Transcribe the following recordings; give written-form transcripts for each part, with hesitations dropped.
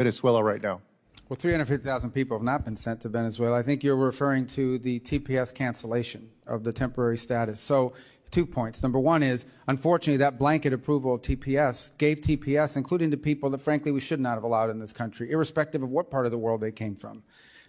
Venezuela right now? Well, 350,000 people have not been sent to Venezuela. I think you're referring to the TPS cancellation of the temporary status. So 2 points. Number one is, unfortunately, that blanket approval of TPS gave TPS, including to people that, frankly, we should not have allowed in this country, irrespective of what part of the world they came from.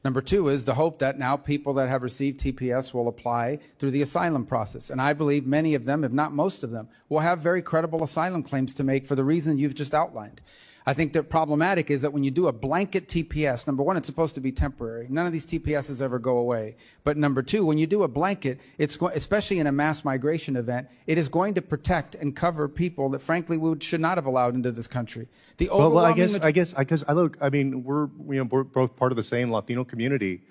Number two is the hope that now people that have received TPS will apply through the asylum process. And I believe many of them, if not most of them, will have very credible asylum claims to make for the reason you've just outlined. I think the problematic is that when you do a blanket TPS, number one, it's supposed to be temporary. None of these TPSs ever go away. But number two, when you do a blanket, especially in a mass migration event, it is going to protect and cover people that, frankly, we should not have allowed into this country. The overwhelming I mean, we're both part of the same Latino community.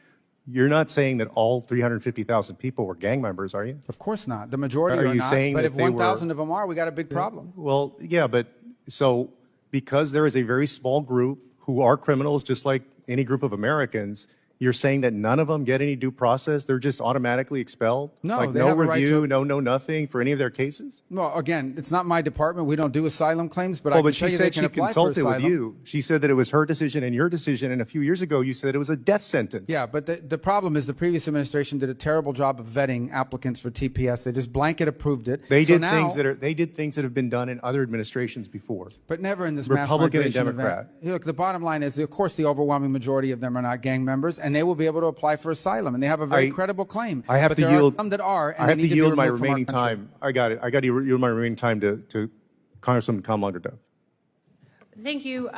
You're not saying that all 350,000 people were gang members, are you? Of course not. The majority are not. But if 1,000 of them are, we got a big problem. Well, yeah, but so because there is a very small group who are criminals, just like any group of Americans, you're saying that none of them get any due process? They're just automatically expelled? No, like they no have a review, right to... nothing for any of their cases? Well, again, it's not my department. We don't do asylum claims, but I can but tell she you said they can she apply for consulted with asylum. you. She said that it was her decision and your decision, and a few years ago you said it was a death sentence. Yeah, but the problem is the previous administration did a terrible job of vetting applicants for TPS. They just blanket approved it. They did things that have been done in other administrations before. But never in this Republican mass migration and Democrat. event. Look, the bottom line is, of course, the overwhelming majority of them are not gang members, and they will be able to apply for asylum, and they have a very credible claim. I have but to there yield. Are some that are, and I have they to need yield be my removed from our remaining country. time. I got it. I got to yield my remaining time to Congresswoman Kamlager. Thank you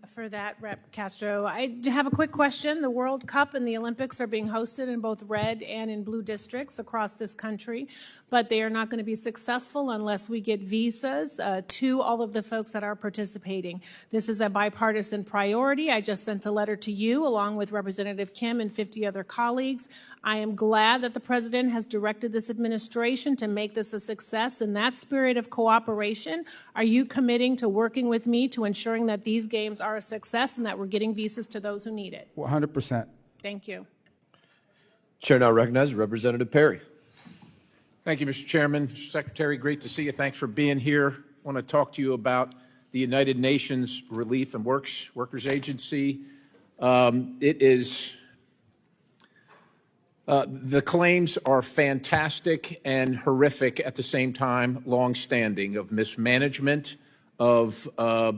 for that, Rep. Castro. I have a quick question. The World Cup and the Olympics are being hosted in both red and in blue districts across this country, but they are not going to be successful unless we get visas to all of the folks that are participating. This is a bipartisan priority. I just sent a letter to you along with Representative Kim and 50 other colleagues. I am glad that the President has directed this administration to make this a success. In that spirit of cooperation, are you committing to working with me to ensuring that these games are a success and that we're getting visas to those who need it? 100%. Thank you. Chair now recognizes Representative Perry. Thank you, Mr. Chairman. Mr. Secretary, great to see you. Thanks for being here. I want to talk to you about the United Nations Relief and Workers Agency. The claims are fantastic and horrific at the same time, long-standing, of mismanagement, of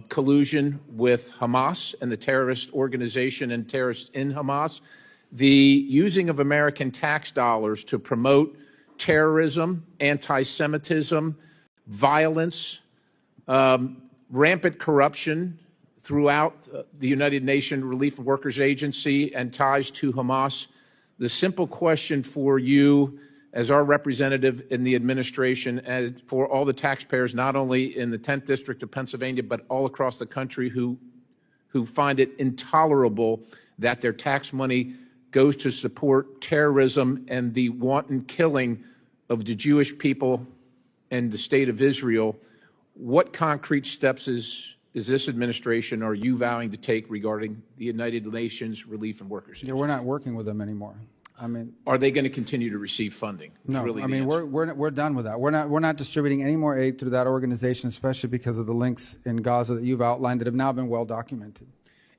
collusion with Hamas and the terrorist organization and terrorists in Hamas, the using of American tax dollars to promote terrorism, anti-Semitism, violence, rampant corruption throughout the United Nations Relief and Workers Agency and ties to Hamas. The simple question for you as our representative in the administration and for all the taxpayers, not only in the 10th District of Pennsylvania, but all across the country who find it intolerable that their tax money goes to support terrorism and the wanton killing of the Jewish people and the state of Israel. What concrete steps is this administration, are you vowing to take regarding the United Nations Relief and Workers Agency? Yeah, we're not working with them anymore. I mean, are they going to continue to receive funding? No, really I mean, we're done with that. We're not distributing any more aid through that organization, especially because of the links in Gaza that you've outlined that have now been well documented.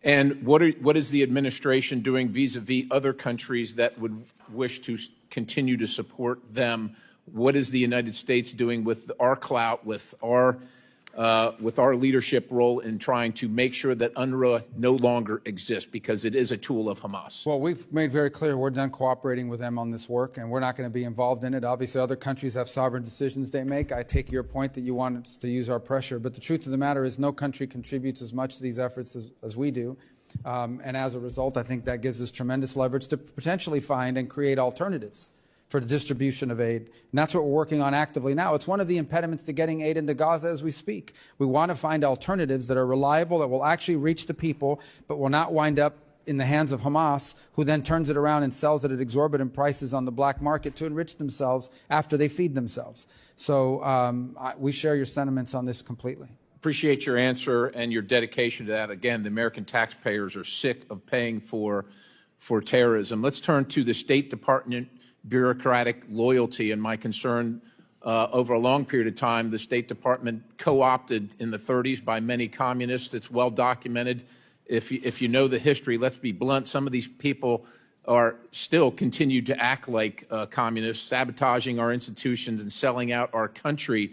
And what is the administration doing vis-a-vis other countries that would wish to continue to support them? What is the United States doing with our clout, with our leadership role in trying to make sure that UNRWA no longer exists, because it is a tool of Hamas? Well, we've made very clear we're done cooperating with them on this work, and we're not going to be involved in it. Obviously, other countries have sovereign decisions they make. I take your point that you want us to use our pressure, but the truth of the matter is no country contributes as much to these efforts as we do. And as a result, I think that gives us tremendous leverage to potentially find and create alternatives for the distribution of aid. And that's what we're working on actively now. It's one of the impediments to getting aid into Gaza as we speak. We want to find alternatives that are reliable, that will actually reach the people, but will not wind up in the hands of Hamas, who then turns it around and sells it at exorbitant prices on the black market to enrich themselves after they feed themselves. So we share your sentiments on this completely. Appreciate your answer and your dedication to that. Again, the American taxpayers are sick of paying for terrorism. Let's turn to the State Department bureaucratic loyalty and my concern. Over a long period of time, the State Department co-opted in the 30s by many communists. It's well documented if you know the history, let's be blunt, some of these people are still continue to act like communists, sabotaging our institutions and selling out our country.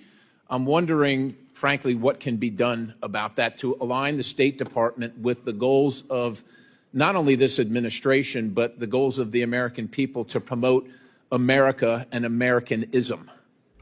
I'm wondering, frankly, what can be done about that to align the State Department with the goals of not only this administration, but the goals of the American people to promote America and Americanism.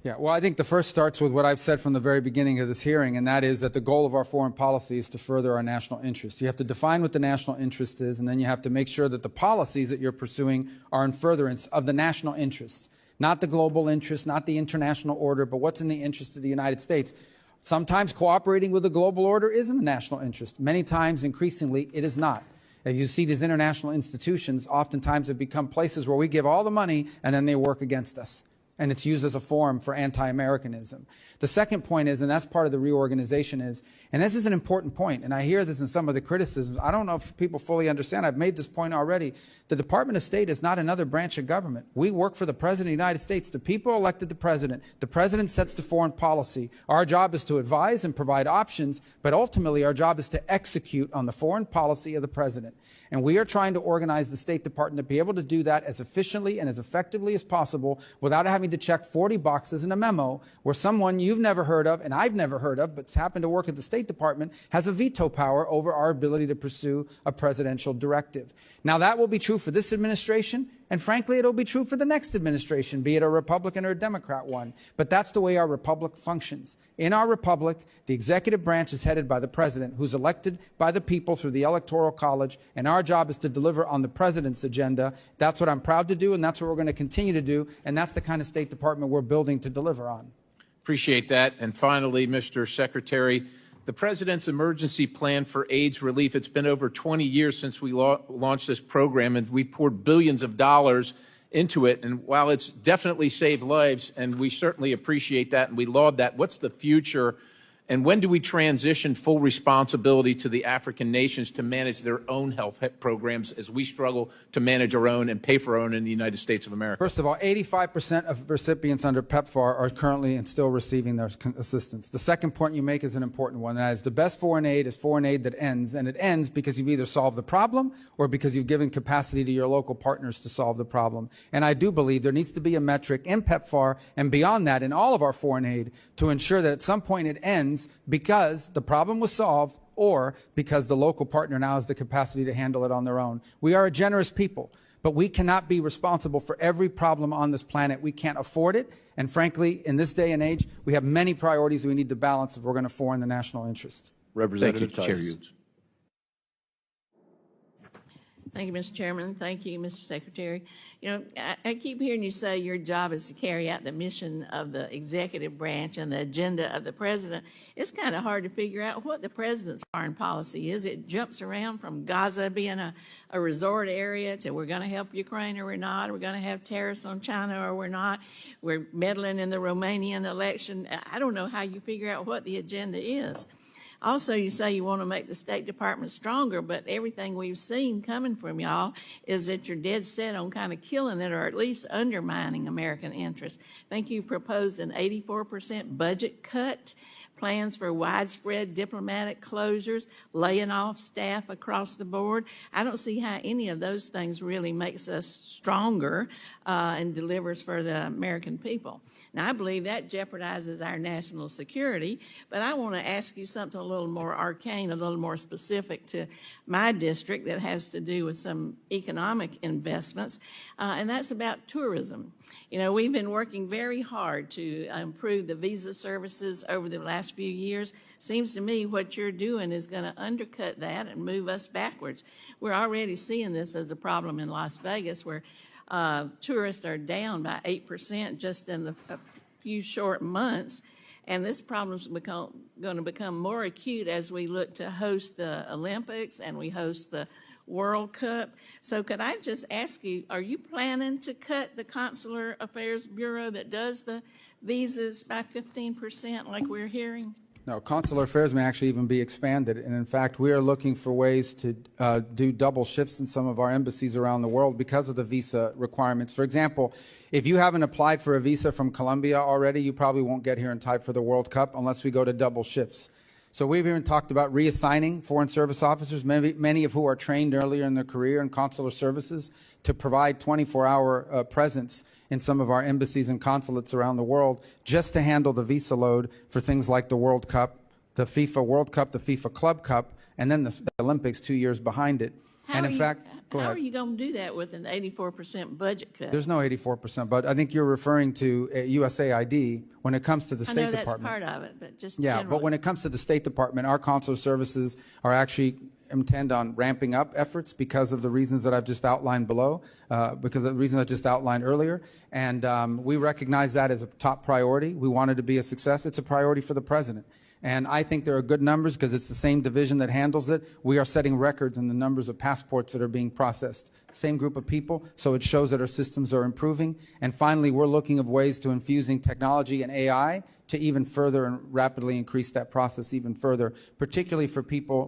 Yeah, well, I think the first starts with what I've said from the very beginning of this hearing, and that is that the goal of our foreign policy is to further our national interest. You have to define what the national interest is, and then you have to make sure that the policies that you're pursuing are in furtherance of the national interest, not the global interest, not the international order, but what's in the interest of the United States. Sometimes cooperating with the global order is in the national interest. Many times, increasingly, it is not. As you see, these international institutions oftentimes have become places where we give all the money and then they work against us. And it's used as a forum for anti-Americanism. The second point is, and that's part of the reorganization is, and this is an important point, and I hear this in some of the criticisms, I don't know if people fully understand, I've made this point already, the Department of State is not another branch of government. We work for the President of the United States. The people elected the President sets the foreign policy. Our job is to advise and provide options, but ultimately our job is to execute on the foreign policy of the President. And we are trying to organize the State Department to be able to do that as efficiently and as effectively as possible without having to check 40 boxes in a memo where someone you've never heard of and I've never heard of but's happened to work at the State Department has a veto power over our ability to pursue a presidential directive. Now that will be true for this administration, and frankly it'll be true for the next administration, be it a Republican or a Democrat one. But that's the way our republic functions. In our republic, the executive branch is headed by the President, who's elected by the people through the Electoral College, and our job is to deliver on the President's agenda. That's what I'm proud to do, and that's what we're going to continue to do, and that's the kind of State Department we're building to deliver on. Appreciate that. And finally, Mr. Secretary, the President's emergency plan for AIDS relief, it's been over 20 years since we launched this program, and we poured billions of dollars into it. And while it's definitely saved lives, and we certainly appreciate that and we laud that, what's the future? And when do we transition full responsibility to the African nations to manage their own health programs as we struggle to manage our own and pay for our own in the United States of America? First of all, 85% of recipients under PEPFAR are currently and still receiving their assistance. The second point you make is an important one, and that is the best foreign aid is foreign aid that ends, and it ends because you've either solved the problem or because you've given capacity to your local partners to solve the problem. And I do believe there needs to be a metric in PEPFAR and beyond that in all of our foreign aid to ensure that at some point it ends because the problem was solved or because the local partner now has the capacity to handle it on their own. We are a generous people, but we cannot be responsible for every problem on this planet. We can't afford it. And frankly, in this day and age, we have many priorities we need to balance if we're going to form the national interest. Representative Thank you, Tice. Chair Hughes. Thank you, Mr. Chairman. Thank you, Mr. Secretary. You know, I keep hearing you say your job is to carry out the mission of the executive branch and the agenda of the president. It's kind of hard to figure out what the president's foreign policy is. It jumps around from Gaza being a resort area to we're going to help Ukraine or we're not. We're going to have tariffs on China or we're not. We're meddling in the Romanian election. I don't know how you figure out what the agenda is. Also, you say you want to make the State Department stronger, but everything we've seen coming from y'all is that you're dead set on kind of killing it or at least undermining American interests. I think you proposed an 84% budget cut, plans for widespread diplomatic closures, laying off staff across the board. I don't see how any of those things really makes us stronger and delivers for the American people. Now, I believe that jeopardizes our national security, but I want to ask you something a little more arcane, a little more specific to my district that has to do with some economic investments, and that's about tourism. You know, we've been working very hard to improve the visa services over the last few years. Seems to me what you're doing is going to undercut that and move us backwards. We're already seeing this as a problem in Las Vegas where tourists are down by 8% just in a few short months. And this problem is going to become more acute as we look to host the Olympics and we host the World Cup. So could I just ask you, are you planning to cut the Consular Affairs Bureau that does the visas by 15% like we're hearing? No, consular affairs may actually even be expanded. And in fact, we are looking for ways to do double shifts in some of our embassies around the world because of the visa requirements. For example, if you haven't applied for a visa from Colombia already, you probably won't get here in time for the World Cup unless we go to double shifts. So we've even talked about reassigning Foreign Service officers, many of who are trained earlier in their career in consular services, to provide 24-hour presence in some of our embassies and consulates around the world, just to handle the visa load for things like the World Cup, the FIFA World Cup, the FIFA Club Cup, and then the Olympics 2 years behind it. And in fact, go How ahead. are you going to do that with an 84% budget cut? There's no 84%, but I think you're referring to USAID when it comes to the I State know that's Department. part of it, but just Yeah, generally. but when it comes to the State Department, our consular services are actually intend on ramping up efforts because of the reasons that I've just outlined below, because of the reasons I just outlined earlier. And we recognize that as a top priority. We want it to be a success. It's a priority for the president. And I think there are good numbers because it's the same division that handles it. We are setting records in the numbers of passports that are being processed. Same group of people, so it shows that our systems are improving. And finally, we're looking at ways to infusing technology and AI to even further and rapidly increase that process even further, particularly for people,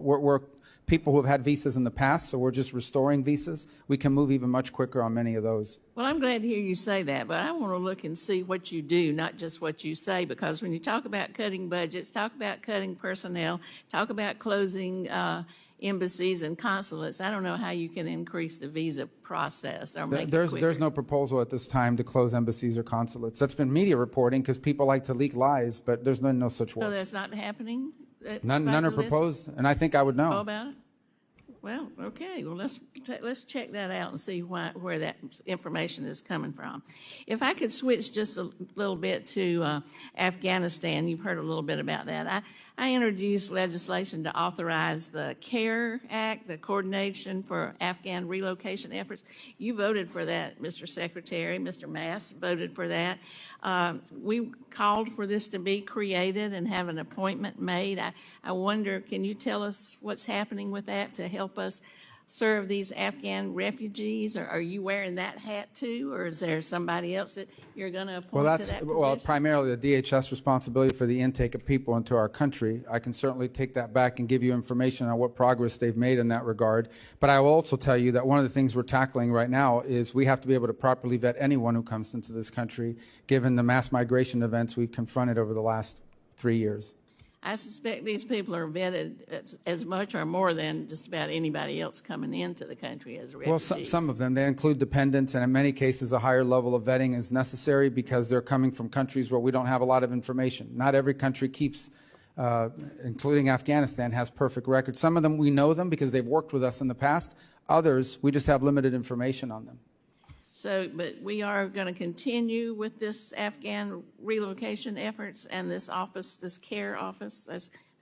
people who have had visas in the past, so we're just restoring visas. We can move even much quicker on many of those. Well, I'm glad to hear you say that, but I want to look and see what you do, not just what you say, because when you talk about cutting budgets, talk about cutting personnel, talk about closing embassies and consulates, I don't know how you can increase the visa process or make it quicker. There's no proposal at this time to close embassies or consulates. That's been media reporting because people like to leak lies, but there's no such So work. that's not happening? None are proposed, and I think I would Know know. about it? Well, okay. Well, let's check that out and see where that information is coming from. If I could switch just a little bit to Afghanistan, you've heard a little bit about that. I introduced legislation to authorize the CARE Act, the Coordination for Afghan Relocation Efforts. You voted for that, Mr. Secretary. Mr. Mass voted for that. We called for this to be created and have an appointment made. I wonder, can you tell us what's happening with that to help us serve these Afghan refugees? Or are you wearing that hat too, or is there somebody else that you're going to appoint Well, to that that's position? primarily the DHS responsibility for the intake of people into our country. I can certainly take that back and give you information on what progress they've made in that regard. But I will also tell you that one of the things we're tackling right now is we have to be able to properly vet anyone who comes into this country, given the mass migration events we've confronted over the last 3 years. I suspect these people are vetted as much or more than just about anybody else coming into the country as refugees. Well, some of them, they include dependents, and in many cases a higher level of vetting is necessary because they're coming from countries where we don't have a lot of information. Not every country keeps, including Afghanistan, has perfect records. Some of them, we know them because they've worked with us in the past. Others, we just have limited information on them. So, but we are going to continue with this Afghan relocation efforts and this office, this CARE office.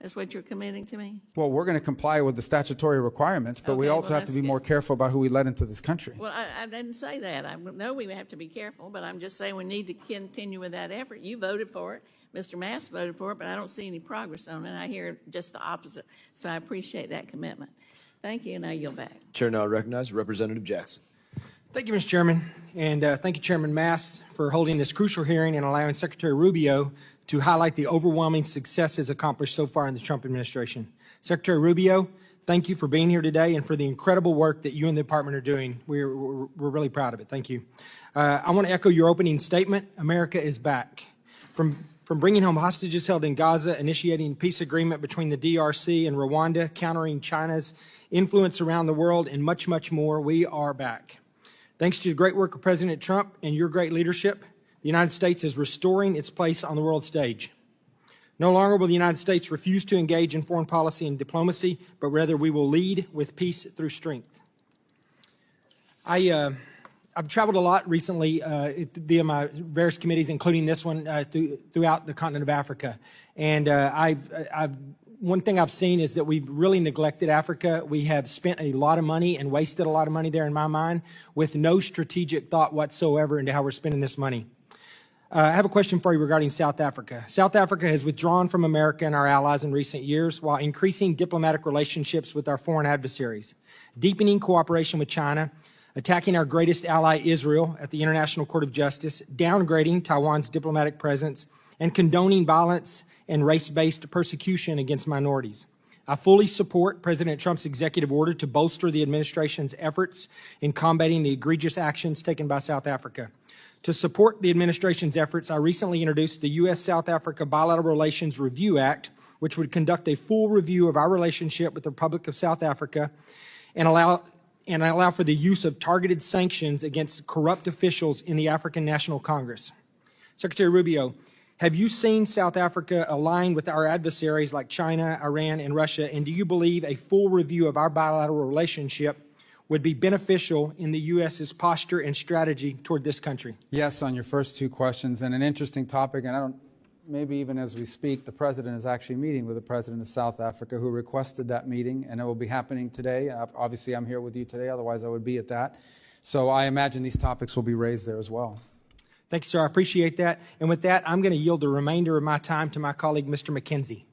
That's what you're committing to me? Well, we're going to comply with the statutory requirements, but we Okay, also well, have to that's be good. more careful about who we let into this country. Well, I didn't say that. I know we have to be careful, but I'm just saying we need to continue with that effort. You voted for it. Mr. Mass voted for it, but I don't see any progress on it. I hear just the opposite. So I appreciate that commitment. Thank you, and I yield back. Chair now recognizes Representative Jackson. Thank you, Mr. Chairman, and thank you, Chairman Mass, for holding this crucial hearing and allowing Secretary Rubio to highlight the overwhelming successes accomplished so far in the Trump administration. Secretary Rubio, thank you for being here today and for the incredible work that you and the department are doing. We're really proud of it. Thank you. I want to echo your opening statement. America is back. From bringing home hostages held in Gaza, initiating peace agreement between the DRC and Rwanda, countering China's influence around the world, and much, much more, we are back. Thanks to the great work of President Trump and your great leadership, the United States is restoring its place on the world stage. No longer will the United States refuse to engage in foreign policy and diplomacy, but rather we will lead with peace through strength. I've traveled a lot recently via my various committees, including this one, throughout the continent of Africa. And one thing I've seen is that we've really neglected Africa. We have spent a lot of money and wasted a lot of money there, in my mind, with no strategic thought whatsoever into how we're spending this money. I have a question for you regarding South Africa. South Africa has withdrawn from America and our allies in recent years while increasing diplomatic relationships with our foreign adversaries, deepening cooperation with China, attacking our greatest ally, Israel, at the International Court of Justice, downgrading Taiwan's diplomatic presence, and condoning violence and race-based persecution against minorities. I fully support President Trump's executive order to bolster the administration's efforts in combating the egregious actions taken by South Africa. To support the administration's efforts, I recently introduced the U.S.-South Africa Bilateral Relations Review Act, which would conduct a full review of our relationship with the Republic of South Africa and allow for the use of targeted sanctions against corrupt officials in the African National Congress. Secretary Rubio, have you seen South Africa align with our adversaries like China, Iran, and Russia, and do you believe a full review of our bilateral relationship would be beneficial in the U.S.'s posture and strategy toward this country? Yes, on your first two questions, and an interesting topic, and maybe even as we speak, the President is actually meeting with the President of South Africa who requested that meeting, and it will be happening today. Obviously, I'm here with you today, otherwise I would be at that. So I imagine these topics will be raised there as well. Thank you, sir. I appreciate that. And with that, I'm going to yield the remainder of my time to my colleague, Mr. McKenzie.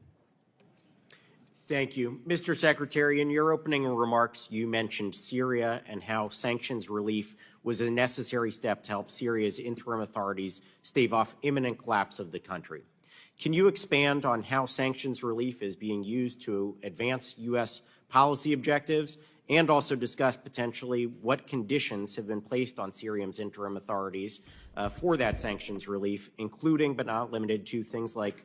Thank you. Mr. Secretary, in your opening remarks, you mentioned Syria and how sanctions relief was a necessary step to help Syria's interim authorities stave off imminent collapse of the country. Can you expand on how sanctions relief is being used to advance U.S. policy objectives, and also discuss potentially what conditions have been placed on Syria's interim authorities for that sanctions relief, including but not limited to things like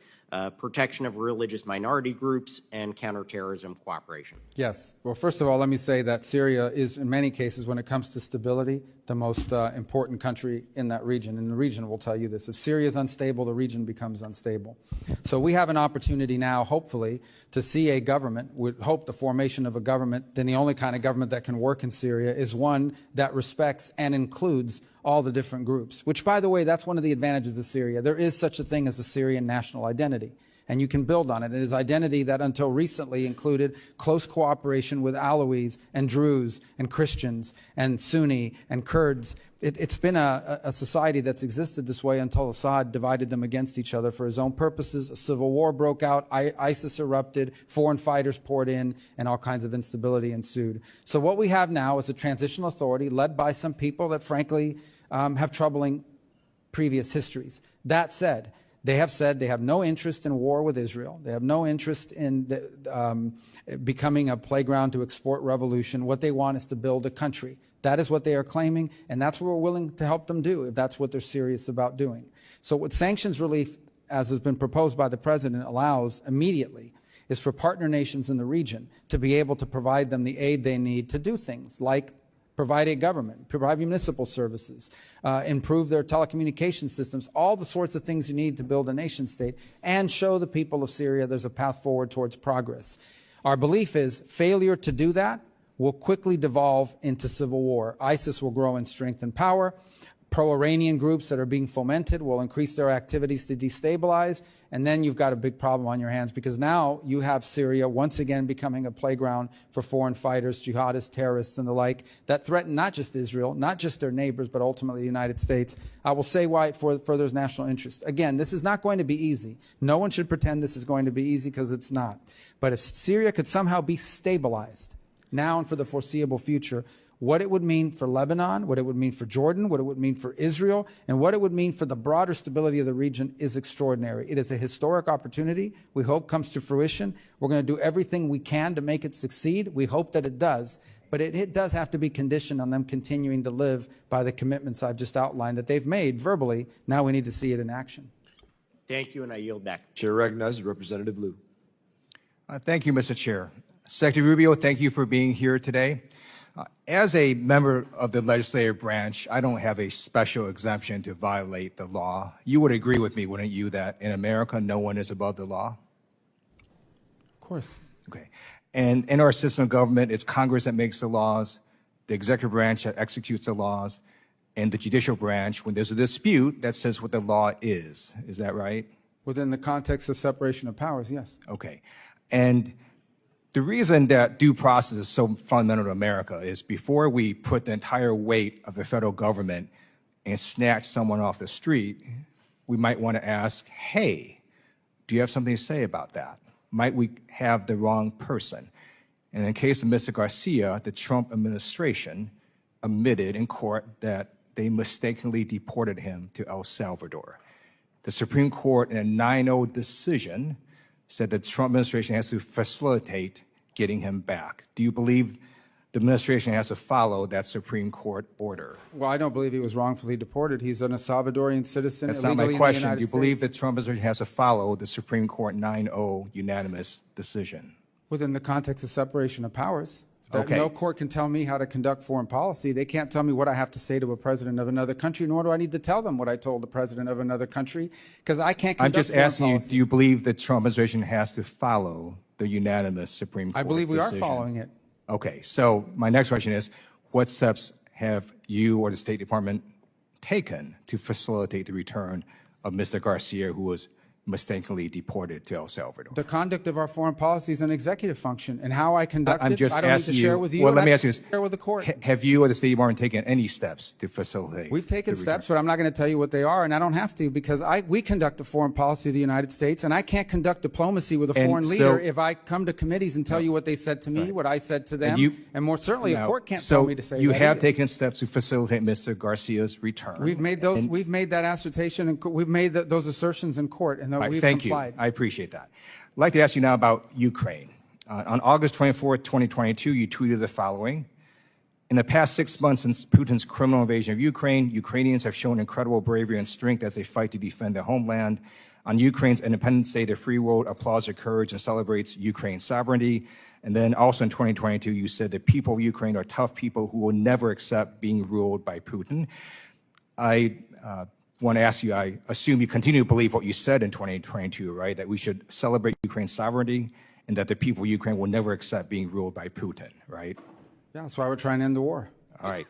protection of religious minority groups and counterterrorism cooperation? Yes. Well, first of all, let me say that Syria is, in many cases, when it comes to stability, the most important country in that region. And the region will tell you this. If Syria is unstable, the region becomes unstable. So we have an opportunity now, hopefully, to see a government, would hope the formation of a government, then the only kind of government that can work in Syria is one that respects and includes all the different groups, which, by the way, that's one of the advantages of Syria. There is such a thing as a Syrian national identity, and you can build on it. It is identity that until recently included close cooperation with Alawis and Druze and Christians and Sunni and Kurds. It's been a society that's existed this way until Assad divided them against each other for his own purposes. A civil war broke out, ISIS erupted, foreign fighters poured in, and all kinds of instability ensued. So what we have now is a transitional authority led by some people that, frankly, have troubling previous histories. That said, they have said they have no interest in war with Israel. They have no interest in becoming a playground to export revolution. What they want is to build a country. That is what they are claiming, and that's what we're willing to help them do if that's what they're serious about doing. So what sanctions relief, as has been proposed by the President, allows immediately is for partner nations in the region to be able to provide them the aid they need to do things like provide a government, provide municipal services, improve their telecommunication systems, all the sorts of things you need to build a nation state, and show the people of Syria there's a path forward towards progress. Our belief is failure to do that will quickly devolve into civil war. ISIS will grow in strength and power. Pro-Iranian groups that are being fomented will increase their activities to destabilize, and then you've got a big problem on your hands because now you have Syria once again becoming a playground for foreign fighters, jihadists, terrorists, and the like that threaten not just Israel, not just their neighbors, but ultimately the United States. I will say why it furthers national interest. Again, this is not going to be easy. No one should pretend this is going to be easy because it's not. But if Syria could somehow be stabilized now and for the foreseeable future, what it would mean for Lebanon, what it would mean for Jordan, what it would mean for Israel, and what it would mean for the broader stability of the region is extraordinary. It is a historic opportunity we hope comes to fruition. We're going to do everything we can to make it succeed. We hope that it does. But it does have to be conditioned on them continuing to live by the commitments I've just outlined that they've made verbally. Now we need to see it in action. Thank you, and I yield back. Chair recognizes Representative Liu. Thank you, Mr. Chair. Secretary Rubio, thank you for being here today. As a member of the legislative branch, I don't have a special exemption to violate the law. You would agree with me, wouldn't you, that in America, no one is above the law? Of course. Okay. And in our system of government, it's Congress that makes the laws, the executive branch that executes the laws, and the judicial branch, when there's a dispute, that says what the law is. Is that right? Within the context of separation of powers, yes. Okay. And the reason that due process is so fundamental to America is before we put the entire weight of the federal government and snatch someone off the street, we might want to ask, hey, do you have something to say about that? Might we have the wrong person? And in the case of Mr. Garcia, the Trump administration admitted in court that they mistakenly deported him to El Salvador. The Supreme Court, in a 9-0 decision, said the Trump administration has to facilitate getting him back. Do you believe the administration has to follow that Supreme Court order. Well, I don't believe he was wrongfully deported. He's an Salvadorian citizen. That's not illegally my in the question. United Do you believe States. that Trump administration has to follow the Supreme Court 9-0 unanimous decision? Within the context of separation of powers. That Okay. no court can tell me how to conduct foreign policy. They can't tell me what I have to say to a president of another country, nor do I need to tell them what I told the president of another country, because I can't I'm conduct just foreign asking you, policy. do you believe that Trump administration has to follow the unanimous Supreme Court I believe we decision? are following it. Okay, so my next question is, what steps have you or the State Department taken to facilitate the return of Mr. Garcia, who was mistakenly deported to El Salvador? The conduct of our foreign policy is an executive function, and how I conduct I'm it, just I don't need to asking share you. with you. Well, and let I me ask you can't this: share with the court. Have you or the State Department taken any steps to facilitate? We've taken the return? steps, but I'm not going to tell you what they are, and I don't have to, because we conduct the foreign policy of the United States, and I can't conduct diplomacy with a And foreign so- leader if I come to committees and tell you what they said to me, what I said to them, and more certainly a Now, court can't so tell me to say you that have either. taken steps to facilitate Mr. Garcia's return. We've made those. We've made that assertion, and we've made those assertions in court, and All right, we've thank complied. you. I appreciate that. I'd like to ask you now about Ukraine. On August 24th, 2022, you tweeted the following. In the past 6 months since Putin's criminal invasion of Ukraine, Ukrainians have shown incredible bravery and strength as they fight to defend their homeland. On Ukraine's Independence Day, the free world applauds their courage and celebrates Ukraine's sovereignty. And then also in 2022, you said the people of Ukraine are tough people who will never accept being ruled by Putin. I want to ask you, I assume you continue to believe what you said in 2022, right? That we should celebrate Ukraine's sovereignty and that the people of Ukraine will never accept being ruled by Putin, right? Yeah, that's why we're trying to end the war. All right.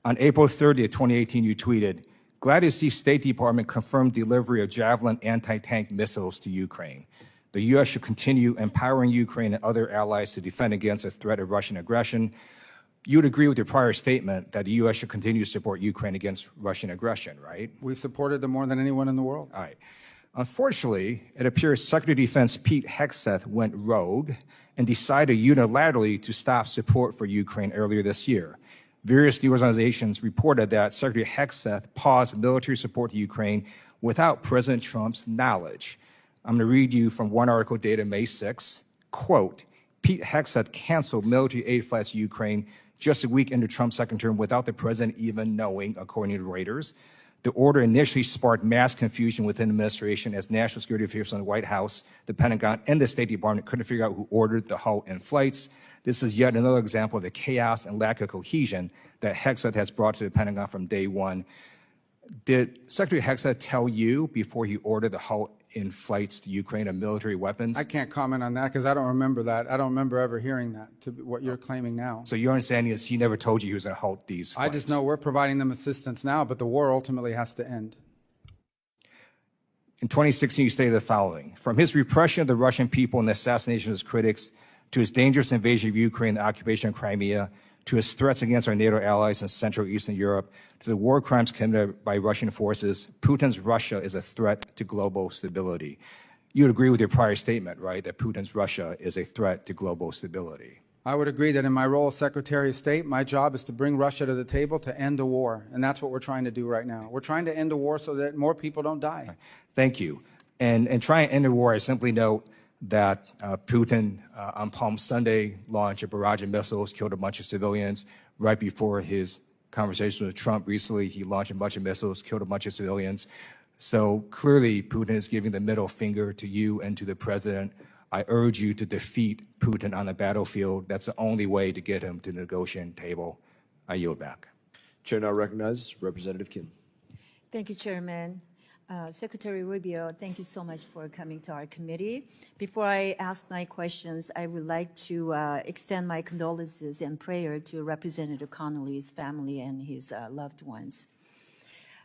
On April 30th, 2018, you tweeted, glad to see State Department confirm delivery of Javelin anti-tank missiles to Ukraine. The U.S. should continue empowering Ukraine and other allies to defend against the threat of Russian aggression. You would agree with your prior statement that the U.S. should continue to support Ukraine against Russian aggression, right? We've supported them more than anyone in the world. All right. Unfortunately, it appears Secretary of Defense Pete Hegseth went rogue and decided unilaterally to stop support for Ukraine earlier this year. Various news organizations reported that Secretary Hegseth paused military support to Ukraine without President Trump's knowledge. I'm going to read you from one article dated May 6. Quote, Pete Hegseth canceled military aid flights to Ukraine just a week into Trump's second term without the president even knowing, according to Reuters. The order initially sparked mass confusion within the administration as national security officials in the White House, the Pentagon, and the State Department couldn't figure out who ordered the halt in flights. This is yet another example of the chaos and lack of cohesion that Hegseth has brought to the Pentagon from day one. Did Secretary Hegseth tell you before he ordered the halt in flights to Ukraine of military weapons? I can't comment on that because I don't remember that. I don't remember ever hearing that, to what you're claiming now. So your understanding is he never told you he was going to halt these flights? I just know we're providing them assistance now, but the war ultimately has to end. In 2016, you stated the following. From his repression of the Russian people and the assassination of his critics, to his dangerous invasion of Ukraine and the occupation of Crimea, to his threats against our NATO allies in Central and Eastern Europe, to the war crimes committed by Russian forces, Putin's Russia is a threat to global stability. You would agree with your prior statement, right, that Putin's Russia is a threat to global stability? I would agree that in my role as Secretary of State, my job is to bring Russia to the table to end a war, and that's what we're trying to do right now. We're trying to end a war so that more people don't die. Thank you. And trying to end the war, I simply note that Putin on Palm Sunday launched a barrage of missiles, killed a bunch of civilians. Right before his conversation with Trump recently, he launched a bunch of missiles, killed a bunch of civilians. So clearly, Putin is giving the middle finger to you and to the president. I urge you to defeat Putin on the battlefield. That's the only way to get him to the negotiating table. I yield back. Chair now recognizes Representative Kim. Thank you, Chairman. Secretary Rubio, thank you so much for coming to our committee. Before I ask my questions, I would like to extend my condolences and prayer to Representative Connolly's family and his loved ones.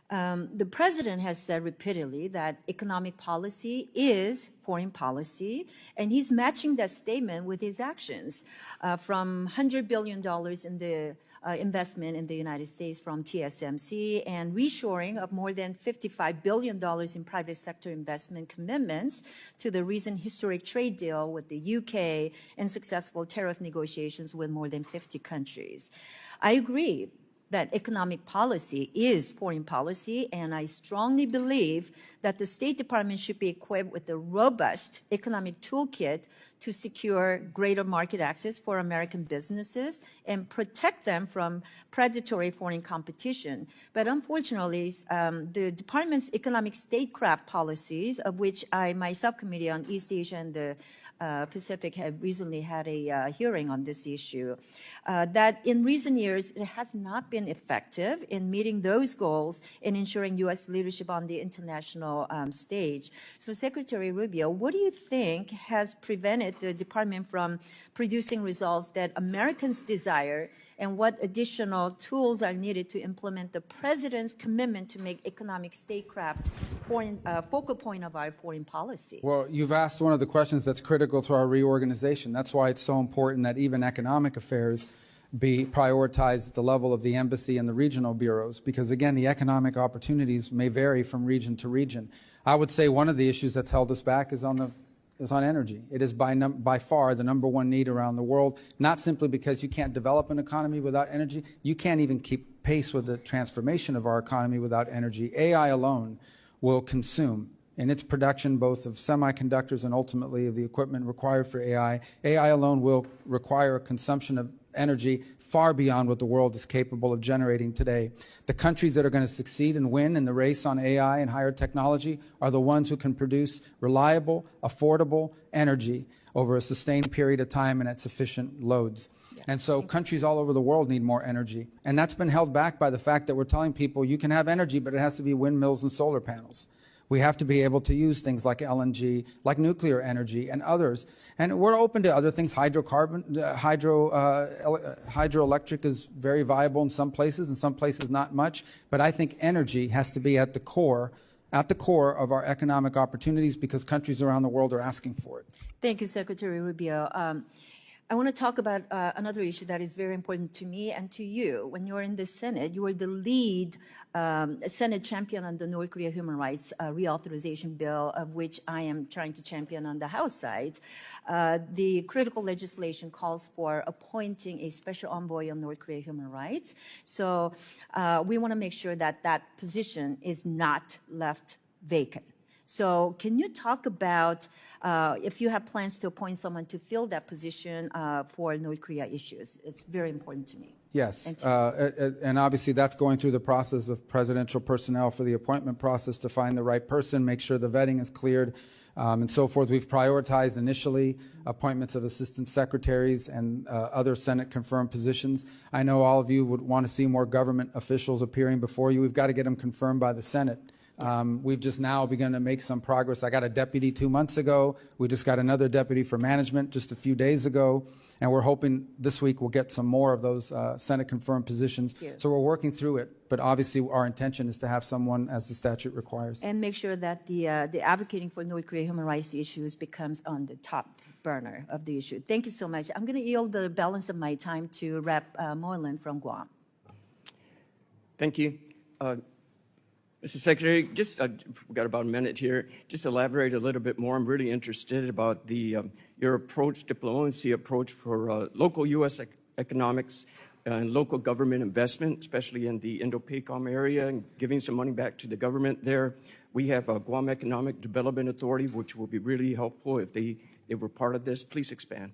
The president has said repeatedly that economic policy is foreign policy, and he's matching that statement with his actions. From $100 billion in the investment in the United States from TSMC and reshoring of more than $55 billion in private sector investment commitments to the recent historic trade deal with the UK and successful tariff negotiations with more than 50 countries. I agree that economic policy is foreign policy, and I strongly believe that the State Department should be equipped with a robust economic toolkit to secure greater market access for American businesses and protect them from predatory foreign competition. But unfortunately, the department's economic statecraft policies, of which my subcommittee on East Asia and the Pacific have recently had a hearing on this issue, that in recent years it has not been effective in meeting those goals and ensuring U.S. leadership on the international stage. So Secretary Rubio, what do you think has prevented the department from producing results that Americans desire, and what additional tools are needed to implement the president's commitment to make economic statecraft focal point of our foreign policy? Well, you've asked one of the questions that's critical to our reorganization. That's why it's so important that even economic affairs be prioritized at the level of the embassy and the regional bureaus, because again, the economic opportunities may vary from region to region. I would say one of the issues that's held us back is on energy. It is by far the #1 need around the world, not simply because you can't develop an economy without energy. You can't even keep pace with the transformation of our economy without energy. AI alone will consume in its production both of semiconductors and ultimately of the equipment required for AI. AI alone will require a consumption of energy far beyond what the world is capable of generating today. The countries that are going to succeed and win in the race on AI and higher technology are the ones who can produce reliable, affordable energy over a sustained period of time and at sufficient loads. And so countries all over the world need more energy. And that's been held back by the fact that we're telling people you can have energy, but it has to be windmills and solar panels. We have to be able to use things like LNG, like nuclear energy and others. And we're open to other things. Hydroelectric is very viable in some places not much. But I think energy has to be at the core of our economic opportunities, because countries around the world are asking for it. Thank you, Secretary Rubio. I want to talk about another issue that is very important to me and to you. When you were in the Senate, you were the lead Senate champion on the North Korea human rights reauthorization bill, of which I am trying to champion on the House side. The critical legislation calls for appointing a special envoy on North Korea human rights. So we want to make sure that that position is not left vacant. So can you talk about if you have plans to appoint someone to fill that position for North Korea issues? It's very important to me. Yes, and obviously that's going through the process of presidential personnel for the appointment process to find the right person, make sure the vetting is cleared, and so forth. We've prioritized initially appointments of assistant secretaries and other Senate-confirmed positions. I know all of you would want to see more government officials appearing before you. We've got to get them confirmed by the Senate. We've just now begun to make some progress. I got a deputy 2 months ago. We just got another deputy for management just a few days ago. And we're hoping this week we'll get some more of those Senate-confirmed positions. So we're working through it. But obviously our intention is to have someone as the statute requires. And make sure that the advocating for North Korea human rights issues becomes on the top burner of the issue. Thank you so much. I'm going to yield the balance of my time to Rep. Moylan from Guam. Thank you. Mr. Secretary, just we've got about a minute here. Just elaborate a little bit more. I'm really interested about your approach, diplomacy approach for local U.S. economics and local government investment, especially in the Indo-PACOM area, and giving some money back to the government there. We have a Guam Economic Development Authority, which will be really helpful if they were part of this. Please expand.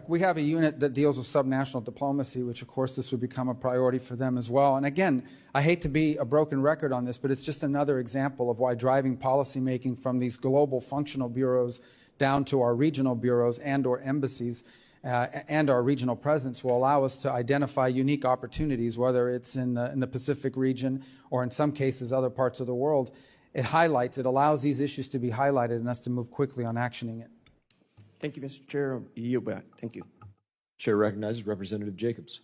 We have a unit that deals with subnational diplomacy, which of course this would become a priority for them as well. And again, I hate to be a broken record on this, but it's just another example of why driving policymaking from these global functional bureaus down to our regional bureaus and or embassies and our regional presence will allow us to identify unique opportunities, whether it's in the Pacific region or in some cases other parts of the world. It allows these issues to be highlighted and us to move quickly on actioning it. Thank you, Mr. Chair. Yield back. Thank you. Chair recognizes Representative Jacobs.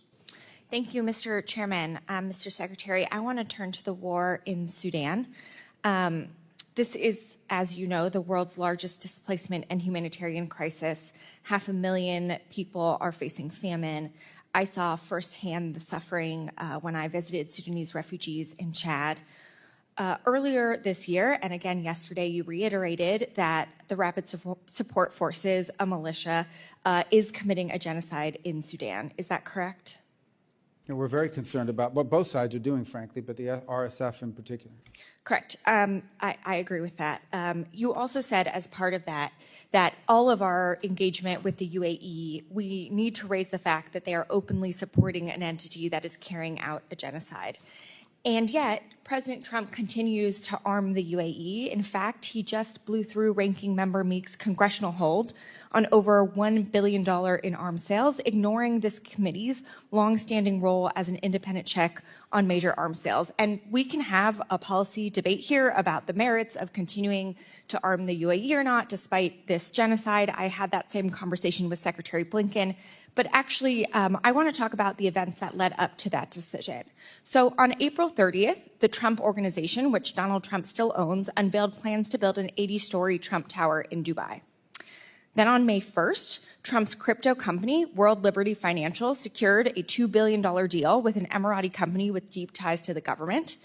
Thank you, Mr. Chairman. Mr. Secretary, I want to turn to the war in Sudan. This is, as you know, the world's largest displacement and humanitarian crisis. 500,000 people are facing famine. I saw firsthand the suffering when I visited Sudanese refugees in Chad. Earlier this year, and again yesterday, you reiterated that the Rapid Support Forces, a militia, is committing a genocide in Sudan. Is that correct? And we're very concerned about what both sides are doing, frankly, but the RSF in particular. Correct. I agree with that. You also said as part of that, that all of our engagement with the UAE, we need to raise the fact that they are openly supporting an entity that is carrying out a genocide. And yet, President Trump continues to arm the UAE. In fact, he just blew through Ranking Member Meek's congressional hold on over $1 billion in arms sales, ignoring this committee's longstanding role as an independent check on major arms sales. And we can have a policy debate here about the merits of continuing to arm the UAE or not, despite this genocide. I had that same conversation with Secretary Blinken. But actually, I want to talk about the events that led up to that decision. So on April 30th, the Trump Organization, which Donald Trump still owns, unveiled plans to build an 80-story Trump Tower in Dubai. Then on May 1st, Trump's crypto company, World Liberty Financial, secured a $2 billion deal with an Emirati company with deep ties to the government.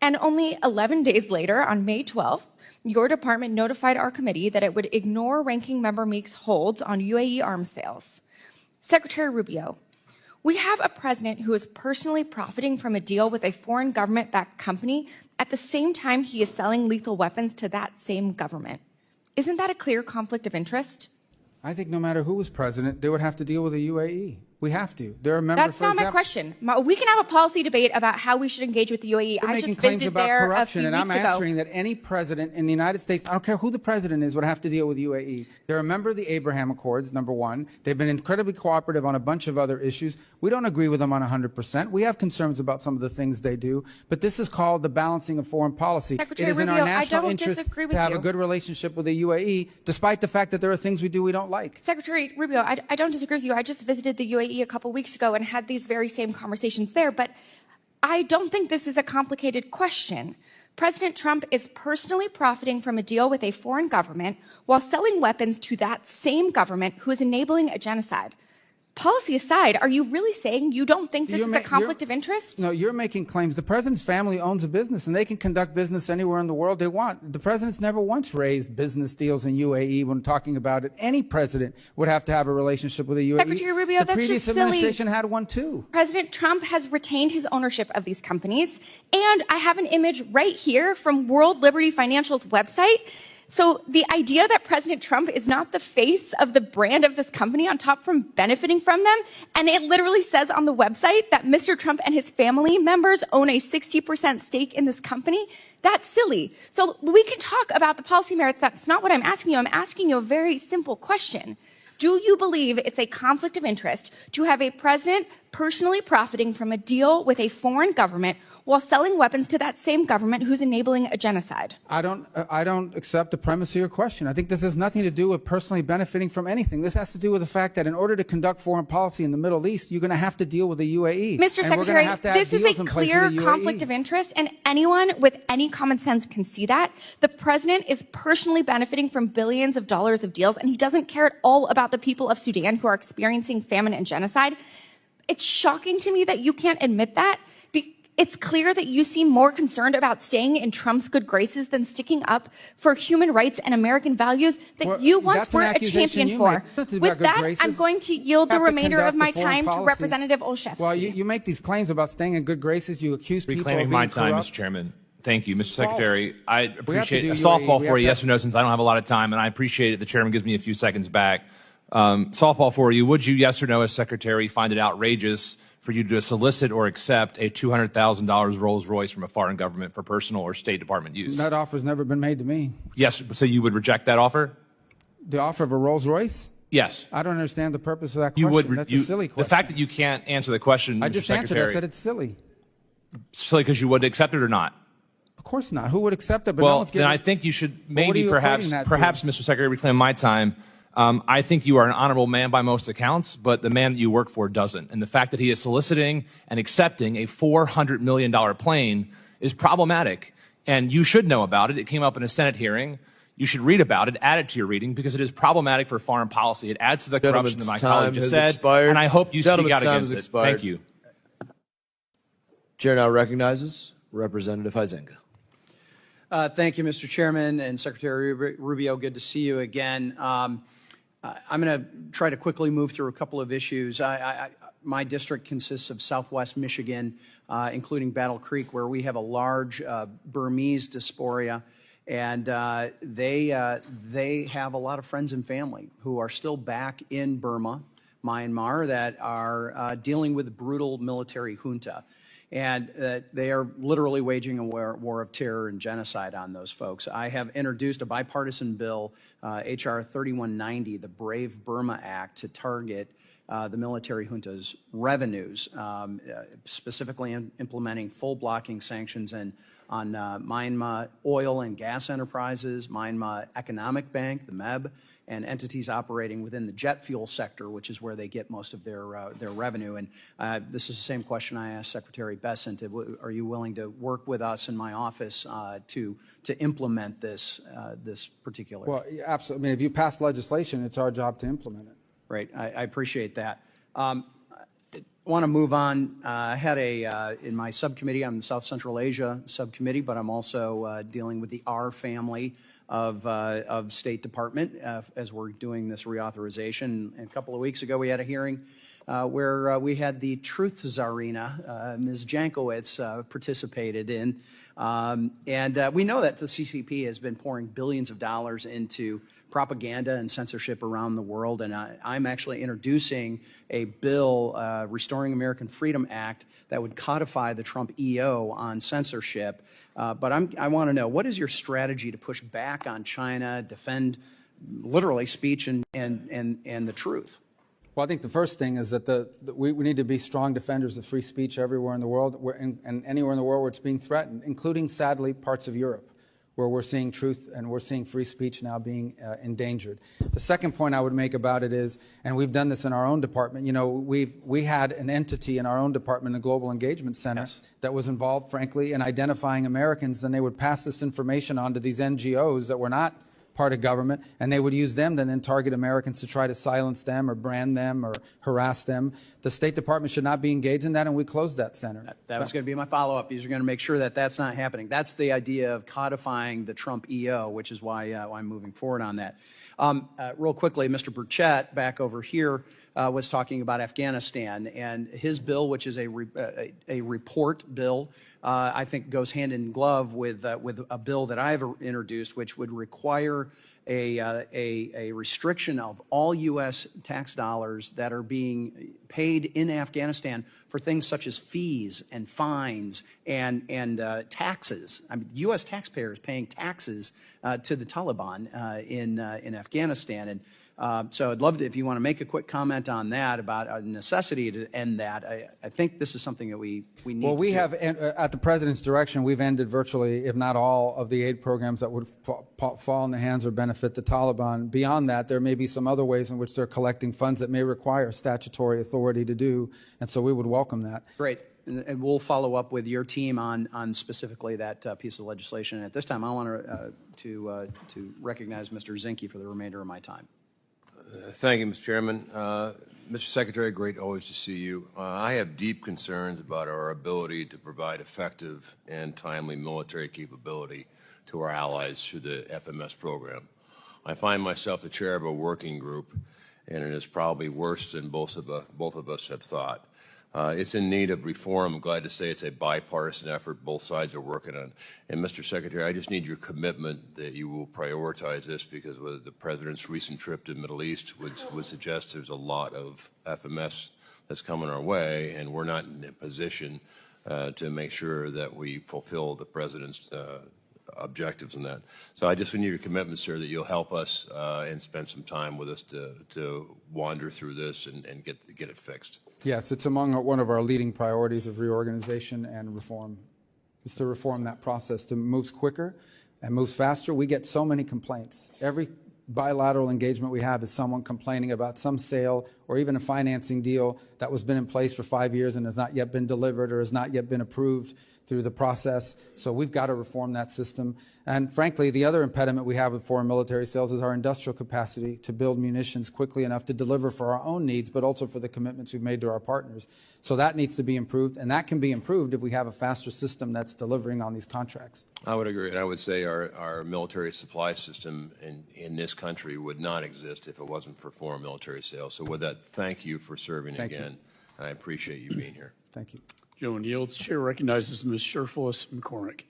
And only 11 days later, on May 12th, your department notified our committee that it would ignore Ranking Member Meek's holds on UAE arms sales. Secretary Rubio, we have a president who is personally profiting from a deal with a foreign government-backed company at the same time he is selling lethal weapons to that same government. Isn't that a clear conflict of interest? I think no matter who was president, they would have to deal with the UAE. We have to. There are members. That's not my question. We can have a policy debate about how we should engage with the UAE. You're I making just claims visited about there corruption, a few and I'm weeks ago. answering that any president in the United States, I don't care who the president is, would have to deal with UAE. They're a member of the Abraham Accords, number one. They've been incredibly cooperative on a bunch of other issues. We don't agree with them on 100%. We have concerns about some of the things they do, but this is called the balancing of foreign policy. Secretary It is in Rubio, our I national don't interest disagree with to have you. a good relationship with the UAE, despite the fact that there are things we do we don't like. Secretary Rubio, I don't disagree with you. I just visited the UAE a couple weeks ago and had these very same conversations there, but I don't think this is a complicated question. President Trump is personally profiting from a deal with a foreign government while selling weapons to that same government who is enabling a genocide. Policy aside, are you really saying you don't think this is a conflict of interest? No, you're making claims. The president's family owns a business, and they can conduct business anywhere in the world they want. The president's never once raised business deals in UAE when talking about it. Any president would have to have a relationship with the UAE. Secretary Rubio, the that's previous just silly. administration had one too. President Trump has retained his ownership of these companies, and I have an image right here from World Liberty Financial's website. So the idea that President Trump is not the face of the brand of this company on top from benefiting from them, and it literally says on the website that Mr. Trump and his family members own a 60% stake in this company, that's silly. So we can talk about the policy merits. That's not what I'm asking you. I'm asking you a very simple question. Do you believe it's a conflict of interest to have a president personally profiting from a deal with a foreign government while selling weapons to that same government who's enabling a genocide? I don't accept the premise of your question. I think this has nothing to do with personally benefiting from anything. This has to do with the fact that in order to conduct foreign policy in the Middle East, you're going to have to deal with the UAE. Mr. Secretary, this is a clear conflict of interest, and anyone with any common sense can see that. The president is personally benefiting from billions of dollars of deals, and he doesn't care at all about the people of Sudan who are experiencing famine and genocide. It's shocking to me that you can't admit that. It's clear that you seem more concerned about staying in Trump's good graces than sticking up for human rights and American values that you once were a champion for. With that, I'm going to yield the remainder of my time to Representative Olszewski. Well, you make these claims about staying in good graces. You accuse people of being Reclaiming my time, corrupt. Mr. Chairman. Thank you, Mr. Secretary. I to appreciate do a UAE. softball We for have you, to yes or no, since I don't have a lot of time, and I appreciate it. The chairman gives me a few seconds back. Softball for you. Would you, yes or no, as Secretary, find it outrageous for you to solicit or accept a $200,000 Rolls Royce from a foreign government for personal or State Department use? That offer's never been made to me. Yes, so you would reject that offer? The offer of a Rolls Royce? Yes. I don't understand the purpose of that You question. would. That's a silly question. The fact that you can't answer the question, I Mr. just answered it. Secretary, I said it's silly. silly because you would accept it or not? Of course not. Who would accept it? But no Well, one's then getting... I think you should What are maybe you perhaps, equating that to? Mr. Secretary, reclaim my time. I think you are an honorable man by most accounts, but the man that you work for doesn't. And the fact that he is soliciting and accepting a $400 million plane is problematic. And you should know about it. It came up in a Senate hearing. You should read about it, add it to your reading, because it is problematic for foreign policy. It adds to the corruption that my colleague just said. And I hope you speak out against it. Thank you. Chair now recognizes Representative Huizenga. Thank you, Mr. Chairman and Secretary Rubio. Good to see you again. I'm going to try to quickly move through a couple of issues. My district consists of Southwest Michigan, including Battle Creek, where we have a large Burmese diaspora, and they have a lot of friends and family who are still back in Burma, Myanmar, that are dealing with the brutal military junta. And they are literally waging a war of terror and genocide on those folks. I have introduced a bipartisan bill, H.R. 3190, the Brave Burma Act, to target the military junta's revenues, specifically implementing full blocking sanctions on Myanmar oil and gas enterprises, Myanmar Economic Bank, the MEB, and entities operating within the jet fuel sector, which is where they get most of their revenue. And this is the same question I asked Secretary Bessent. Are you willing to work with us in my office to implement this particular? Well, absolutely. I mean, if you pass legislation, it's our job to implement it. Right. I appreciate that. I want to move on. I had in my subcommittee, I'm the South Central Asia subcommittee, but I'm also dealing with the R family of State Department as we're doing this reauthorization. And a couple of weeks ago, we had a hearing where we had the Truth Czarina, Ms. Jankowicz, participated in. And we know that the CCP has been pouring billions of dollars into propaganda and censorship around the world, and I'm actually introducing a bill, Restoring American Freedom Act, that would codify the Trump EO on censorship. But I want to know, what is your strategy to push back on China, defend literally speech and the truth? Well, I think the first thing is that we need to be strong defenders of free speech everywhere in the world, and anywhere in the world where it's being threatened, including, sadly, parts of Europe, where we're seeing truth and we're seeing free speech now being endangered. The second point I would make about it is, and we've done this in our own department, you know, we had an entity in our own department, the Global Engagement Center, yes, that was involved, frankly, in identifying Americans. Then they would pass this information on to these NGOs that were not part of government, and they would use them then target Americans to try to silence them or brand them or harass them. The State Department should not be engaged in that, and we closed that center. That was going to be my follow-up. These are going to make sure that that's not happening. That's the idea of codifying the Trump EO, which is why I'm moving forward on that. Real quickly, Mr. Burchett, back over here, was talking about Afghanistan, and his bill, which is a report bill, I think goes hand in glove with a bill that I've introduced, which would require a restriction of all U.S. tax dollars that are being paid in Afghanistan for things such as fees and fines and taxes. I mean, U.S. taxpayers paying taxes to the Taliban in Afghanistan. And so I'd love to, if you want to make a quick comment on that, about a necessity to end that. I think this is something that we need Well, to we do. have, at the President's direction, we've ended virtually, if not all, of the aid programs that would fall in the hands or benefit the Taliban. Beyond that, there may be some other ways in which they're collecting funds that may require statutory authority to do, and so we would welcome that. Great. And we'll follow up with your team on specifically that piece of legislation. And at this time, I want to recognize Mr. Zinke for the remainder of my time. Thank you, Mr. Chairman. Mr. Secretary, great always to see you. I have deep concerns about our ability to provide effective and timely military capability to our allies through the FMS program. I find myself the chair of a working group, and it is probably worse than both of us have thought. It's in need of reform. I'm glad to say it's a bipartisan effort both sides are working on. And Mr. Secretary, I just need your commitment that you will prioritize this, because with the President's recent trip to the Middle East would suggest there's a lot of FMS that's coming our way, and we're not in a position to make sure that we fulfill the President's objectives in that. So I just need your commitment, sir, that you'll help us and spend some time with us to wander through this and get it fixed. Yes, it's among one of our leading priorities of reorganization and reform, is to reform that process, to move quicker and moves faster. We get so many complaints. Every bilateral engagement we have is someone complaining about some sale or even a financing deal that was been in place for 5 years and has not yet been delivered or has not yet been approved through the process. So we've got to reform that system. And frankly, the other impediment we have with foreign military sales is our industrial capacity to build munitions quickly enough to deliver for our own needs, but also for the commitments we've made to our partners. So that needs to be improved, and that can be improved if we have a faster system that's delivering on these contracts. I would agree, and I would say our military supply system in this country would not exist if it wasn't for foreign military sales. So with that, thank you for serving again. I appreciate you being here. Thank you. Gentleman yields. Chair recognizes Ms. Sherfless McCormick.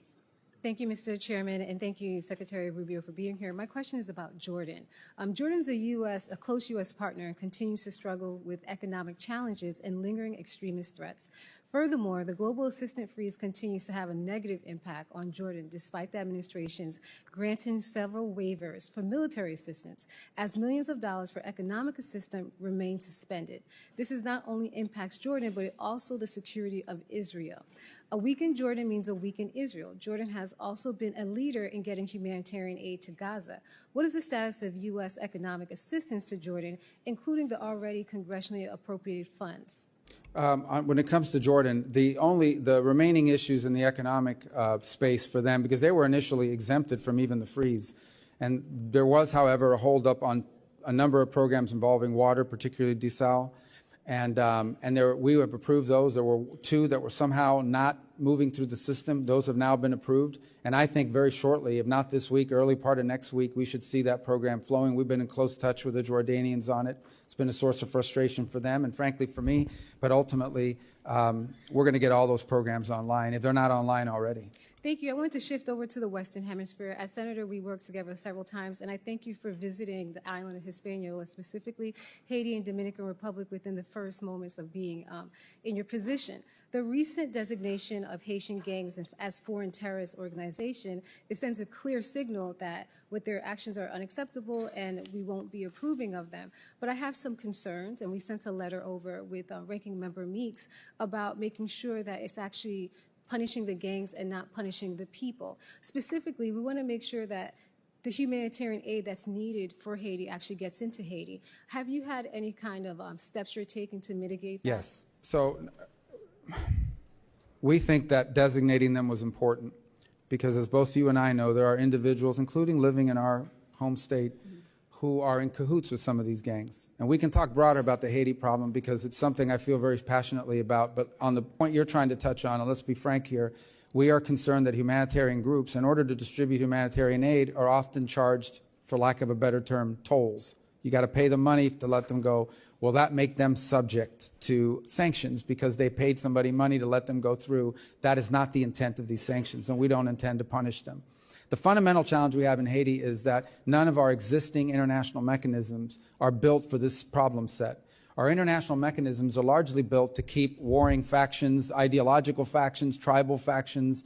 Thank you, Mr. Chairman, and thank you, Secretary Rubio, for being here. My question is about Jordan. Jordan's a close U.S. partner and continues to struggle with economic challenges and lingering extremist threats. Furthermore, the global assistance freeze continues to have a negative impact on Jordan, despite the administration's granting several waivers for military assistance, as millions of dollars for economic assistance remain suspended. This not only impacts Jordan, but also the security of Israel. A weakened Jordan means a weakened Israel. Jordan has also been a leader in getting humanitarian aid to Gaza. What is the status of U.S. economic assistance to Jordan, including the already congressionally appropriated funds? When it comes to Jordan, the remaining issues in the economic space for them, because they were initially exempted from even the freeze, and there was, however, a holdup on a number of programs involving water, particularly desal. And we have approved those. There were 2 that were somehow not moving through the system. Those have now been approved. And I think very shortly, if not this week, early part of next week, we should see that program flowing. We've been in close touch with the Jordanians on it. It's been a source of frustration for them and frankly for me. But ultimately, we're going to get all those programs online if they're not online already. Thank you. I want to shift over to the Western Hemisphere. As Senator, we worked together several times, and I thank you for visiting the island of Hispaniola, specifically Haiti and Dominican Republic, within the first moments of being in your position. The recent designation of Haitian gangs as foreign terrorist organization, it sends a clear signal that what their actions are unacceptable and we won't be approving of them. But I have some concerns, and we sent a letter over with Ranking Member Meeks about making sure that it's actually punishing the gangs and not punishing the people. Specifically, we want to make sure that the humanitarian aid that's needed for Haiti actually gets into Haiti. Have you had any kind of steps you're taking to mitigate that? Yes. So we think that designating them was important because, as both you and I know, there are individuals, including living in our home state, who are in cahoots with some of these gangs. And we can talk broader about the Haiti problem because it's something I feel very passionately about. But on the point you're trying to touch on, and let's be frank here, we are concerned that humanitarian groups, in order to distribute humanitarian aid, are often charged, for lack of a better term, tolls. You got to pay them money to let them go. Will that make them subject to sanctions because they paid somebody money to let them go through? That is not the intent of these sanctions, and we don't intend to punish them. The fundamental challenge we have in Haiti is that none of our existing international mechanisms are built for this problem set. Our international mechanisms are largely built to keep warring factions, ideological factions, tribal factions,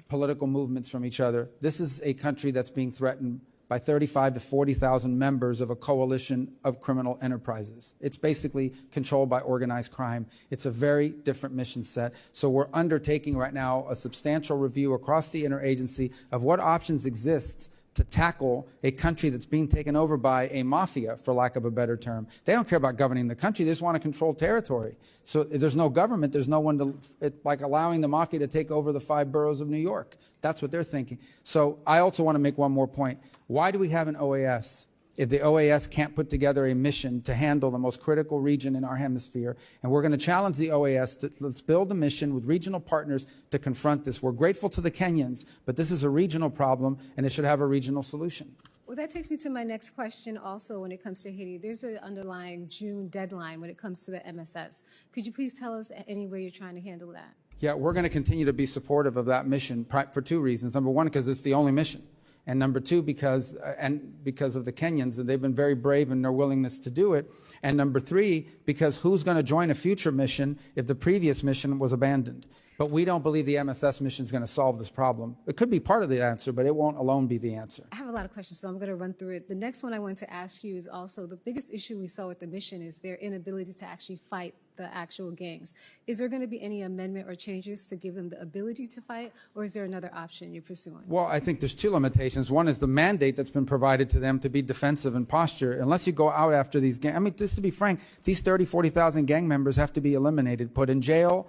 political movements from each other. This is a country that's being threatened by 35 to 40,000 members of a coalition of criminal enterprises. It's basically controlled by organized crime. It's a very different mission set. So we're undertaking right now a substantial review across the interagency of what options exist to tackle a country that's being taken over by a mafia, for lack of a better term. They don't care about governing the country. They just want to control territory. So if there's no government, there's no one to, it's like allowing the mafia to take over the 5 boroughs of New York. That's what they're thinking. So I also want to make one more point. Why do we have an OAS if the OAS can't put together a mission to handle the most critical region in our hemisphere? And we're going to challenge the OAS to let's build a mission with regional partners to confront this. We're grateful to the Kenyans, but this is a regional problem and it should have a regional solution. Well, that takes me to my next question also when it comes to Haiti. There's an underlying June deadline when it comes to the MSS. Could you please tell us any way you're trying to handle that? Yeah, we're going to continue to be supportive of that mission for 2 reasons. Number one, because it's the only mission. And number 2, because of the Kenyans, and they've been very brave in their willingness to do it. And number 3, because who's going to join a future mission if the previous mission was abandoned? But we don't believe the MSS mission is going to solve this problem. It could be part of the answer, but it won't alone be the answer. I have a lot of questions, so I'm going to run through it. The next one I want to ask you is also the biggest issue we saw with the mission is their inability to actually fight the actual gangs. Is there going to be any amendment or changes to give them the ability to fight, or is there another option you're pursuing? Well, I think there's two limitations. One is the mandate that's been provided to them to be defensive in posture. Unless you go out after these gangs, I mean, just to be frank, these 30, 40,000 gang members have to be eliminated, put in jail,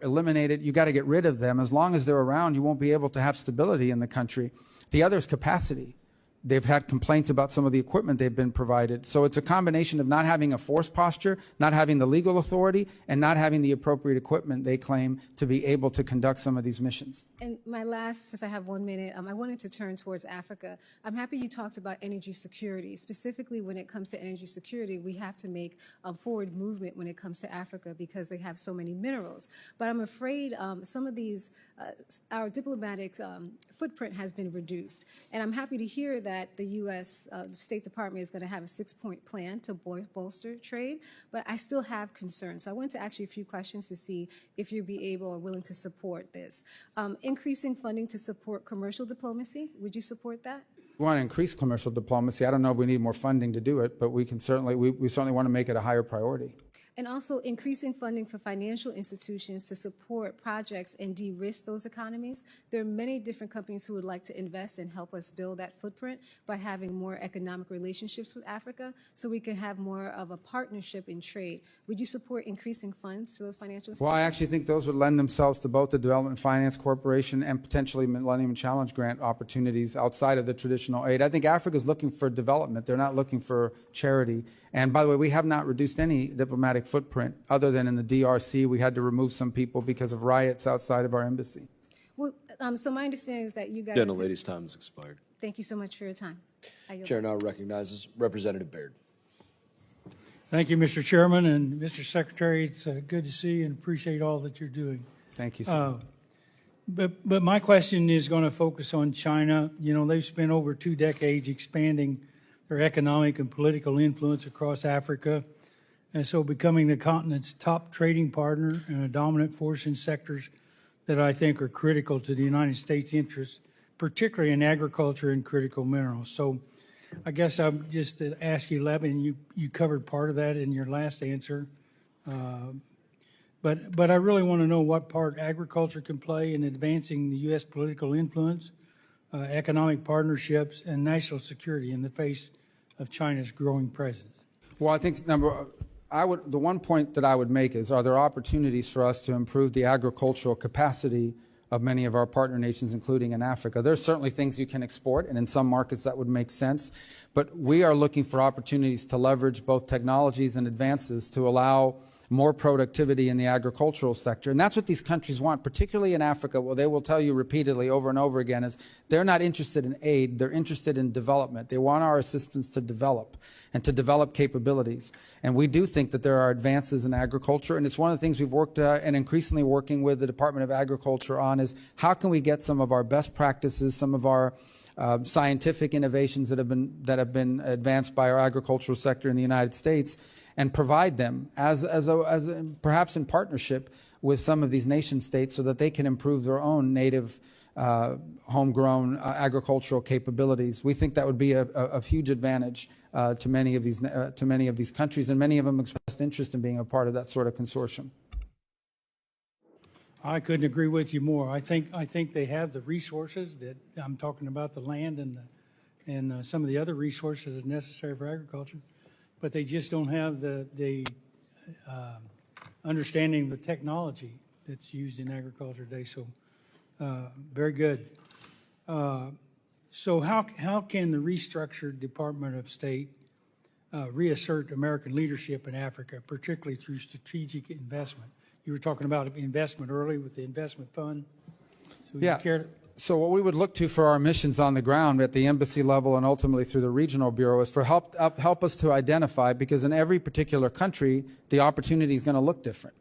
eliminated. You got to get rid of them. As long as they're around, you won't be able to have stability in the country. The other is capacity. They've had complaints about some of the equipment they've been provided. So it's a combination of not having a force posture, not having the legal authority, and not having the appropriate equipment, they claim, to be able to conduct some of these missions. And my last, since I have 1 minute, I wanted to turn towards Africa. I'm happy you talked about energy security. Specifically, when it comes to energy security, we have to make a forward movement when it comes to Africa because they have so many minerals. But I'm afraid some of these, our diplomatic footprint has been reduced. And I'm happy to hear that the U.S. State Department is going to have a 6-point plan to bolster trade, but I still have concerns. So I wanted to ask you a few questions to see if you'd be able or willing to support this. Increasing funding to support commercial diplomacy, would you support that? We want to increase commercial diplomacy. I don't know if we need more funding to do it, but we can certainly, we certainly want to make it a higher priority. And also increasing funding for financial institutions to support projects and de-risk those economies. There are many different companies who would like to invest and help us build that footprint by having more economic relationships with Africa so we can have more of a partnership in trade. Would you support increasing funds to those financial institutions? Well, I actually think those would lend themselves to both the Development Finance Corporation and potentially Millennium Challenge Grant opportunities outside of the traditional aid. I think Africa is looking for development. They're not looking for charity. And by the way, we have not reduced any diplomatic footprint other than in the DRC. We had to remove some people because of riots outside of our embassy. Well, so my understanding is that you guys... Gentlelady's time has expired. Thank you so much for your time. Chair now recognizes Representative Baird. Thank you, Mr. Chairman, and Mr. Secretary. It's good to see you and appreciate all that you're doing. Thank you, sir. But my question is going to focus on China. You know, they've spent over 2 decades expanding their economic and political influence across Africa, and so becoming the continent's top trading partner and a dominant force in sectors that I think are critical to the United States' interests, particularly in agriculture and critical minerals. So I guess I'm just to ask you, Levin, you covered part of that in your last answer, but I really want to know what part agriculture can play in advancing the U.S. political influence, economic partnerships, and national security in the face of China's growing presence. Well, I think the one point that I would make is, are there opportunities for us to improve the agricultural capacity of many of our partner nations, including in Africa? There's certainly things you can export, and in some markets that would make sense. But we are looking for opportunities to leverage both technologies and advances to allow more productivity in the agricultural sector. And that's what these countries want, particularly in Africa. Well, they will tell you repeatedly over and over again is they're not interested in aid, they're interested in development. They want our assistance to develop and to develop capabilities. And we do think that there are advances in agriculture, and it's one of the things we've worked and increasingly working with the Department of Agriculture on is how can we get some of our best practices, some of our scientific innovations that have been advanced by our agricultural sector in the United States, and provide them perhaps in partnership with some of these nation states so that they can improve their own native homegrown agricultural capabilities. We think that would be a huge advantage to many of these countries, and many of them expressed interest in being a part of that sort of consortium. I couldn't agree with you more. I think they have the resources that I'm talking about, the land and some of the other resources that are necessary for agriculture, but they just don't have the understanding of the technology that's used in agriculture today. So very good. So how can the restructured Department of State reassert American leadership in Africa, particularly through strategic investment? You were talking about investment early with the investment fund. So yeah. So what we would look to for our missions on the ground at the embassy level and ultimately through the regional bureau is for help us to identify, because in every particular country, the opportunity is going to look different.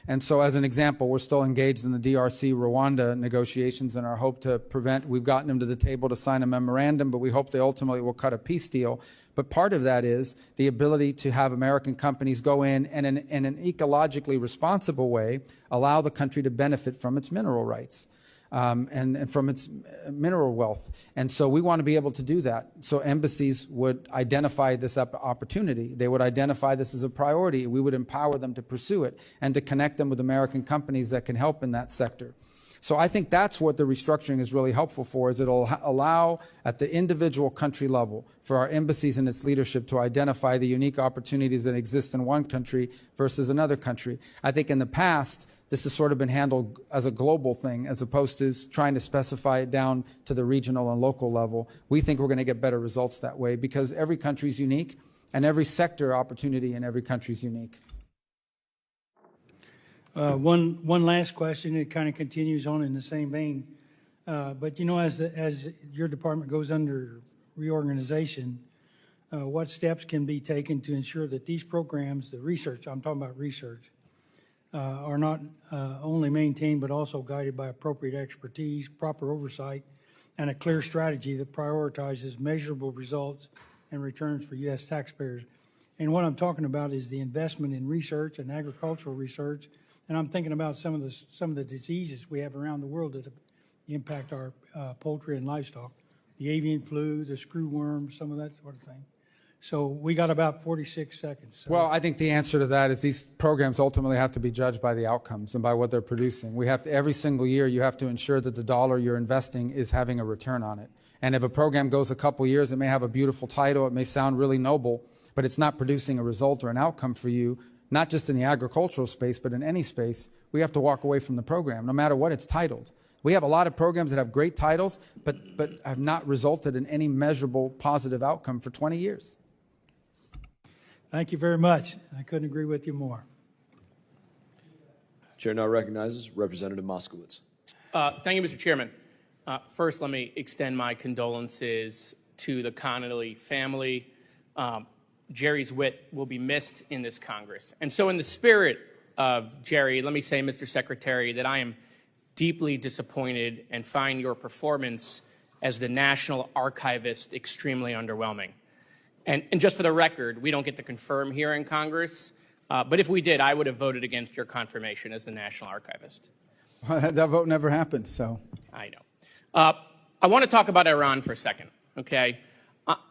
And so as an example, we're still engaged in the DRC Rwanda negotiations and our hope to we've gotten them to the table to sign a memorandum, but we hope they ultimately will cut a peace deal. But part of that is the ability to have American companies go in and in an ecologically responsible way, allow the country to benefit from its mineral rights. and from its mineral wealth. And so we want to be able to do that. So embassies would identify this opportunity. They would identify this as a priority. We would empower them to pursue it and to connect them with American companies that can help in that sector. So I think that's what the restructuring is really helpful for, is it'll allow at the individual country level for our embassies and its leadership to identify the unique opportunities that exist in one country versus another country. I think in the past, this has sort of been handled as a global thing as opposed to trying to specify it down to the regional and local level. We think we're going to get better results that way because every country is unique and every sector opportunity in every country is unique. One last question. It kind of continues on in the same vein. But you know, as your department goes under reorganization, what steps can be taken to ensure that these programs, the research, I'm talking about research, are not only maintained but also guided by appropriate expertise, proper oversight, and a clear strategy that prioritizes measurable results and returns for U.S. taxpayers. And what I'm talking about is the investment in research and agricultural research. And I'm thinking about some of the diseases we have around the world that impact our poultry and livestock, the avian flu, the screwworm, some of that sort of thing. So we got about 46 seconds. So. Well, I think the answer to that is these programs ultimately have to be judged by the outcomes and by what they're producing. We have to, every single year, you have to ensure that the dollar you're investing is having a return on it. And if a program goes a couple years, it may have a beautiful title, it may sound really noble, but it's not producing a result or an outcome for you. Not just in the agricultural space, but in any space, we have to walk away from the program, no matter what it's titled. We have a lot of programs that have great titles, but have not resulted in any measurable positive outcome for 20 years. Thank you very much. I couldn't agree with you more. Chair now recognizes Representative Moskowitz. Thank you, Mr. Chairman. First, let me extend my condolences to the Connolly family. Jerry's wit will be missed in this Congress. And so in the spirit of Jerry, let me say, Mr. Secretary, that I am deeply disappointed and find your performance as the National Archivist extremely underwhelming. And just for the record, we don't get to confirm here in Congress, but if we did, I would have voted against your confirmation as the National Archivist. That vote never happened, so. I know. I want to talk about Iran for a second, okay?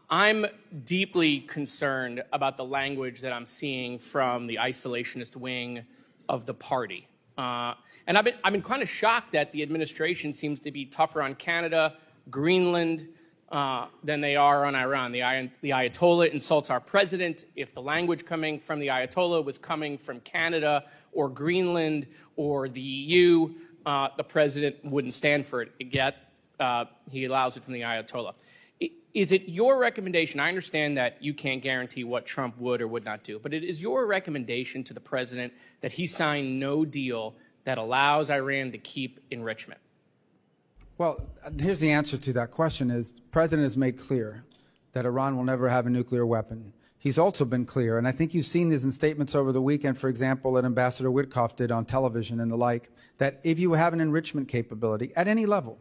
I'm deeply concerned about the language that I'm seeing from the isolationist wing of the party. And I've been kind of shocked that the administration seems to be tougher on Canada, Greenland, than they are on Iran. The Ayatollah insults our president. If the language coming from the Ayatollah was coming from Canada or Greenland or the EU, the president wouldn't stand for it. Yet he allows it from the Ayatollah. Is it your recommendation? I understand that you can't guarantee what Trump would or would not do, but it is your recommendation to the president that he sign no deal that allows Iran to keep enrichment? Well, here's the answer to that question is the president has made clear that Iran will never have a nuclear weapon. He's also been clear, and I think you've seen this in statements over the weekend, for example, that Ambassador Witkoff did on television and the like, that if you have an enrichment capability at any level,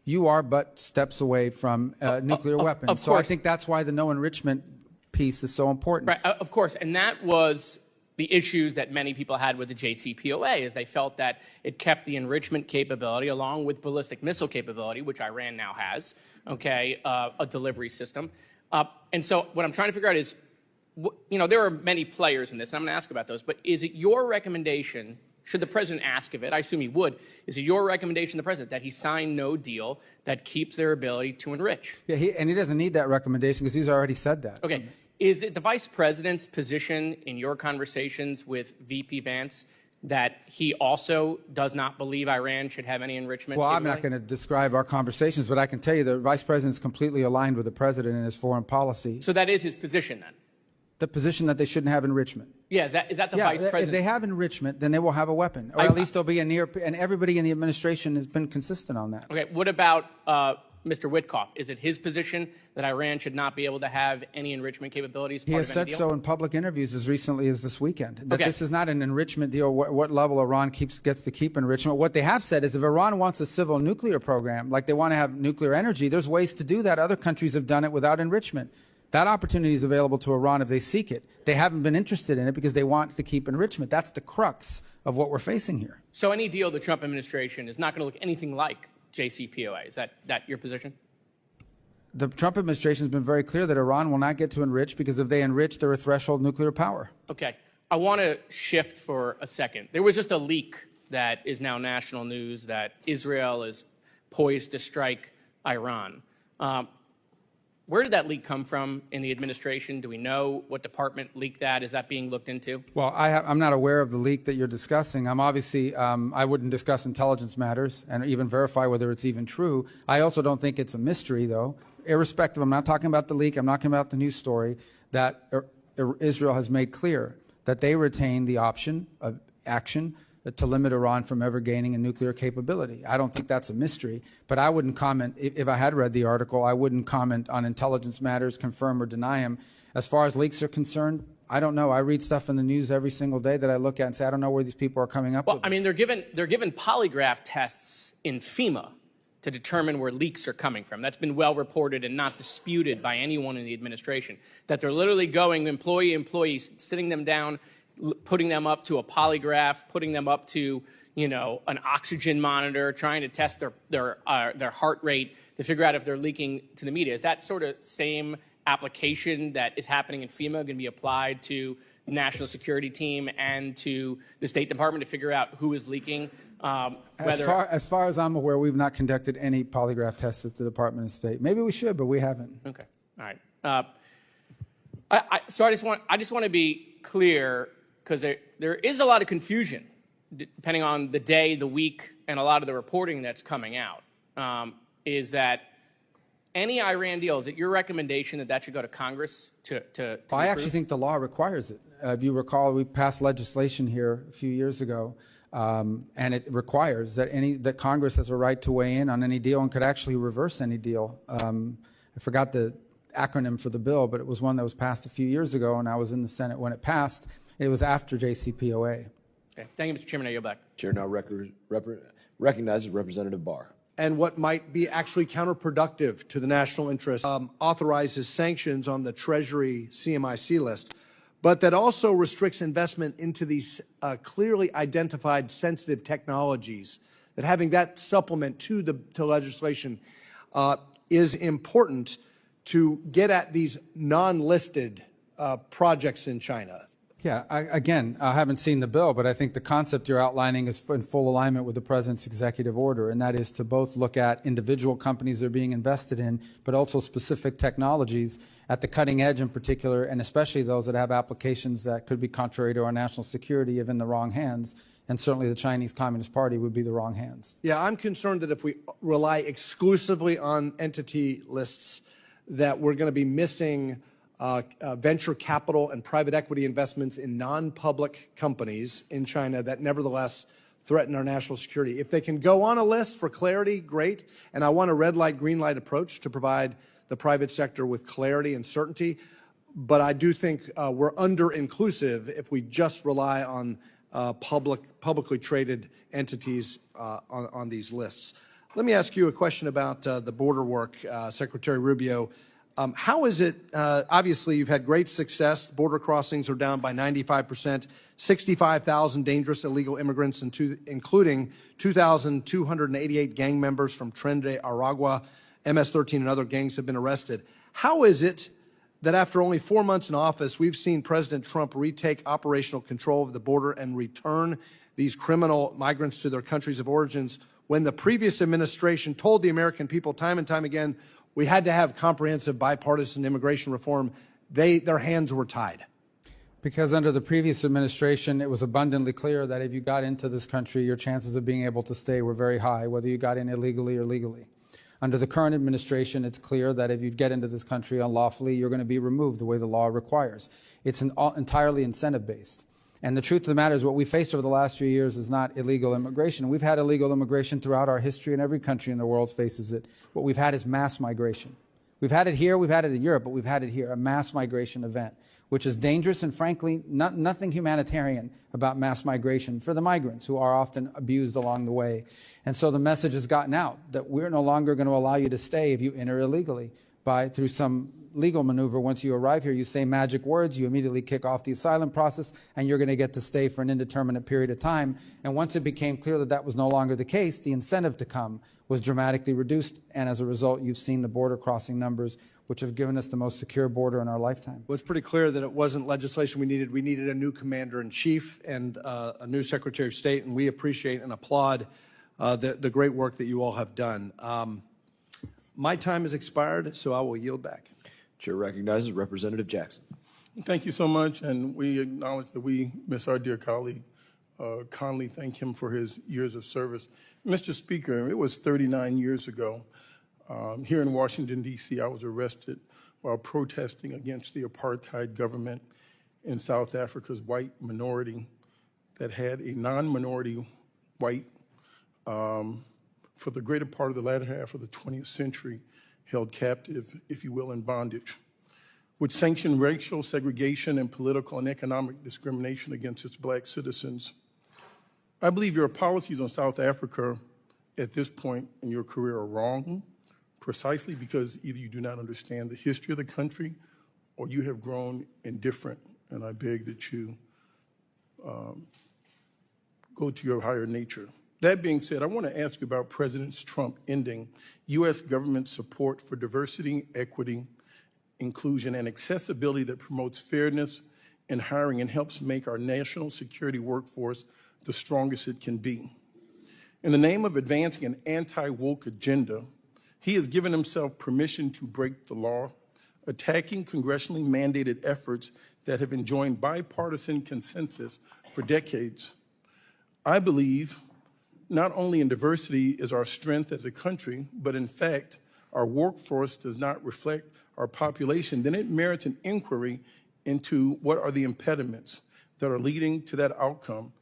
you are but steps away from nuclear weapons. So I think that's why the no enrichment piece is so important. Right, of course, and that was the issues that many people had with the JCPOA, is they felt that it kept the enrichment capability along with ballistic missile capability, which Iran now has, okay, a delivery system. And so what I'm trying to figure out is, you know, there are many players in this, and I'm going to ask about those, but is it your recommendation, should the president ask of it, I assume he would, is it your recommendation to the president that he sign no deal that keeps their ability to enrich? Yeah, and he doesn't need that recommendation because he's already said that. Okay. Is it the vice president's position in your conversations with VP Vance that he also does not believe Iran should have any enrichment? Well, I'm not going to describe our conversations, but I can tell you the vice president is completely aligned with the president in his foreign policy. So that is his position then? The position that they shouldn't have enrichment. Yeah, is that the vice president? If they have enrichment, then they will have a weapon, or at least there'll be a near, and everybody in the administration has been consistent on that. Okay, what about Mr. Witkoff? Is it his position that Iran should not be able to have any enrichment capabilities? He has said so in public interviews as recently as this weekend, that this is not an enrichment deal, what level Iran gets to keep enrichment. What they have said is if Iran wants a civil nuclear program, like they want to have nuclear energy, there's ways to do that. Other countries have done it without enrichment. That opportunity is available to Iran if they seek it. They haven't been interested in it because they want to keep enrichment. That's the crux of what we're facing here. So any deal the Trump administration is not going to look anything like JCPOA. Is that your position? The Trump administration has been very clear that Iran will not get to enrich because if they enrich, they're a threshold nuclear power. Okay. I want to shift for a second. There was just a leak that is now national news that Israel is poised to strike Iran. Where did that leak come from in the administration? Do we know what department leaked that? Is that being looked into? Well, I'm not aware of the leak that you're discussing. I'm obviously, I wouldn't discuss intelligence matters and even verify whether it's even true. I also don't think it's a mystery, though. Irrespective, I'm not talking about the leak, I'm not talking about the news story, that Israel has made clear that they retain the option of action to limit Iran from ever gaining a nuclear capability. I don't think that's a mystery, but I wouldn't comment, if I had read the article, I wouldn't comment on intelligence matters, confirm or deny them. As far as leaks are concerned, I don't know. I read stuff in the news every single day that I look at and say, I don't know where these people are coming up with. Well, I mean, they're given polygraph tests in FEMA to determine where leaks are coming from. That's been well reported and not disputed by anyone in the administration, that they're literally going employees, sitting them down, putting them up to a polygraph, putting them up to, an oxygen monitor, trying to test their heart rate to figure out if they're leaking to the media. Is that sort of same application that is happening in FEMA going to be applied to the National Security Team and to the State Department to figure out who is leaking? As far as I'm aware, we've not conducted any polygraph tests at the Department of State. Maybe we should, but we haven't. Okay. All right. So I just want to be clear, because there is a lot of confusion depending on the day, the week, and a lot of the reporting that's coming out, is that any Iran deal, is it your recommendation that should go to Congress to I actually think the law requires it. If you recall, we passed legislation here a few years ago, and it requires that Congress has a right to weigh in on any deal and could actually reverse any deal. I forgot the acronym for the bill, but it was one that was passed a few years ago, and I was in the Senate when it passed. It was after JCPOA. Okay. Thank you, Mr. Chairman. I yield back. Chair now recognizes Representative Barr. And what might be actually counterproductive to the national interest authorizes sanctions on the Treasury CMIC list, but that also restricts investment into these clearly identified sensitive technologies, that having that supplement to legislation is important to get at these non-listed projects in China. Yeah, I haven't seen the bill, but I think the concept you're outlining is in full alignment with the President's executive order, and that is to both look at individual companies they're being invested in, but also specific technologies at the cutting edge in particular, and especially those that have applications that could be contrary to our national security if in the wrong hands, and certainly the Chinese Communist Party would be the wrong hands. Yeah, I'm concerned that if we rely exclusively on entity lists, that we're going to be missing venture capital and private equity investments in non-public companies in China that nevertheless threaten our national security. If they can go on a list for clarity, great. And I want a red light, green light approach to provide the private sector with clarity and certainty. But I do think we're under-inclusive if we just rely on publicly traded entities on these lists. Let me ask you a question about the border work, Secretary Rubio. How is it, obviously you've had great success, border crossings are down by 95%, 65,000 dangerous illegal immigrants, including 2,288 gang members from Tren de Aragua, MS-13 and other gangs have been arrested. How is it that after only 4 months in office, we've seen President Trump retake operational control of the border and return these criminal migrants to their countries of origins when the previous administration told the American people time and time again, we had to have comprehensive bipartisan immigration reform? Their hands were tied. Because under the previous administration, it was abundantly clear that if you got into this country, your chances of being able to stay were very high, whether you got in illegally or legally. Under the current administration, it's clear that if you get into this country unlawfully, you're going to be removed the way the law requires. It's entirely incentive-based. And the truth of the matter is what we faced over the last few years is not illegal immigration. We've had illegal immigration throughout our history, and every country in the world faces it. What we've had is mass migration. We've had it here, we've had it in Europe, but we've had it here, a mass migration event, which is dangerous and frankly, nothing humanitarian about mass migration for the migrants who are often abused along the way. And so the message has gotten out that we're no longer going to allow you to stay if you enter illegally through some legal maneuver. Once you arrive here, you say magic words, you immediately kick off the asylum process, and you're going to get to stay for an indeterminate period of time. And once it became clear that that was no longer the case, the incentive to come was dramatically reduced, and as a result, you've seen the border crossing numbers, which have given us the most secure border in our lifetime. Well, it's pretty clear that it wasn't legislation we needed. We needed a new commander-in-chief and a new Secretary of State, and we appreciate and applaud the great work that you all have done. My time has expired, so I will yield back. Chair recognizes Representative Jackson. Thank you so much, and we acknowledge that we miss our dear colleague, Conley. Thank him for his years of service. Mr. Speaker, it was 39 years ago. Here in Washington, D.C., I was arrested while protesting against the apartheid government in South Africa's white minority that had a non-minority white for the greater part of the latter half of the 20th century held captive, if you will, in bondage, which sanctioned racial segregation and political and economic discrimination against its black citizens. I believe your policies on South Africa at this point in your career are wrong, precisely because either you do not understand the history of the country or you have grown indifferent, and I beg that you go to your higher nature. That being said, I want to ask you about President Trump ending U.S. government support for diversity, equity, inclusion, and accessibility that promotes fairness in hiring and helps make our national security workforce the strongest it can be. In the name of advancing an anti-woke agenda, he has given himself permission to break the law, attacking congressionally mandated efforts that have enjoyed bipartisan consensus for decades. I believe not only in diversity is our strength as a country, but in fact, our workforce does not reflect our population, then it merits an inquiry into what are the impediments that are leading to that outcome.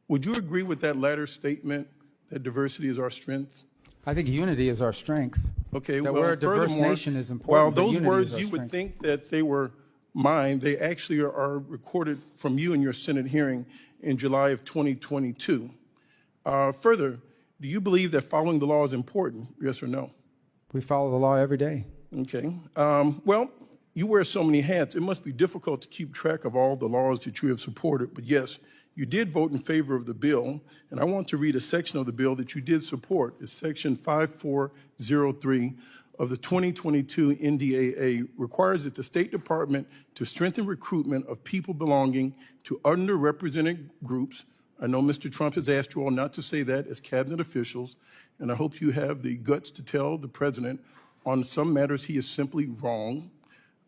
Would you agree with that latter statement, that diversity is our strength? I think unity is our strength. Okay, that well, we're a diverse furthermore, nation is important. while but those unity words is our you would strength. think that they were mine, they actually are recorded from you in your Senate hearing in July of 2022. Further, do you believe that following the law is important, yes or no? We follow the law every day. Okay. Well, you wear so many hats, it must be difficult to keep track of all the laws that you have supported, but yes, you did vote in favor of the bill, and I want to read a section of the bill that you did support. It's Section 5403 of the 2022 NDAA requires that the State Department to strengthen recruitment of people belonging to underrepresented groups. I know Mr. Trump has asked you all not to say that as cabinet officials, and I hope you have the guts to tell the president on some matters he is simply wrong.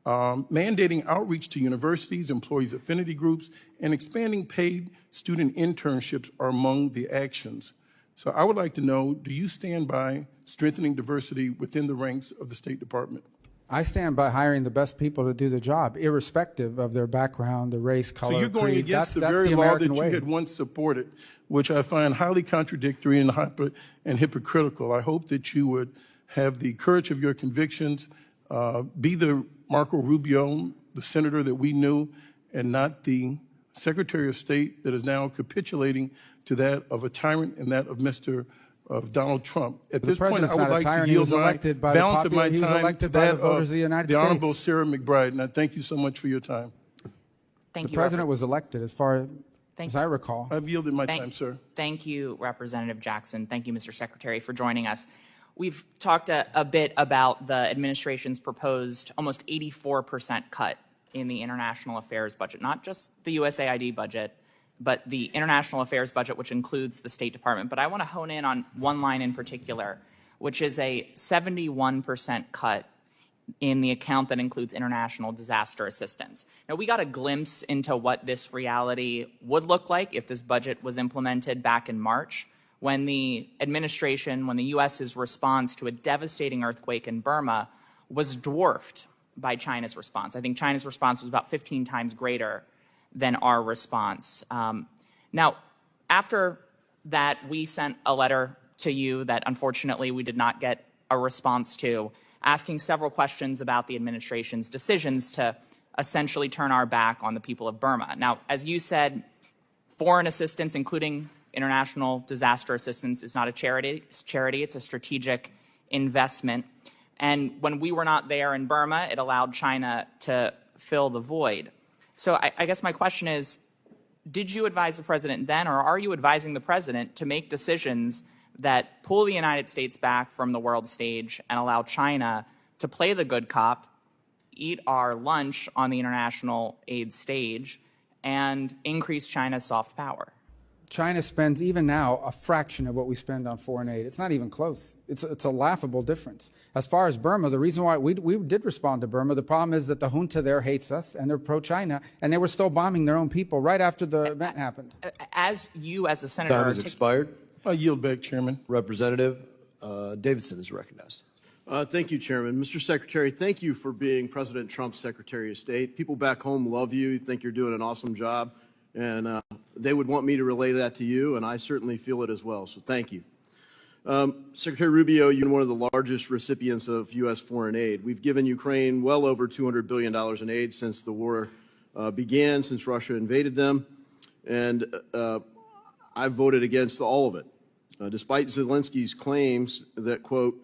Mandating outreach to universities, employees' affinity groups, and expanding paid student internships are among the actions. So I would like to know, do you stand by strengthening diversity within the ranks of the State Department? I stand by hiring the best people to do the job, irrespective of their background, the race, color, So you're going creed. against the That's very the law that American you way. had once supported, which I find highly contradictory and hypocritical. I hope that you would have the courage of your convictions, be the Marco Rubio, the senator that we knew, and not the Secretary of State that is now capitulating to that of a tyrant and that of Donald Trump. At The this point, president's I would not a like to tyrant. He yield was my elected by the balance of my he was time to elected by that the voters of of the United the Honorable States. Sarah McBride, and I thank you so much for your time. The president was elected, as far Thank as you. I recall. I've yielded my time, sir. Thank you, Representative Jackson. Thank you, Mr. Secretary, for joining us. We've talked a bit about the administration's proposed almost 84% cut in the international affairs budget, not just the USAID budget, but the international affairs budget, which includes the State Department. But I want to hone in on one line in particular, which is a 71% cut in the account that includes international disaster assistance. Now, we got a glimpse into what this reality would look like if this budget was implemented back in March, when the administration, when the U.S.'s response to a devastating earthquake in Burma was dwarfed by China's response. I think China's response was about 15 times greater than our response. Now, after that, we sent a letter to you that unfortunately we did not get a response to, asking several questions about the administration's decisions to essentially turn our back on the people of Burma. Now, as you said, foreign assistance, including international disaster assistance, is not a charity. It's a strategic investment. And when we were not there in Burma, it allowed China to fill the void. So I guess my question is, did you advise the president then, or are you advising the president to make decisions that pull the United States back from the world stage and allow China to play the good cop, eat our lunch on the international aid stage, and increase China's soft power? China spends even now a fraction of what we spend on foreign aid. It's not even close. It's a laughable difference. As far as Burma, the reason why we did respond to Burma, the problem is that the junta there hates us and they're pro-China, and they were still bombing their own people right after the event happened. As you, as a senator, Time has expired. I yield back, Chairman. Representative Davidson is recognized. Thank you, Chairman. Mr. Secretary, thank you for being President Trump's Secretary of State. People back home love you, think you're doing an awesome job, and they would want me to relay that to you, and I certainly feel it as well, so thank you. Secretary Rubio, you're one of the largest recipients of U.S. foreign aid. We've given Ukraine well over $200 billion in aid since the war began, since Russia invaded them, and I've voted against all of it. Despite Zelensky's claims that, quote,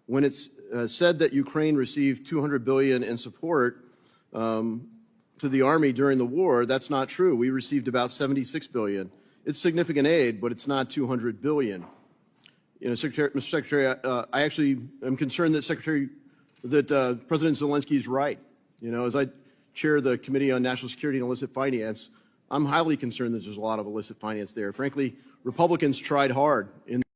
when it's said that Ukraine received $200 billion in support to the Army during the war, that's not true. We received about $76 billion. It's significant aid, but it's not $200 billion. You know, Mr. Secretary, I actually am concerned that President Zelensky is right. You know, as I chair the Committee on National Security and Illicit Finance, I'm highly concerned that there's a lot of illicit finance there. Frankly, Republicans tried hard in the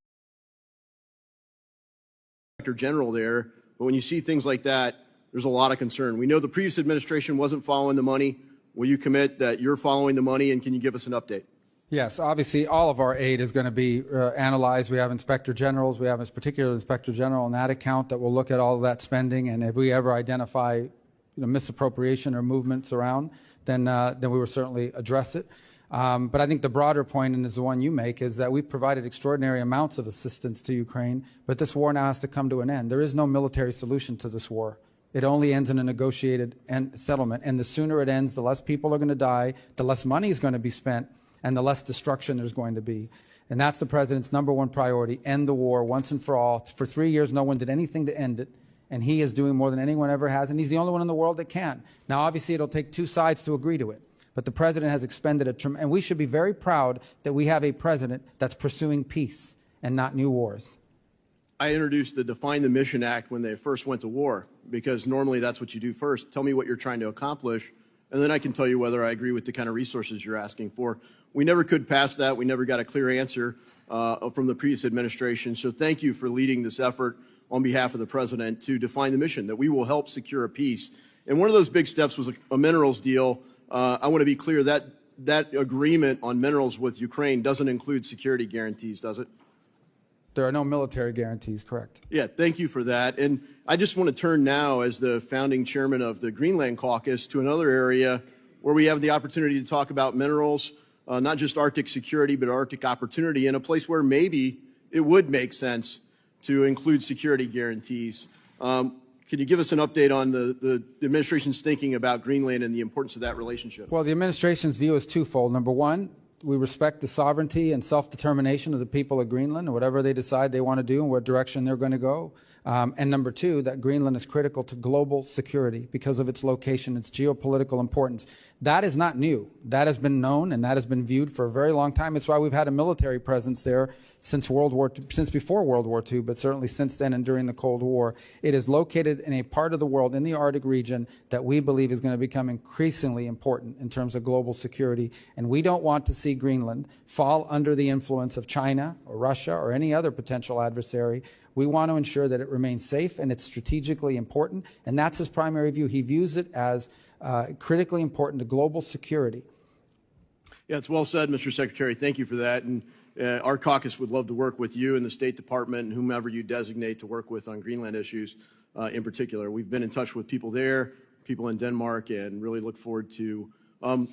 Inspector General there, but when you see things like that, there's a lot of concern. We know the previous administration wasn't following the money. Will you commit that you're following the money, and can you give us an update? Yes, obviously all of our aid is going to be analyzed. We have inspector generals. We have a particular inspector general on that account that will look at all of that spending, and if we ever identify misappropriation or movements around, then we will certainly address it. But I think the broader point, and is the one you make, is that we've provided extraordinary amounts of assistance to Ukraine, but this war now has to come to an end. There is no military solution to this war. It only ends in a negotiated settlement, and the sooner it ends, the less people are going to die, the less money is going to be spent, and the less destruction there's going to be. And that's the president's #1 priority, end the war once and for all. For 3 years, no one did anything to end it, and he is doing more than anyone ever has, and he's the only one in the world that can. Now, obviously, it'll take two sides to agree to it, but the president has expended and we should be very proud that we have a president that's pursuing peace and not new wars. I introduced the Define the Mission Act when they first went to war, because normally that's what you do first. Tell me what you're trying to accomplish, and then I can tell you whether I agree with the kind of resources you're asking for. We never could pass that. We never got a clear answer from the previous administration. So thank you for leading this effort on behalf of the president to define the mission, that we will help secure a peace. And one of those big steps was a minerals deal. I want to be clear that that agreement on minerals with Ukraine doesn't include security guarantees, does it? There are no military guarantees, correct? Yeah, thank you for that. And I just want to turn now, as the founding chairman of the Greenland Caucus, to another area where we have the opportunity to talk about minerals, not just Arctic security, but Arctic opportunity, in a place where maybe it would make sense to include security guarantees. Can you give us an update on the administration's thinking about Greenland and the importance of that relationship? Well, the administration's view is twofold. Number one, we respect the sovereignty and self-determination of the people of Greenland, and whatever they decide they want to do and what direction they're going to go. And number two, that Greenland is critical to global security because of its location, its geopolitical importance. That is not new. That has been known, and that has been viewed for a very long time. It's why we've had a military presence there since since before World War II, but certainly since then and during the Cold War. It is located in a part of the world, in the Arctic region, that we believe is going to become increasingly important in terms of global security. And we don't want to see Greenland fall under the influence of China or Russia or any other potential adversary. We want to ensure that it remains safe and it's strategically important, and that's his primary view. He views it as critically important to global security. Yeah, it's well said, Mr. Secretary. Thank you for that. And our caucus would love to work with you and the State Department and whomever you designate to work with on Greenland issues in particular. We've been in touch with people there, people in Denmark, and really look forward to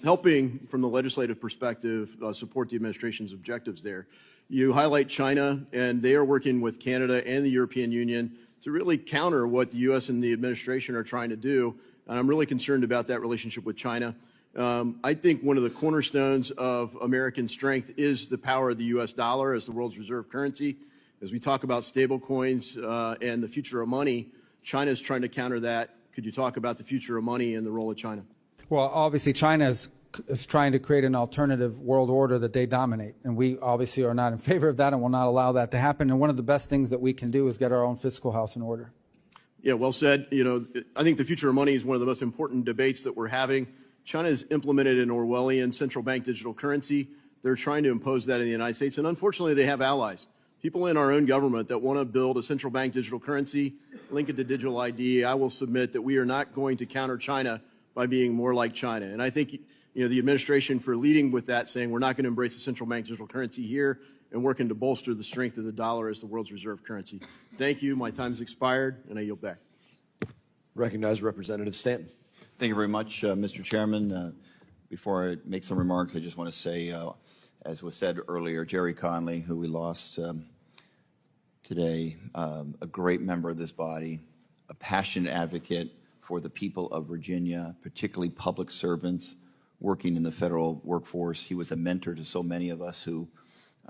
helping, from the legislative perspective, support the administration's objectives there. You highlight China, and they are working with Canada and the European Union to really counter what the U.S. and the administration are trying to do. And I'm really concerned about that relationship with China. I think one of the cornerstones of American strength is the power of the U.S. dollar as the world's reserve currency. As we talk about stable coins and the future of money, China is trying to counter that. Could you talk about the future of money and the role of China? Well, obviously, China is trying to create an alternative world order that they dominate. And we obviously are not in favor of that and will not allow that to happen. And one of the best things that we can do is get our own fiscal house in order. Yeah, well said. You know, I think the future of money is one of the most important debates that we're having. China has implemented an Orwellian central bank digital currency. They're trying to impose that in the United States. And unfortunately, they have allies. People in our own government that want to build a central bank digital currency, link it to digital ID. I will submit that we are not going to counter China by being more like China. And I think, you know, the administration for leading with that, saying we're not going to embrace a central bank digital currency here and working to bolster the strength of the dollar as the world's reserve currency. Thank you. My time has expired, and I yield back. Recognize Representative Stanton. Thank you very much, Mr. Chairman. Before I make some remarks, I just want to say, as was said earlier, Jerry Conley, who we lost today, a great member of this body, a passionate advocate for the people of Virginia, particularly public servants working in the federal workforce. He was a mentor to so many of us who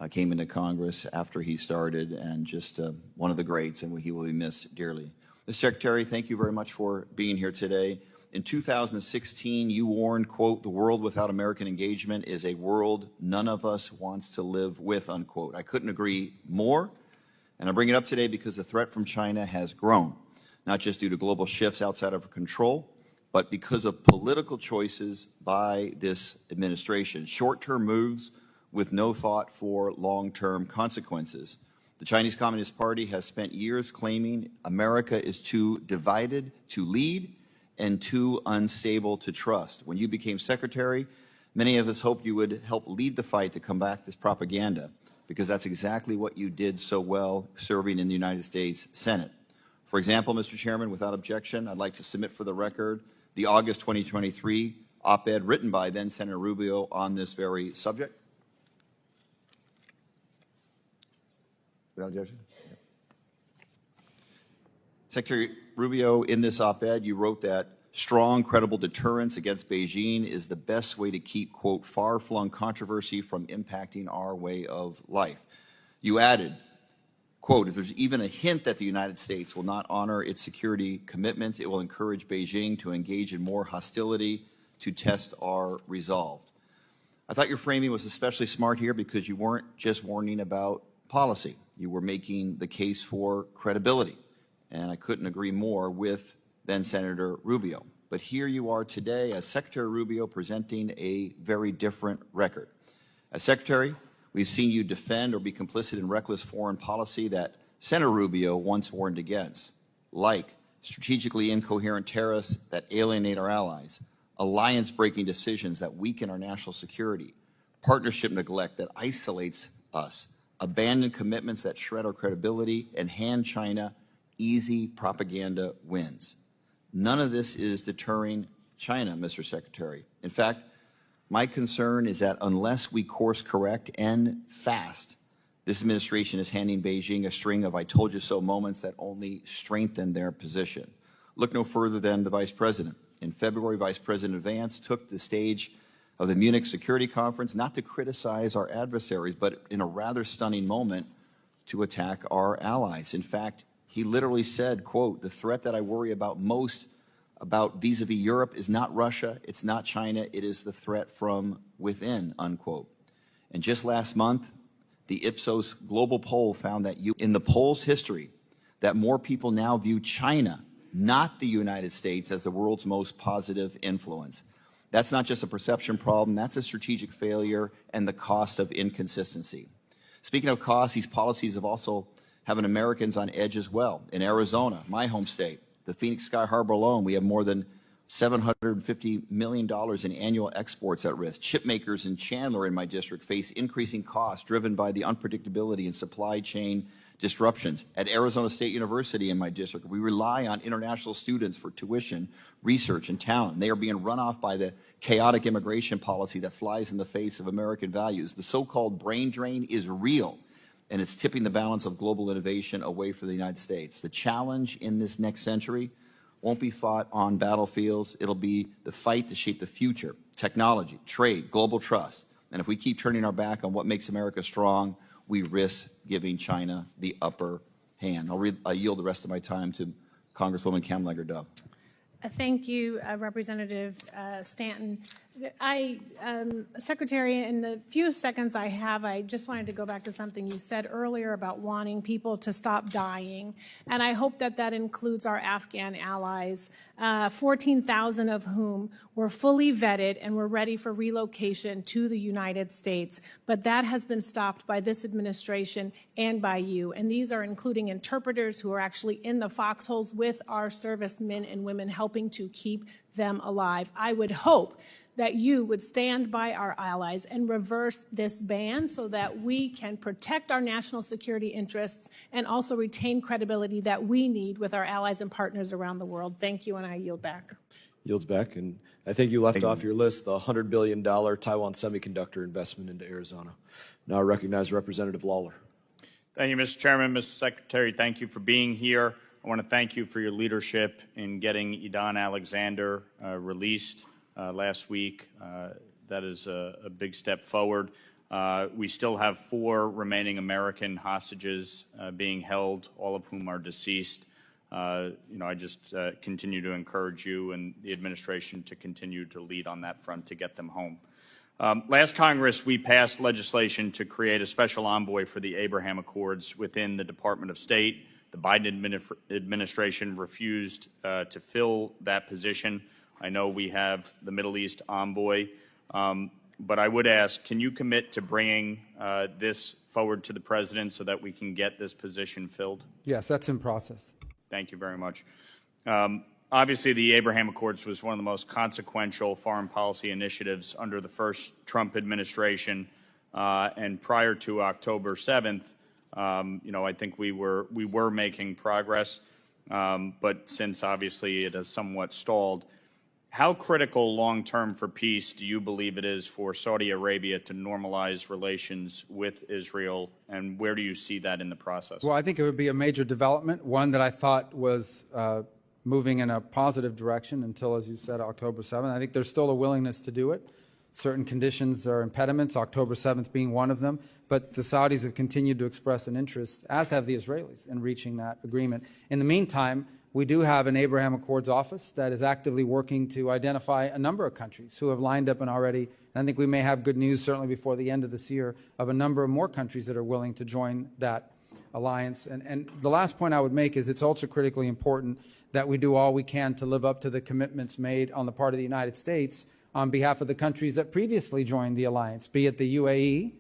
came into Congress after he started, and just one of the greats, and he will be missed dearly. Mr. Secretary, thank you very much for being here today. In 2016, you warned, quote, "The world without American engagement is a world none of us wants to live with," unquote. I couldn't agree more, and I bring it up today because the threat from China has grown, not just due to global shifts outside of our control, but because of political choices by this administration, short-term moves with no thought for long-term consequences. The Chinese Communist Party has spent years claiming America is too divided to lead and too unstable to trust. When you became secretary, many of us hoped you would help lead the fight to combat this propaganda, because that's exactly what you did so well serving in the United States Senate. For example, Mr. Chairman, without objection, I'd like to submit for the record the August 2023 op-ed written by then Senator Rubio on this very subject. Without objection? Yeah. Secretary Rubio, in this op-ed, you wrote that strong, credible deterrence against Beijing is the best way to keep, quote, far-flung controversy from impacting our way of life. You added, quote, "If there's even a hint that the United States will not honor its security commitments, it will encourage Beijing to engage in more hostility to test our resolve." I thought your framing was especially smart here because you weren't just warning about policy. You were making the case for credibility, and I couldn't agree more with then Senator Rubio. But here you are today as Secretary Rubio presenting a very different record. As Secretary, we've seen you defend or be complicit in reckless foreign policy that Senator Rubio once warned against, like strategically incoherent tariffs that alienate our allies, alliance-breaking decisions that weaken our national security, partnership neglect that isolates us, abandoned commitments that shred our credibility, and hand China easy propaganda wins. None of this is deterring China, Mr. Secretary. In fact, my concern is that unless we course correct and fast, this administration is handing Beijing a string of "I told you so" moments that only strengthen their position. Look no further than the Vice President. In February, Vice President Vance took the stage of the Munich Security Conference not to criticize our adversaries, but in a rather stunning moment to attack our allies. In fact, he literally said, quote, "The threat that I worry about most about vis-a-vis Europe is not Russia, it's not China, it is the threat from within," unquote. And just last month, the Ipsos global poll found that in the poll's history, that more people now view China, not the United States, as the world's most positive influence. That's not just a perception problem, that's a strategic failure and the cost of inconsistency. Speaking of costs, these policies have also having Americans on edge as well. In Arizona, my home state, the Phoenix Sky Harbor alone, we have more than $750 million in annual exports at risk. Chip makers in Chandler in my district face increasing costs driven by the unpredictability and supply chain disruptions. At Arizona State University in my district, we rely on international students for tuition, research, and talent. They are being run off by the chaotic immigration policy that flies in the face of American values. The so-called brain drain is real, and it's tipping the balance of global innovation away from the United States. The challenge in this next century won't be fought on battlefields. It'll be the fight to shape the future, technology, trade, global trust. And if we keep turning our back on what makes America strong, we risk giving China the upper hand. I'll yield the rest of my time to Congresswoman Kamlager-Dove. Thank you, Representative Stanton. Secretary, in the few seconds I have, I just wanted to go back to something you said earlier about wanting people to stop dying. And I hope that that includes our Afghan allies, 14,000 of whom were fully vetted and were ready for relocation to the United States. But that has been stopped by this administration and by you. And these are including interpreters who are actually in the foxholes with our servicemen and women helping to keep them alive. I would hope that you would stand by our allies and reverse this ban so that we can protect our national security interests and also retain credibility that we need with our allies and partners around the world. Thank you, and I yield back. Yields back. And I think you left off your list the $100 billion Taiwan semiconductor investment into Arizona. Now I recognize Representative Lawler. Thank you, Mr. Chairman. Mr. Secretary, thank you for being here. I want to thank you for your leadership in getting Idan Alexander released last week. That is a big step forward. We still have 4 remaining American hostages being held, all of whom are deceased. I just continue to encourage you and the administration to continue to lead on that front to get them home. Last Congress, we passed legislation to create a special envoy for the Abraham Accords within the Department of State. The Biden administration refused to fill that position. I know we have the Middle East envoy, but I would ask, can you commit to bringing this forward to the president so that we can get this position filled? Yes, that's in process. Thank you very much. Obviously, the Abraham Accords was one of the most consequential foreign policy initiatives under the first Trump administration, and prior to October 7th, I think we were making progress, but since obviously it has somewhat stalled. How critical long-term for peace do you believe it is for Saudi Arabia to normalize relations with Israel, and where do you see that in the process? Well, I think it would be a major development, one that I thought was moving in a positive direction until, as you said, October 7th. I think there's still a willingness to do it. Certain conditions are impediments, October 7th being one of them. But the Saudis have continued to express an interest, as have the Israelis, in reaching that agreement. In the meantime, we do have an Abraham Accords office that is actively working to identify a number of countries who have lined up and already, and I think we may have good news certainly before the end of this year, of a number of more countries that are willing to join that alliance. And the last point I would make is it's also critically important that we do all we can to live up to the commitments made on the part of the United States on behalf of the countries that previously joined the alliance, be it the UAE,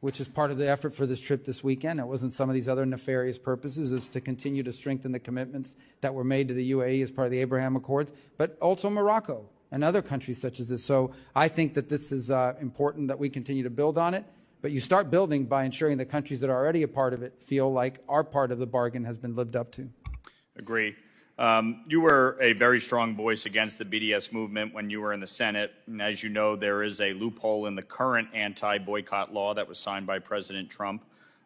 which is part of the effort for this trip this weekend. It wasn't some of these other nefarious purposes. It's to continue to strengthen the commitments that were made to the UAE as part of the Abraham Accords, but also Morocco and other countries such as this. So I think that this is important that we continue to build on it. But you start building by ensuring the countries that are already a part of it feel like our part of the bargain has been lived up to. Agree. You were a very strong voice against the BDS movement when you were in the Senate. And as you know, there is a loophole in the current anti-boycott law that was signed by President Trump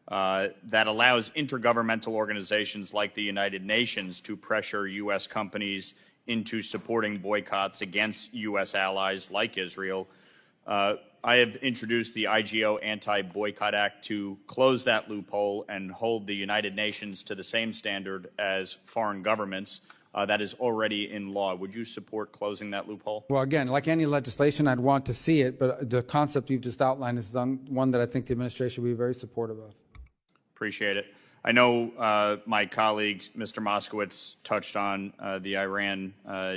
that allows intergovernmental organizations like the United Nations to pressure U.S. companies into supporting boycotts against U.S. allies like Israel. I have introduced the IGO Anti-Boycott Act to close that loophole and hold the United Nations to the same standard as foreign governments that is already in law. Would you support closing that loophole? Well, again, like any legislation, I'd want to see it, but the concept you've just outlined is one that I think the administration will be very supportive of. Appreciate it. I know my colleague, Mr. Moskowitz, touched on the Iran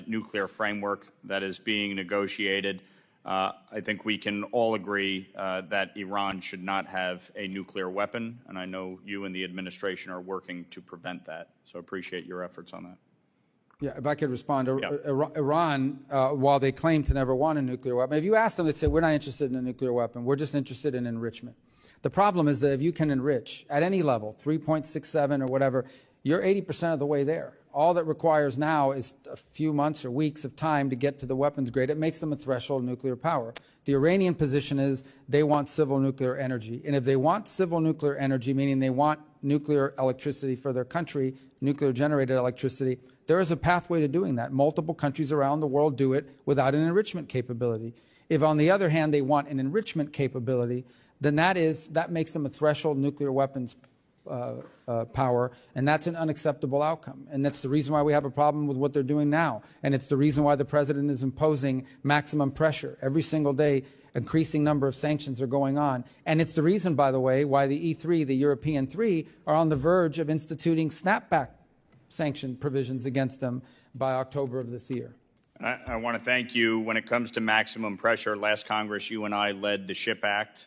nuclear framework that is being negotiated. I think we can all agree that Iran should not have a nuclear weapon, and I know you and the administration are working to prevent that. So appreciate your efforts on that. Yeah, if I could respond. Iran, while they claim to never want a nuclear weapon, if you ask them, they'd say, we're not interested in a nuclear weapon. We're just interested in enrichment. The problem is that if you can enrich at any level, 3.67 or whatever, you're 80% of the way there. All that requires now is a few months or weeks of time to get to the weapons grade. It makes them a threshold nuclear power. The Iranian position is they want civil nuclear energy. And if they want civil nuclear energy, meaning they want nuclear electricity for their country, nuclear generated electricity, there is a pathway to doing that. Multiple countries around the world do it without an enrichment capability. If, on the other hand, they want an enrichment capability, then that makes them a threshold nuclear weapons power, and that's an unacceptable outcome. And that's the reason why we have a problem with what they're doing now. And it's the reason why the president is imposing maximum pressure. Every single day, increasing number of sanctions are going on. And it's the reason, by the way, why the E3, the European three, are on the verge of instituting snapback sanction provisions against them by October of this year. I want to thank you. When it comes to maximum pressure, last Congress, you and I led the SHIP Act.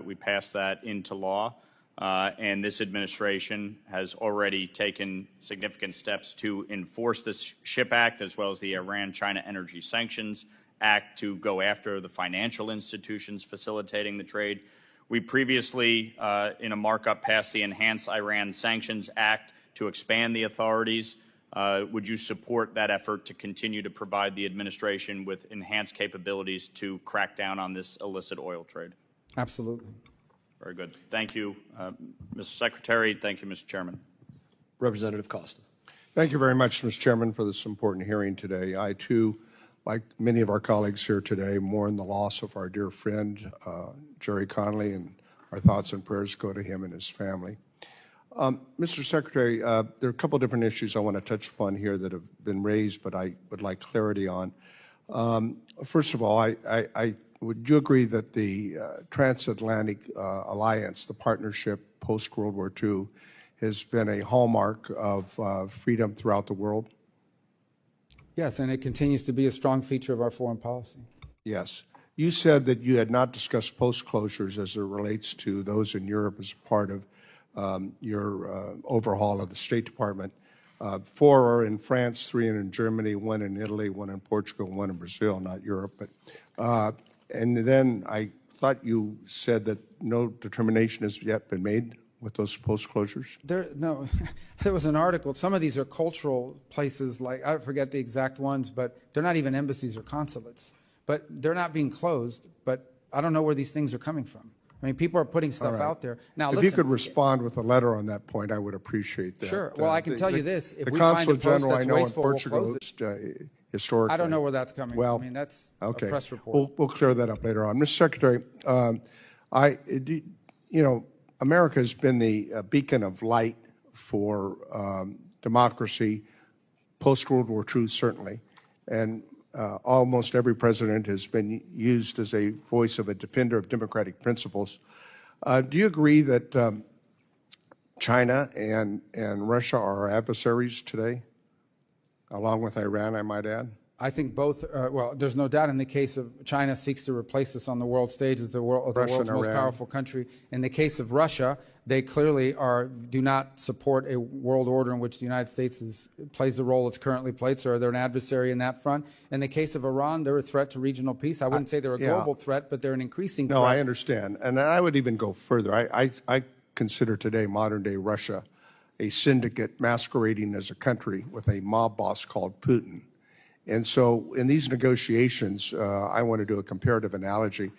We passed that into law. And this administration has already taken significant steps to enforce this SHIP Act, as well as the Iran-China Energy Sanctions Act, to go after the financial institutions facilitating the trade. We previously, in a markup, passed the Enhanced Iran Sanctions Act to expand the authorities. Would you support that effort to continue to provide the administration with enhanced capabilities to crack down on this illicit oil trade? Absolutely. Very good. Thank you, Mr. Secretary. Thank you, Mr. Chairman. Representative Costa. Thank you very much, Mr. Chairman, for this important hearing today. I, too, like many of our colleagues here today, mourn the loss of our dear friend, Jerry Connolly, and our thoughts and prayers go to him and his family. Mr. Secretary, there are a couple of different issues I want to touch upon here that have been raised, but I would like clarity on. First of all, would you agree that the transatlantic alliance, the partnership post-World War II, has been a hallmark of freedom throughout the world? Yes, and it continues to be a strong feature of our foreign policy. Yes. You said that you had not discussed post-closures as it relates to those in Europe as part of your overhaul of the State Department. 4 are in France, 3 in Germany, 1 in Italy, 1 in Portugal, 1 in Brazil, not Europe. But and then I thought you said that no determination has yet been made with those post-closures? No, there was an article. Some of these are cultural places, like, I forget the exact ones, but they're not even embassies or consulates. But they're not being closed, but I don't know where these things are coming from. I mean, people are putting stuff out there. Now, if listen, you could respond with a letter on that point, I would appreciate that. Sure. Well, I can tell you this. If the we find a Consulate post General, that's I know, in wasteful, we'll Portugal, close it. historically. I don't know where that's coming from. I mean, that's a press report. We'll clear that up later on. Mr. Secretary, America has been the beacon of light for democracy, post-World War II, certainly. And almost every president has been used as a voice of a defender of democratic principles. Do you agree that China and Russia are our adversaries today, along with Iran, I might add? I think both, well, there's no doubt in the case of China seeks to replace us on the world stage as the world's most powerful country. In the case of Russia, they clearly do not support a world order in which the United States plays the role it's currently played, so they're an adversary in that front. In the case of Iran, they're a threat to regional peace. I wouldn't say they're a global threat, but they're an increasing threat. No, I understand. And I would even go further. I consider today modern-day Russia a syndicate masquerading as a country with a mob boss called Putin. And so in these negotiations, I want to do a comparative analogy.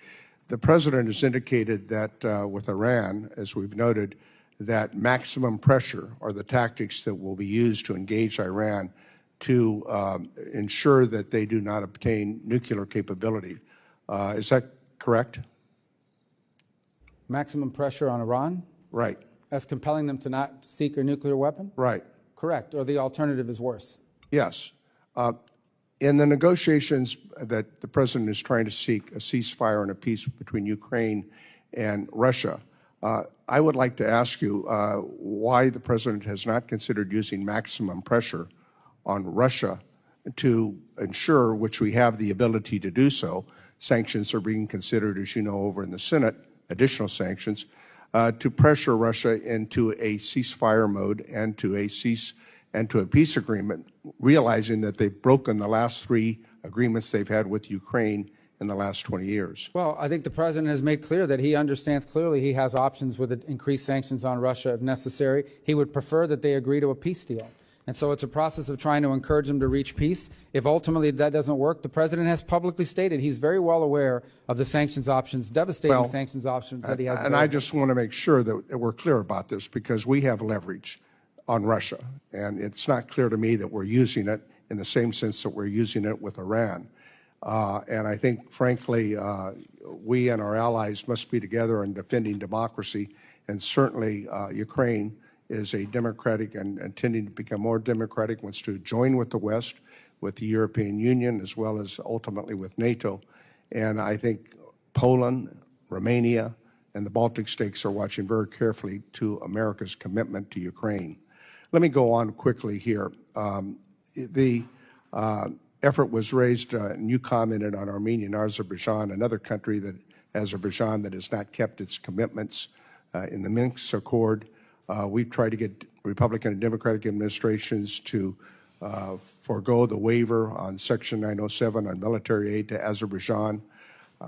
The president has indicated that with Iran, as we've noted, that maximum pressure are the tactics that will be used to engage Iran to ensure that they do not obtain nuclear capability. Is that correct? Maximum pressure on Iran? Right. As compelling them to not seek a nuclear weapon? Right. Correct. Or the alternative is worse? Yes. In the negotiations that the president is trying to seek a ceasefire and a peace between Ukraine and Russia, I would like to ask you why the president has not considered using maximum pressure on Russia to ensure, which we have the ability to do so. Sanctions are being considered, as you know, over in the Senate, additional sanctions, to pressure Russia into a ceasefire mode and to a peace agreement, realizing that they've broken the last 3 agreements they've had with Ukraine in the last 20 years. Well, I think the president has made clear that he understands clearly he has options with increased sanctions on Russia if necessary. He would prefer that they agree to a peace deal. And so it's a process of trying to encourage them to reach peace. If ultimately that doesn't work, the president has publicly stated he's very well aware of the sanctions options, devastating sanctions options that he has. And I just want to make sure that we're clear about this, because we have leverage on Russia, and it's not clear to me that we're using it in the same sense that we're using it with Iran. And I think, frankly, we and our allies must be together in defending democracy And certainly Ukraine is a democratic and intending to become more democratic, wants to join with the West, with the European Union, as well as ultimately with NATO. And I think Poland, Romania, and the Baltic states are watching very carefully to America's commitment to Ukraine. Let me go on quickly here. The effort was raised, and you commented on Armenia and Azerbaijan, another country that Azerbaijan that has not kept its commitments in the Minsk Accord. We've tried to get Republican and Democratic administrations to forego the waiver on Section 907 on military aid to Azerbaijan.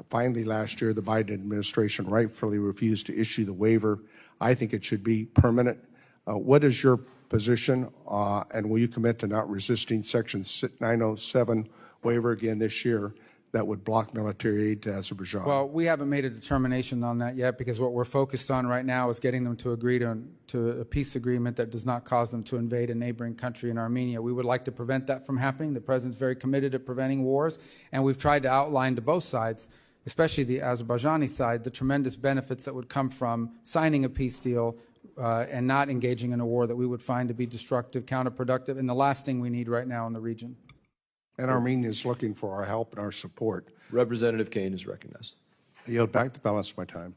Finally, last year, the Biden administration rightfully refused to issue the waiver. I think it should be permanent. What is your position, and will you commit to not resisting Section 907 waiver again this year that would block military aid to Azerbaijan? Well, we haven't made a determination on that yet, because what we're focused on right now is getting them to agree to a peace agreement that does not cause them to invade a neighboring country in Armenia. We would like to prevent that from happening. The President's very committed to preventing wars, and we've tried to outline to both sides, especially the Azerbaijani side, the tremendous benefits that would come from signing a peace deal and not engaging in a war that we would find to be destructive, counterproductive, and the last thing we need right now in the region. And Armenia is looking for our help and our support. Representative Kane is recognized. I yield back the balance of my time.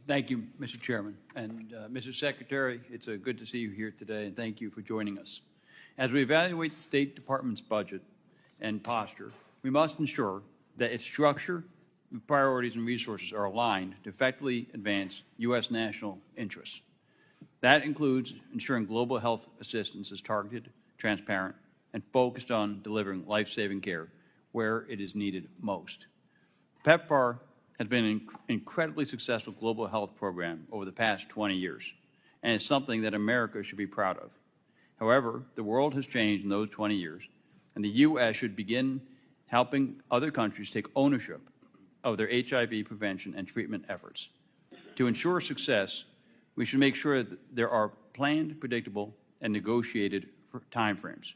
Thank you, Mr. Chairman. And Mr. Secretary, it's good to see you here today, and thank you for joining us. As we evaluate the State Department's budget and posture, we must ensure that its structure, priorities, and resources are aligned to effectively advance U.S. national interests. That includes ensuring global health assistance is targeted, transparent, and focused on delivering life-saving care where it is needed most. PEPFAR has been an incredibly successful global health program over the past 20 years, and it's something that America should be proud of. However, the world has changed in those 20 years, and the U.S. should begin helping other countries take ownership of their HIV prevention and treatment efforts. To ensure success, we should make sure that there are planned, predictable, and negotiated timeframes.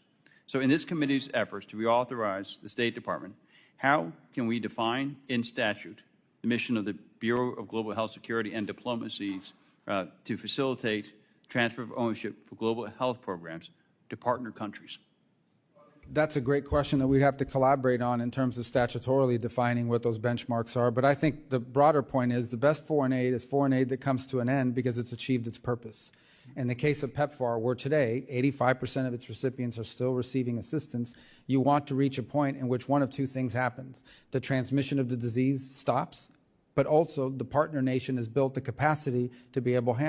So in this committee's efforts to reauthorize the State Department, how can we define in statute the mission of the Bureau of Global Health Security and Diplomacies to facilitate transfer of ownership for global health programs to partner countries? That's a great question that we'd have to collaborate on in terms of statutorily defining what those benchmarks are. But I think the broader point is the best foreign aid is foreign aid that comes to an end because it's achieved its purpose. In the case of PEPFAR, where today 85% of its recipients are still receiving assistance, you want to reach a point in which one of two things happens. The transmission of the disease stops, but also the partner nation has built the capacity to be able to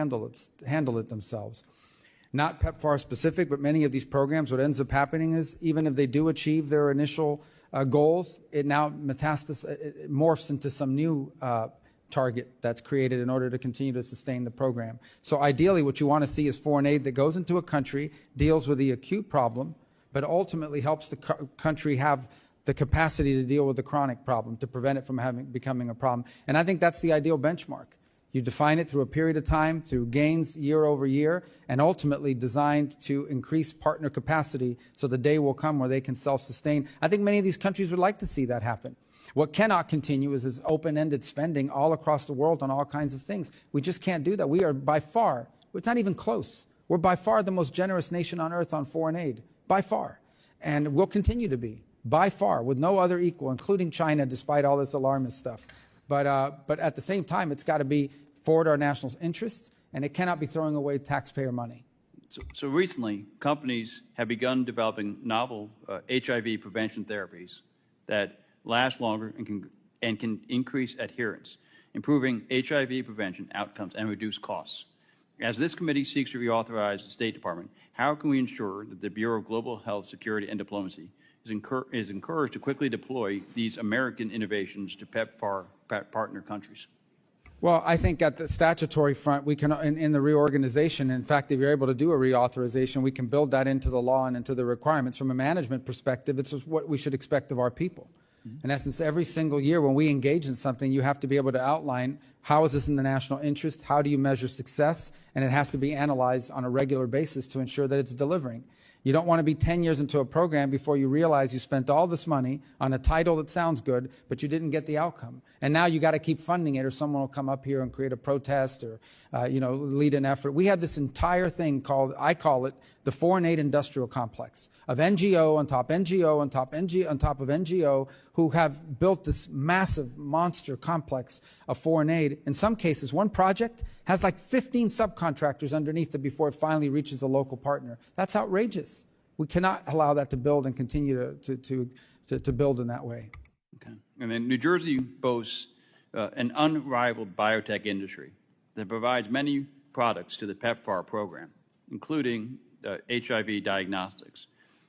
handle it themselves. Not PEPFAR specific, but many of these programs, what ends up happening is even if they do achieve their initial goals, it now it morphs into some new target that's created in order to continue to sustain the program. So ideally what you want to see is foreign aid that goes into a country, deals with the acute problem, but ultimately helps the country have the capacity to deal with the chronic problem, to prevent it from becoming a problem. And I think that's the ideal benchmark. You define it through a period of time, through gains year over year, and ultimately designed to increase partner capacity so the day will come where they can self-sustain. I think many of these countries would like to see that happen. What cannot continue is this open-ended spending all across the world on all kinds of things. We just can't do that. We are by far, it's not even close, we're by far the most generous nation on earth on foreign aid, by far. And we'll continue to be, by far, with no other equal, including China, despite all this alarmist stuff. But at the same time, it's got to be forward our national interests, and it cannot be throwing away taxpayer money. So recently, companies have begun developing novel HIV prevention therapies that last longer and can increase adherence, improving HIV prevention outcomes and reduce costs. As this committee seeks to reauthorize the State Department, how can we ensure that the Bureau of Global Health Security and Diplomacy is encouraged to quickly deploy these American innovations to PEPFAR partner countries? Well, I think at the statutory front, we can, in the reorganization, in fact, if you're able to do a reauthorization, we can build that into the law and into the requirements. From a management perspective, it's what we should expect of our people. In essence, every single year when we engage in something, you have to be able to outline How is this in the national interest? How do you measure success? And it has to be analyzed on a regular basis to ensure that it's delivering. You don't want to be 10 years into a program before you realize you spent all this money on a title that sounds good, but you didn't get the outcome. And now you got to keep funding it, or someone will come up here and create a protest or, lead an effort. We have this entire thing called, I call it, the foreign aid industrial complex of NGO on top NGO on top NGO on top of NGO, who have built this massive monster complex of foreign aid. In some cases, one project has like 15 subcontractors underneath it before it finally reaches a local partner. That's outrageous. We cannot allow that to build and continue to build in that way. Okay. And then New Jersey boasts an unrivaled biotech industry that provides many products to the PEPFAR program, including HIV diagnostics.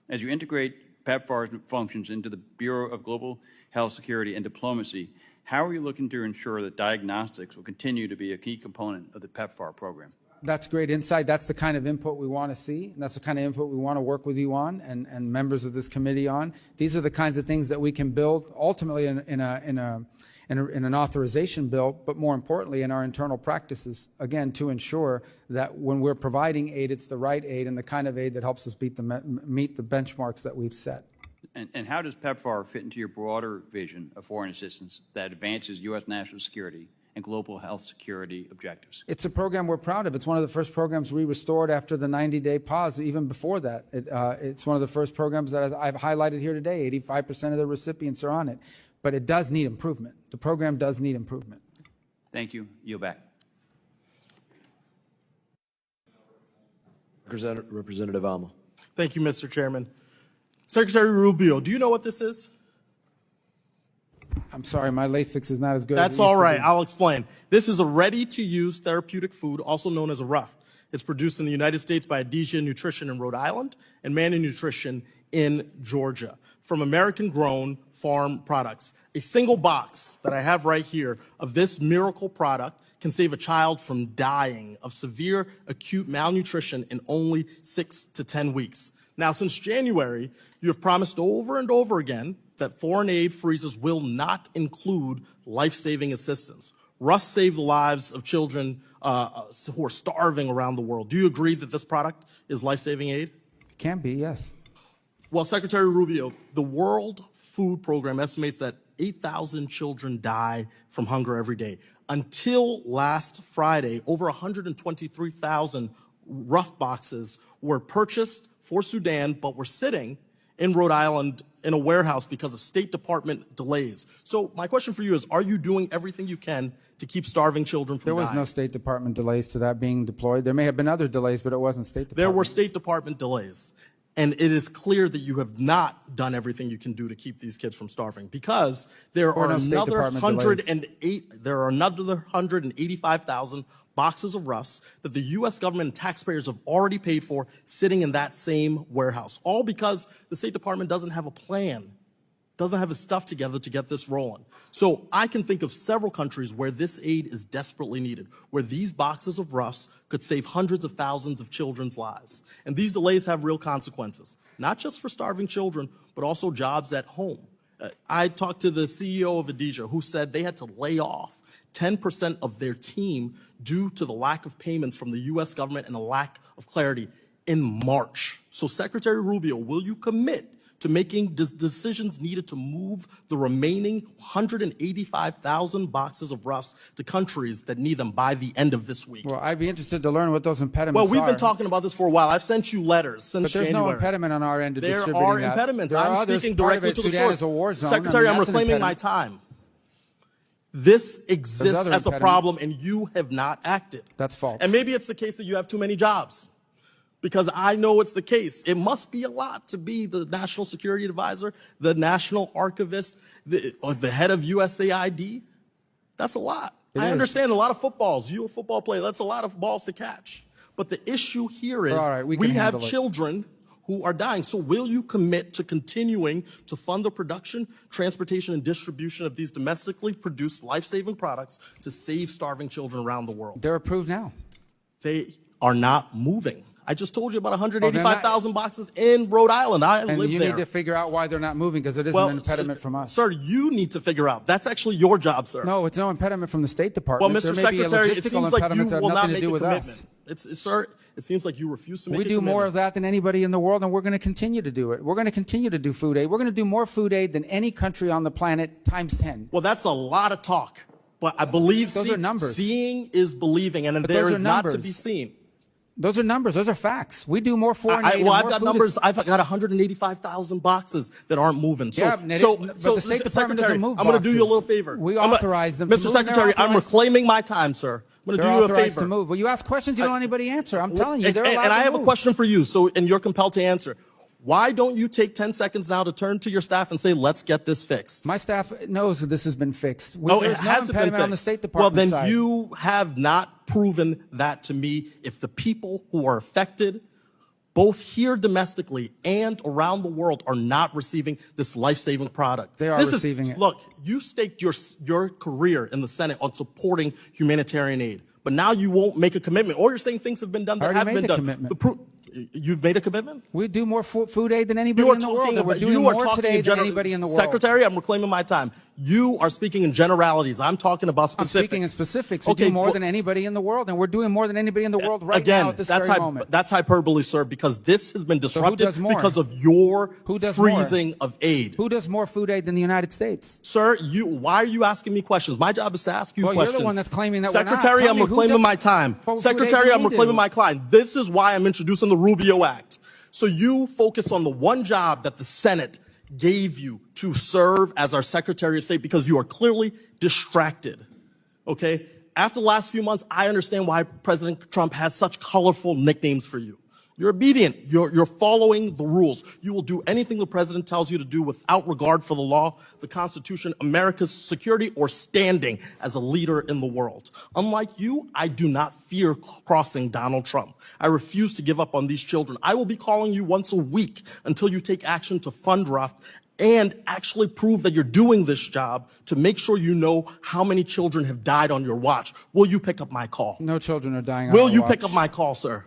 As you integrate PEPFAR's functions into the Bureau of Global Health Security and Diplomacy, how are you looking to ensure that diagnostics will continue to be a key component of the PEPFAR program? That's great insight. That's the kind of input we want to see, and that's the kind of input we want to work with you on and members of this committee on. These are the kinds of things that we can build ultimately in an authorization bill, but more importantly in our internal practices, again, to ensure that when we're providing aid, it's the right aid and the kind of aid that helps us meet the benchmarks that we've set. And how does PEPFAR fit into your broader vision of foreign assistance that advances U.S. national security and global health security objectives? It's a program we're proud of. It's one of the first programs we restored after the 90-day pause. Even before that, it's one of the first programs that I've highlighted here today. 85% of the recipients are on it. But it does need improvement. The program does need improvement. Thank you. Yield back. Representative Alma. Thank you, Mr. Chairman. Secretary Rubio, do you know what this is? I'm sorry, my Lasix is not as good. That's all right. I'll explain. This is a ready-to-use therapeutic food, also known as a RUF. It's produced in the United States by Adesia Nutrition in Rhode Island and Manny Nutrition in Georgia, from American-grown farm products. A single box that I have right here of this miracle product can save a child from dying of severe acute malnutrition in only 6 to 10 weeks. Now, since January, you have promised over and over again that foreign aid freezes will not include life-saving assistance. RUFs save the lives of children who are starving around the world. Do you agree that this product is life-saving aid? It can be, yes. Well, Secretary Rubio, the World Food Program estimates that 8,000 children die from hunger every day. Until last Friday, over 123,000 RUF boxes were purchased for Sudan, but were sitting in Rhode Island in a warehouse because of State Department delays. So my question for you is, are you doing everything you can to keep starving children from dying? There was no State Department delays to that being deployed. There may have been other delays, but it wasn't State Department. There were State Department delays. And it is clear that you have not done everything you can do to keep these kids from starving, because there are another 185,000 boxes of RUFs that the U.S. government and taxpayers have already paid for sitting in that same warehouse, all because the State Department doesn't have a plan, doesn't have its stuff together to get this rolling. So I can think of several countries where this aid is desperately needed, where these boxes of RUFs could save hundreds of thousands of children's lives. And these delays have real consequences, not just for starving children, but also jobs at home. I talked to the CEO of Adesia, who said they had to lay off 10% of their team due to the lack of payments from the U.S. government and a lack of clarity in March. So Secretary Rubio, will you commit to making decisions needed to move the remaining 185,000 boxes of RUFs to countries that need them by the end of this week? Well, I'd be interested to learn what those impediments are. Well, we've been talking about this for a while. I've sent you letters since January. But there's no impediment on our end to distributing that. There are impediments. I'm speaking directly to the Sudan source. is a war zone. Secretary, I'm reclaiming my time. This exists as a problem, and you have not acted. That's false. And maybe it's the case that you have too many jobs, because I know it's the case. It must be a lot to be the National Security Advisor, the National Archivist, or the head of USAID. That's a lot. I understand a lot of footballs. You're a football player. That's a lot of balls to catch. But the issue here is we have children who are dying. So will you commit to continuing to fund the production, transportation, and distribution of these domestically produced life-saving products to save starving children around the world? They're approved now. They are not moving. I just told you about 185,000 boxes in Rhode Island. I And live you there. need to figure out why they're not moving, because it isn't Well, an impediment from us. Sir, you need to figure out. That's actually your job, sir. No, it's no impediment from the State Department. Well, Mr. There may be a Secretary, it logistical seems like you impediment that have will not nothing to make do a with commitment. us. Sir, it seems like you refuse to make We a do commitment. more of that than anybody in the world, and we're going to continue to do it. We're going to continue to do food aid. We're going to do more food aid than any country on the planet times 10. Well, that's a lot of talk. But I believe Those are numbers. Seeing is believing, and But there those is are not to numbers. be seen. Those are numbers. Those are facts. We do more foreign aid. Well, and I've more got food numbers. I've got 185,000 boxes that aren't moving. So, Yeah, but the State Department doesn't move I'm going to do you a boxes. little favor. We authorize them to Mr. move, and they're Secretary, I'm authorized- reclaiming my time, sir. I'm going to They're do you a authorized favor. to move. Well, you ask questions you don't want anybody answer. I'm telling you, they're allowed And I to have move. a question for you, and you're compelled to answer. Why don't you take 10 seconds now to turn to your staff and say, let's get this fixed? My staff knows that this has been fixed. Oh, it There's no hasn't been impediment on the fixed. State Well, Department then side. you have not proven that to me. If the people who are affected, both here domestically and around the world, are not receiving this life-saving product. They are receiving it. Look, you staked your career in the Senate on supporting humanitarian aid, but now you won't make a commitment, or you're saying things have been done that I already haven't made been the done. commitment. You've made a commitment? We do more food aid than anybody You are in the world. talking And we're about, doing you are more talking today in than anybody in the world. Secretary, I'm reclaiming my time. You are speaking in generalities. I'm talking about I'm specifics. speaking in specifics. We do more than anybody in the world, and we're doing more than anybody in the world right Again, now at this that's very moment. that's hyperbole, sir, because this has been So who disrupted does more? because of your Who does freezing more? of aid. Who does more food aid than the United States? Sir, why are you asking me questions? My job is to ask you Well, questions. you're the one that's claiming that we're not. Secretary, Tell I'm me who reclaiming does- my time. What food aid Secretary, do I'm we reclaiming do? my client. This is why I'm introducing the Rubio Act. So you focus on the one job that the Senate gave you to serve as our Secretary of State because you are clearly distracted. Okay? After the last few months, I understand why President Trump has such colorful nicknames for you. You're obedient. You're following the rules. You will do anything the president tells you to do without regard for the law, the Constitution, America's security, or standing as a leader in the world. Unlike you, I do not fear crossing Donald Trump. I refuse to give up on these children. I will be calling you once a week until you take action to fund RUF and actually prove that you're doing this job to make sure you know how many children have died on your watch. Will you pick up my call? No children are dying on Will our you watch. pick up my call, sir?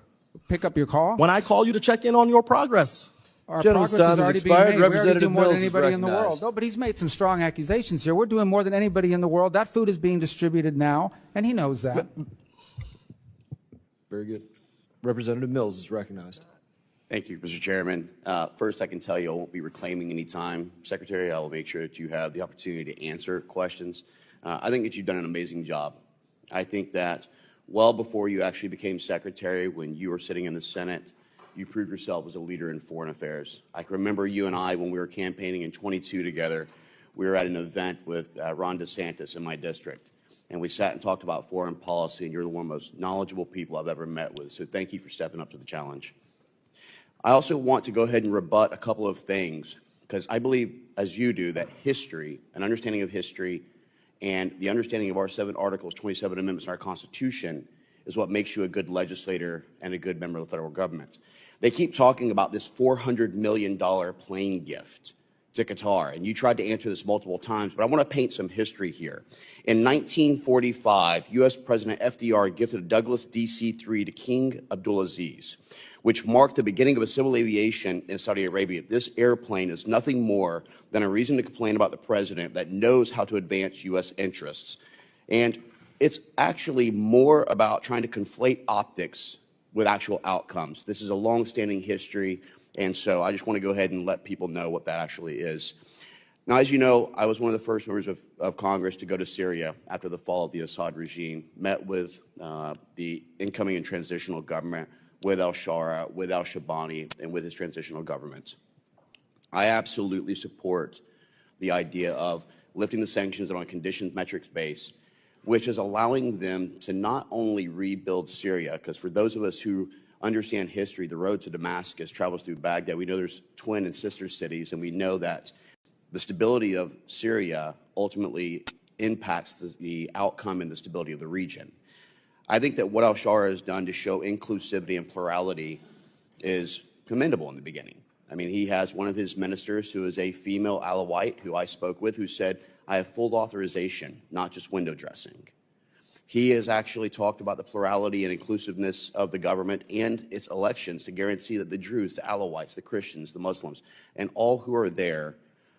Pick up your call? When I call you to check in on your progress. Our Gentleman's progress time is has already being expired. made. We already do Representative more than Mills is anybody in the world. recognized. No, but he's made some strong accusations here. We're doing more than anybody in the world. That food is being distributed now, and he knows that. Very good. Representative Mills is recognized. Thank you, Mr. Chairman. First, I can tell you I won't be reclaiming any time. Secretary, I will make sure that you have the opportunity to answer questions. I think that you've done an amazing job. I think that well before you actually became Secretary, when you were sitting in the Senate, you proved yourself as a leader in foreign affairs. I can remember you and I, when we were campaigning in 22 together, we were at an event with Ron DeSantis in my district. And we sat and talked about foreign policy, and you're one of the most knowledgeable people I've ever met with. So thank you for stepping up to the challenge. I also want to go ahead and rebut a couple of things, because I believe, as you do, that history, an understanding of history, and the understanding of our 7 articles, 27 amendments in our Constitution is what makes you a good legislator and a good member of the federal government. They keep talking about this $400 million plane gift to Qatar, and you tried to answer this multiple times, but I want to paint some history here. In 1945, U.S. President FDR gifted a Douglas DC-3 to King Abdulaziz, which marked the beginning of a civil aviation in Saudi Arabia. This airplane is nothing more than a reason to complain about the president that knows how to advance U.S. interests. And it's actually more about trying to conflate optics with actual outcomes. This is a long-standing history, and so I just want to go ahead and let people know what that actually is. Now, as you know, I was one of the first members of Congress to go to Syria after the fall of the Assad regime, met with the incoming and transitional government, with al-Shara, with al-Shabani, and with his transitional government. I absolutely support the idea of lifting the sanctions on a conditions metrics base, which is allowing them to not only rebuild Syria, because for those of us who understand history, the road to Damascus travels through Baghdad. We know there's twin and sister cities, and we know that the stability of Syria ultimately impacts the outcome and the stability of the region. I think that what al-Shara has done to show inclusivity and plurality is commendable in the beginning. I mean, he has one of his ministers who is a female Alawite who I spoke with who said, I have full authorization, not just window dressing. He has actually talked about the plurality and inclusiveness of the government and its elections to guarantee that the Druze, the Alawites, the Christians, the Muslims, and all who are there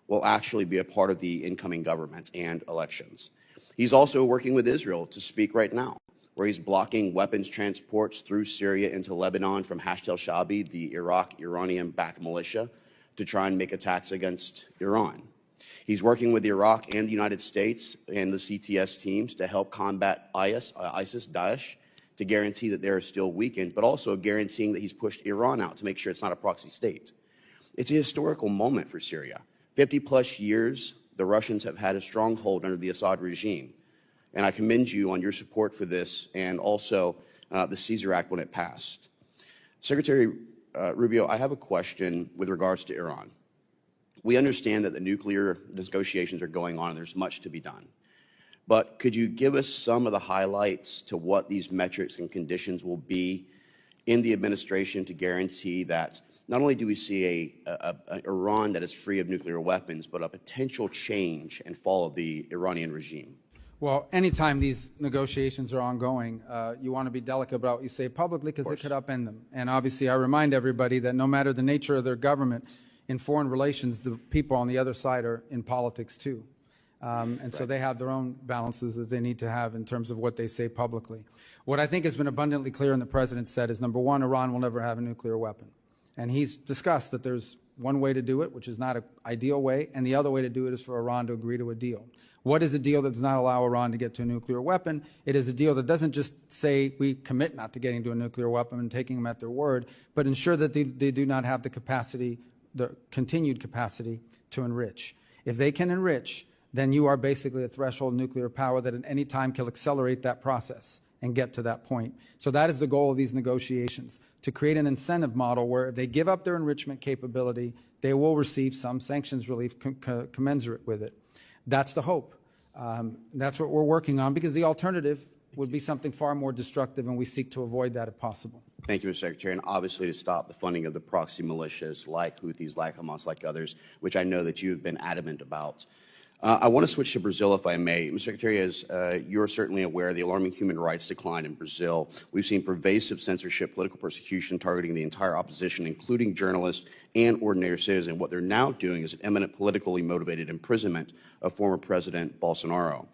will actually be a part of the incoming government and elections. He's also working with Israel to speak right now, where he's blocking weapons transports through Syria into Lebanon from Hashd al-Shaabi, the Iranian-backed militia, to try and make attacks against Iran. He's working with Iraq and the United States and the CTS teams to help combat ISIS, Daesh, to guarantee that they're still weakened, but also guaranteeing that he's pushed Iran out to make sure it's not a proxy state. It's a historical moment for Syria. 50-plus years, the Russians have had a stronghold under the Assad regime. And I commend you on your support for this and also the Caesar Act when it passed. Secretary Rubio, I have a question with regards to Iran. We understand that the nuclear negotiations are going on and there's much to be done. But could you give us some of the highlights to what these metrics and conditions will be in the administration to guarantee that not only do we see a Iran that is free of nuclear weapons, but a potential change and fall of the Iranian regime? Well, anytime these negotiations are ongoing, you want to be delicate about what you say publicly because it could upend them. And obviously, I remind everybody that no matter the nature of their government, in foreign relations, the people on the other side are in politics too. And so they have their own balances that they need to have in terms of what they say publicly. What I think has been abundantly clear and the President said is, number one, Iran will never have a nuclear weapon. And he's discussed that there's one way to do it, which is not an ideal way, and the other way to do it is for Iran to agree to a deal. What is a deal that does not allow Iran to get to a nuclear weapon? It is a deal that doesn't just say we commit not to getting to a nuclear weapon and taking them at their word, but ensure that they do not have the capacity, the continued capacity to enrich. If they can enrich, then you are basically a threshold nuclear power that at any time can accelerate that process and get to that point. So that is the goal of these negotiations, to create an incentive model where if they give up their enrichment capability, they will receive some sanctions relief commensurate with it. That's the hope. That's what we're working on, because the alternative would be something far more destructive, and we seek to avoid that if possible. Thank you, Mr. Secretary. And obviously to stop the funding of the proxy militias like Houthis, like Hamas, like others, which I know that you have been adamant about. I want to switch to Brazil, if I may. Mr. Secretary, as you're certainly aware, the alarming human rights decline in Brazil. We've seen pervasive censorship, political persecution targeting the entire opposition, including journalists and ordinary citizens. What they're now doing is an imminent politically motivated imprisonment of former President Bolsonaro.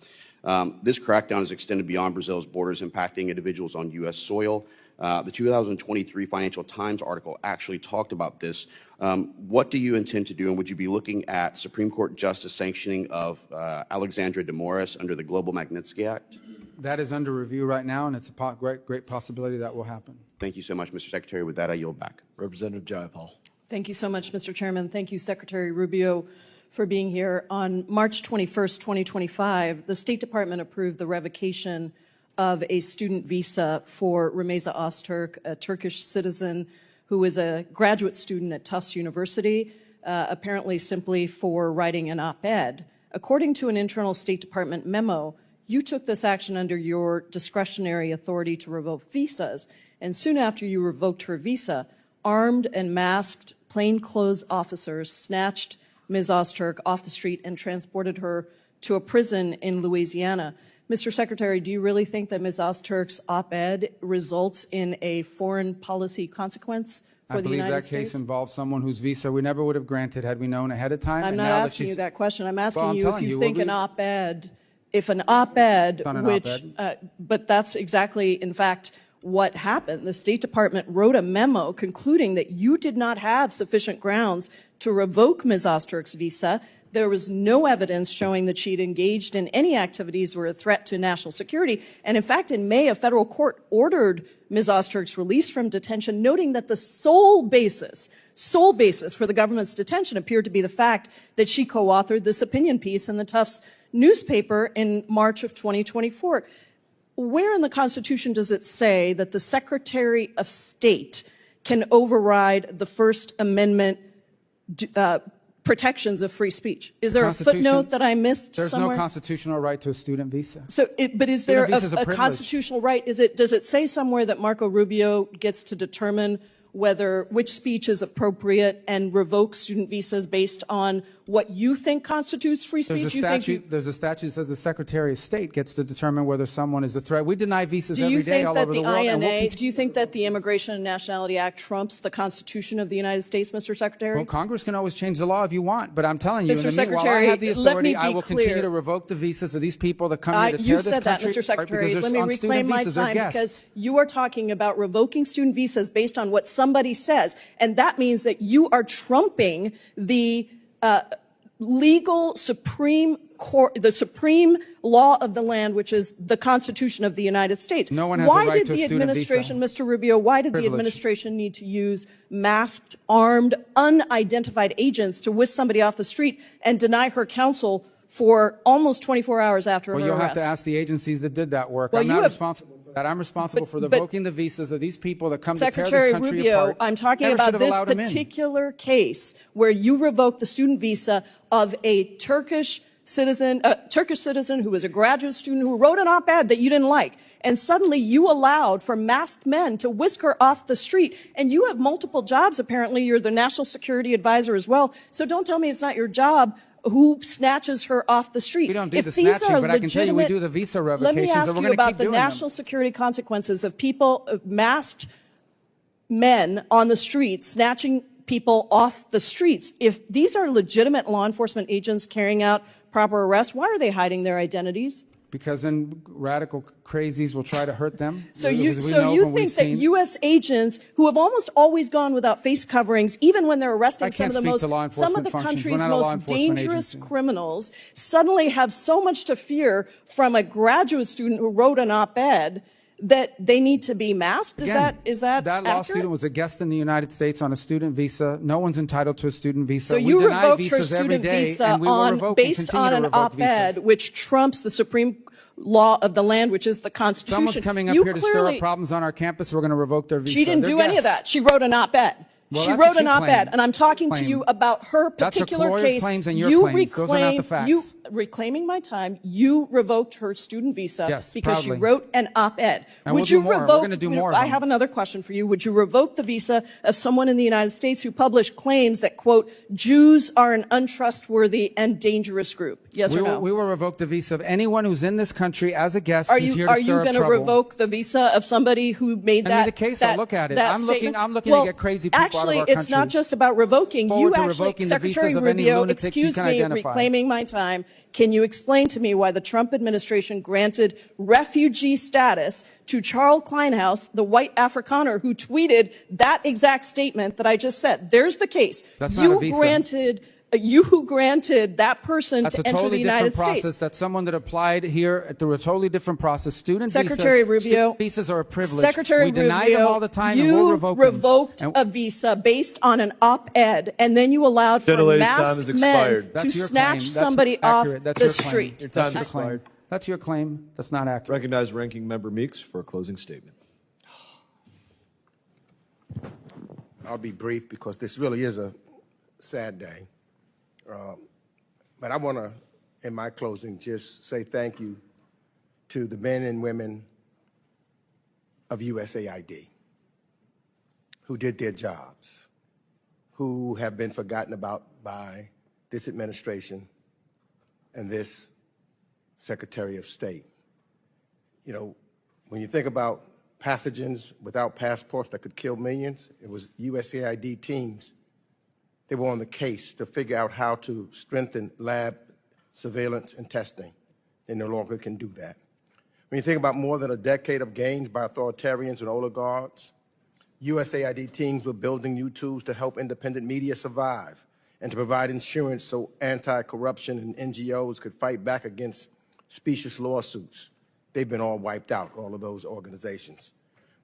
This crackdown is extended beyond Brazil's borders, impacting individuals on U.S. soil. The 2023 Financial Times article actually talked about this. What do you intend to do, and would you be looking at Supreme Court justice sanctioning of Alexandra de Moraes under the Global Magnitsky Act? That is under review right now, and it's a great possibility that will happen. Thank you so much, Mr. Secretary. With that, I yield back. Representative Jayapal. Thank you so much, Mr. Chairman. Thank you, Secretary Rubio, for being here. On March 21st, 2025, the State Department approved the revocation of a student visa for Rumeysa Öztürk, a Turkish citizen who is a graduate student at Tufts University, apparently simply for writing an op-ed. According to an internal State Department memo, you took this action under your discretionary authority to revoke visas, and soon after you revoked her visa, armed and masked plainclothes officers snatched Ms. Öztürk off the street and transported her to a prison in Louisiana. Mr. Secretary, do you really think that Ms. Öztürk's op-ed results in a foreign policy consequence for the United States? I believe that case involves someone whose visa we never would have granted had we known ahead of time. I'm not asking you that question. I'm asking you if you think an op-ed, if an op-ed, which, but that's exactly, in fact, what happened. The State Department wrote a memo concluding that you did not have sufficient grounds to revoke Ms. Öztürk's visa. There was no evidence showing that she'd engaged in any activities that were a threat to national security. And in fact, in May, a federal court ordered Ms. Öztürk's release from detention, noting that the sole basis for the government's detention appeared to be the fact that she co-authored this opinion piece in the Tufts newspaper in March of 2024. Where in the Constitution does it say that the Secretary of State can override the First Amendment protections of free speech? Is there a footnote that I missed somewhere? There's no constitutional right to a student visa. So, but is there a constitutional right? Does it say somewhere that Marco Rubio gets to determine which speech is appropriate and revoke student visas based on what you think constitutes free speech? There's a statute that says the Secretary of State gets to determine whether someone is a threat. We deny visas Do you every day think all that over the the world. INA, do you think that the Immigration and Nationality Act trumps the Constitution of the United States, Mr. Secretary? Well, Congress can always change the law if you want, but I'm telling you, Mr. in the meanwhile, I Secretary, have the let me authority. be I will clear. continue to revoke the visas of these people that come here to tear You this said that, country Mr. Secretary. because Let they're me on reclaim student my visas. They're time guests. because you are talking about revoking student visas based on what somebody says, and that means that you are trumping the legal supreme court, the supreme law of the land, which is the Constitution of the United States. No one has a right to a student visa. Mr. Rubio, why did the administration need to use masked, armed, unidentified agents to whisk somebody off the street and deny her counsel for almost 24 hours after her Well, arrest? you'll have to ask the agencies that did that work. Well, I'm you not have- responsible for that. I'm responsible for revoking the visas of these people that come to tear Secretary this country Rubio, apart. I'm talking Never should about have this allowed 'em in. particular case where you revoked the student visa of a Turkish citizen who was a graduate student who wrote an op-ed that you didn't like. And suddenly you allowed for masked men to whisk her off the street. And you have multiple jobs, apparently. You're the national security advisor as well. So don't tell me it's not your job who snatches her off the street. We don't do the snatching, but I can tell you we do the visa revocations, Let me and ask we're you going to about keep the doing them. national security consequences of people, masked men on the streets snatching people off the streets. If these are legitimate law enforcement agents carrying out proper arrests, why are they hiding their identities? Because then radical crazies will try to hurt them. So as you we know from think we've that seen. U.S. agents who have almost always gone without face coverings, even when they're arresting I some can't of the speak most to law some of enforcement the functions. We're country's not a law most enforcement dangerous agency. criminals, suddenly have so much to fear from a graduate student who wrote an op-ed that they need to be masked? Again, Is that law accurate? student was a guest in the United States on a student visa. No one's entitled to a student visa. So you we deny revoked her visas every student day, visa and we will revoke and based continue on to an revoke op-ed visas. which trumps the supreme law of the land, which is the Constitution. Someone's coming up You here to stir clearly- up problems on our campus. We're going to revoke their visa. She didn't They're do any of guests. that. She wrote an op-ed. Well, She that's wrote what an you op-ed, claim. and I'm talking to Claim. you about her That's a particular lawyer's case. claims and your you claims. Those are not the facts. You reclaiming my time. You revoked her student visa Yes, because proudly. she wrote an op-ed. And Would we'll you do more. We're revoke? gonna do more of I them. have another question for you. Would you revoke the visa of someone in the United States who published claims that quote Jews are an untrustworthy and dangerous group? Yes or no? We will revoke the visa of anyone who's in this country as a guest Are who's you here to stir up going to trouble. revoke the visa of somebody who made Send me that? the case, that, I'll look at it. that I'm looking- statement? I'm looking to well, get crazy people out of actually, our it's not country. just about revoking. Forward You to actually, revoking the Secretary visas of any Rubio, lunatics you excuse can me, identify. reclaiming my time. Can you explain to me why the Trump administration granted refugee status to Charles Kleinhaus, the white Afrikaner who tweeted that exact statement that I just said? There's the case. That's not a visa. You granted that person That's to a enter totally the United different process. States. That's someone that applied here through a totally different process. Student Secretary visas, Rubio, student visas are a privilege. Secretary we deny Rubio, them all the time, you and we'll revoke revoked them. a visa based on an op-ed, and then you allowed for Gentlelady's time masked has men expired. to That's your snatch claim. That's somebody off accurate. That's the your claim. street. Your time's That's your claim. expired. That's your claim. That's not accurate. Recognize Ranking Member Meeks for a closing statement. I'll be brief because this really is a sad day. But I want to, in my closing, just say thank you to the men and women of USAID who did their jobs, who have been forgotten about by this administration and this Secretary of State. You know, when you think about pathogens without passports that could kill millions, it was USAID teams. They were on the case to figure out how to strengthen lab surveillance and testing. They no longer can do that. When you think about more than a decade of gains by authoritarians and oligarchs, USAID teams were building new tools to help independent media survive and to provide insurance so anti-corruption and NGOs could fight back against specious lawsuits. They've been all wiped out, all of those organizations.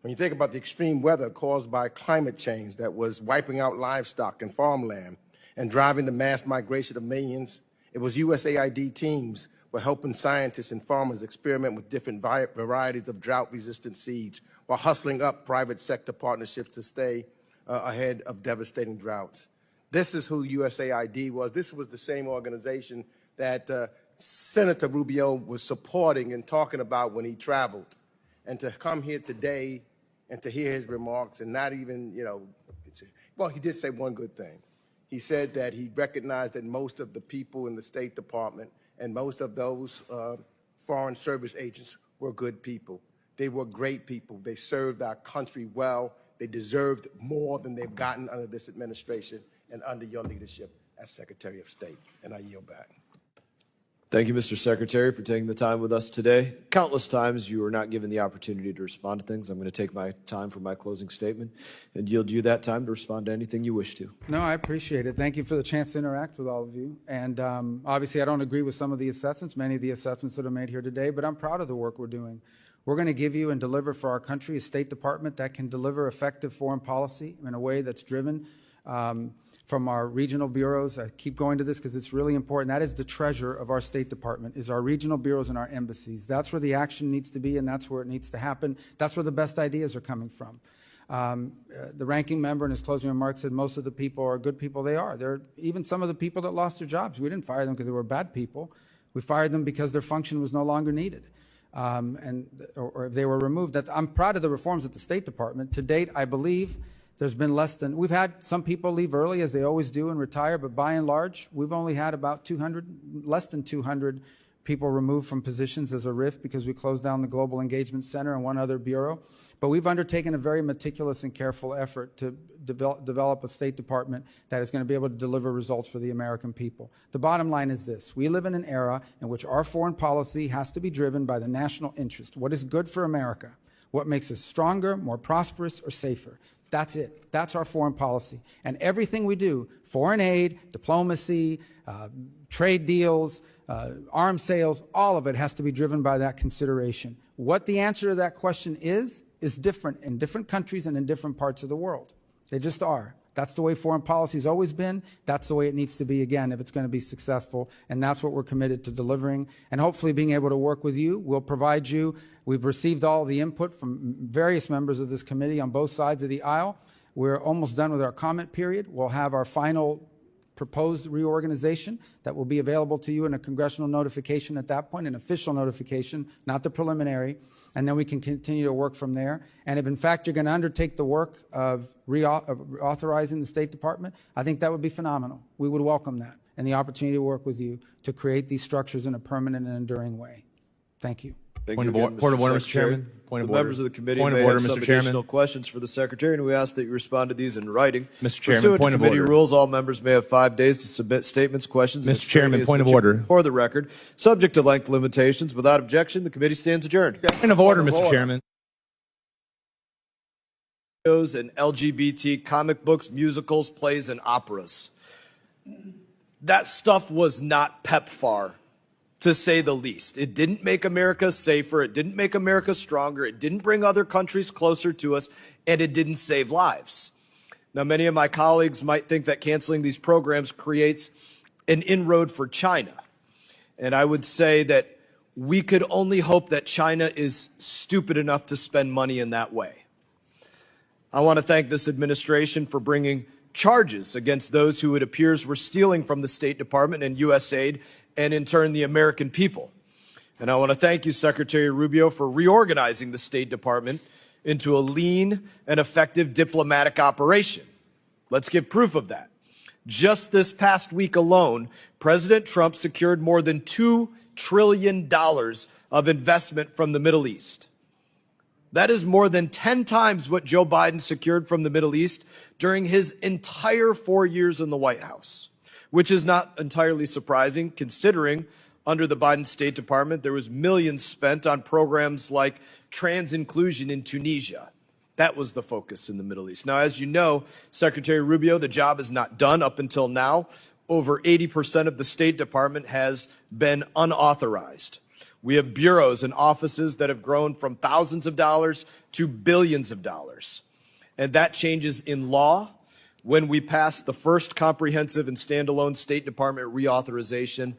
When you think about the extreme weather caused by climate change that was wiping out livestock and farmland and driving the mass migration of millions, it was USAID teams were helping scientists and farmers experiment with different varieties of drought-resistant seeds while hustling up private sector partnerships to stay ahead of devastating droughts. This is who USAID was. This was the same organization that Senator Rubio was supporting and talking about when he traveled. And to come here today and to hear his remarks and not even, well, he did say one good thing. He said that he recognized that most of the people in the State Department and most of those foreign service agents were good people. They were great people. They served our country well. They deserved more than they've gotten under this administration and under your leadership as Secretary of State. And I yield back. Thank you, Mr. Secretary, for taking the time with us today. Countless times you were not given the opportunity to respond to things. I'm going to take my time for my closing statement and yield you that time to respond to anything you wish to. No, I appreciate it. Thank you for the chance to interact with all of you. And obviously, I don't agree with some of the assessments, many of the assessments that are made here today, but I'm proud of the work we're doing. We're going to give you and deliver for our country a State Department that can deliver effective foreign policy in a way that's driven from our regional bureaus. I keep going to this because it's really important. That is the treasure of our State Department, is our regional bureaus and our embassies. That's where the action needs to be, and that's where it needs to happen. That's where the best ideas are coming from. The ranking member in his closing remarks said most of the people are good people. They are. They're even some of the people that lost their jobs. We didn't fire them because they were bad people. We fired them because their function was no longer needed. Or if they were removed. I'm proud of the reforms at the State Department. To date, I believe there's been we've had some people leave early, as they always do, and retire, but by and large, we've only had about less than 200 people removed from positions as a RIF because we closed down the Global Engagement Center and one other bureau. But we've undertaken a very meticulous and careful effort to develop a State Department that is going to be able to deliver results for the American people. The bottom line is this: we live in an era in which our foreign policy has to be driven by the national interest. What is good for America? What makes us stronger, more prosperous, or safer? That's it. That's our foreign policy. And everything we do, foreign aid, diplomacy, trade deals, arms sales, all of it has to be driven by that consideration. What the answer to that question is different in different countries and in different parts of the world. They just are. That's the way foreign policy has always been. That's the way it needs to be again if it's going to be successful. And that's what we're committed to delivering. And hopefully being able to work with you, we'll provide you. We've received all the input from various members of this committee on both sides of the aisle. We're almost done with our comment period. We'll have our final proposed reorganization that will be available to you in a congressional notification at that point, an official notification, not the preliminary, and then we can continue to work from there. And if in fact you're going to undertake the work of reauthorizing the State Department, I think that would be phenomenal. We would welcome that and the opportunity to work with you to create these structures in a permanent and enduring way. Thank you. Point of order, Mr. Chairman. Point of order. Members of the committee may have some additional questions for the Secretary, and we ask that you respond to these in writing. Mr. Chairman, point of order. Committee rules, all members may have 5 days to submit statements, questions, Mr. Chairman, point of order. For the record, subject to length limitations. Without objection, the committee stands adjourned. Point of order, Mr. Chairman. And LGBT comic books, musicals, plays, and operas. That stuff was not PEPFAR, to say the least. It didn't make America safer. It didn't make America stronger. It didn't bring other countries closer to us, and it didn't save lives. Now, many of my colleagues might think that canceling these programs creates an inroad for China. And I would say that we could only hope that China is stupid enough to spend money in that way. I want to thank this administration for bringing charges against those who it appears were stealing from the State Department and USAID, and in turn, the American people. And I want to thank you, Secretary Rubio, for reorganizing the State Department into a lean and effective diplomatic operation. Let's give proof of that. Just this past week alone, President Trump secured more than $2 trillion of investment from the Middle East. That is more than 10 times what Joe Biden secured from the Middle East during his entire 4 years in the White House, which is not entirely surprising considering under the Biden State Department, there was millions spent on programs like trans inclusion in Tunisia. That was the focus in the Middle East. Now, as you know, Secretary Rubio, the job is not done up until now. Over 80% of the State Department has been unauthorized. We have bureaus and offices that have grown from thousands of dollars to billions of dollars. And that changes in law when we pass the first comprehensive and standalone State Department reauthorization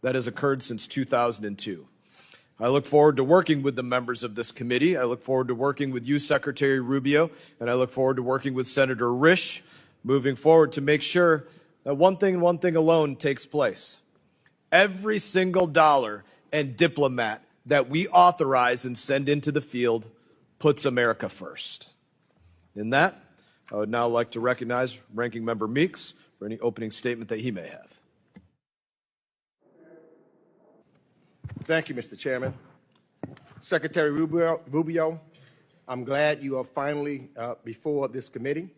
that has occurred since 2002. I look forward to working with the members of this committee. I look forward to working with you, Secretary Rubio, and I look forward to working with Senator Risch moving forward to make sure that one thing and one thing alone takes place. Every single dollar and diplomat that we authorize and send into the field puts America first. In that, I would now like to recognize Ranking Member Meeks for any opening statement that he may have. Thank you, Mr. Chairman. Secretary Rubio, I'm glad you are finally before this committee.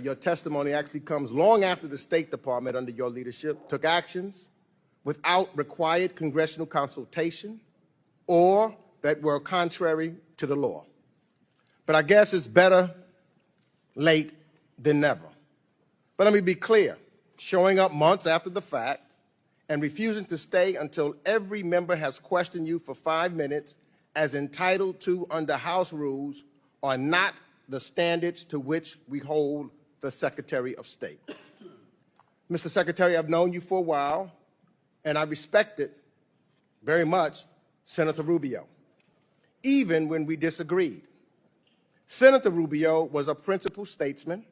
Your testimony actually comes long after the State Department, under your leadership, took actions without required congressional consultation or that were contrary to the law. But I guess it's better late than never. But let me be clear, showing up months after the fact and refusing to stay until every member has questioned you for 5 minutes as entitled to under House rules are not the standards to which we hold the Secretary of State. Mr. Secretary, I've known you for a while, and I respected very much Senator Rubio, even when we disagreed. Senator Rubio was a principled statesman.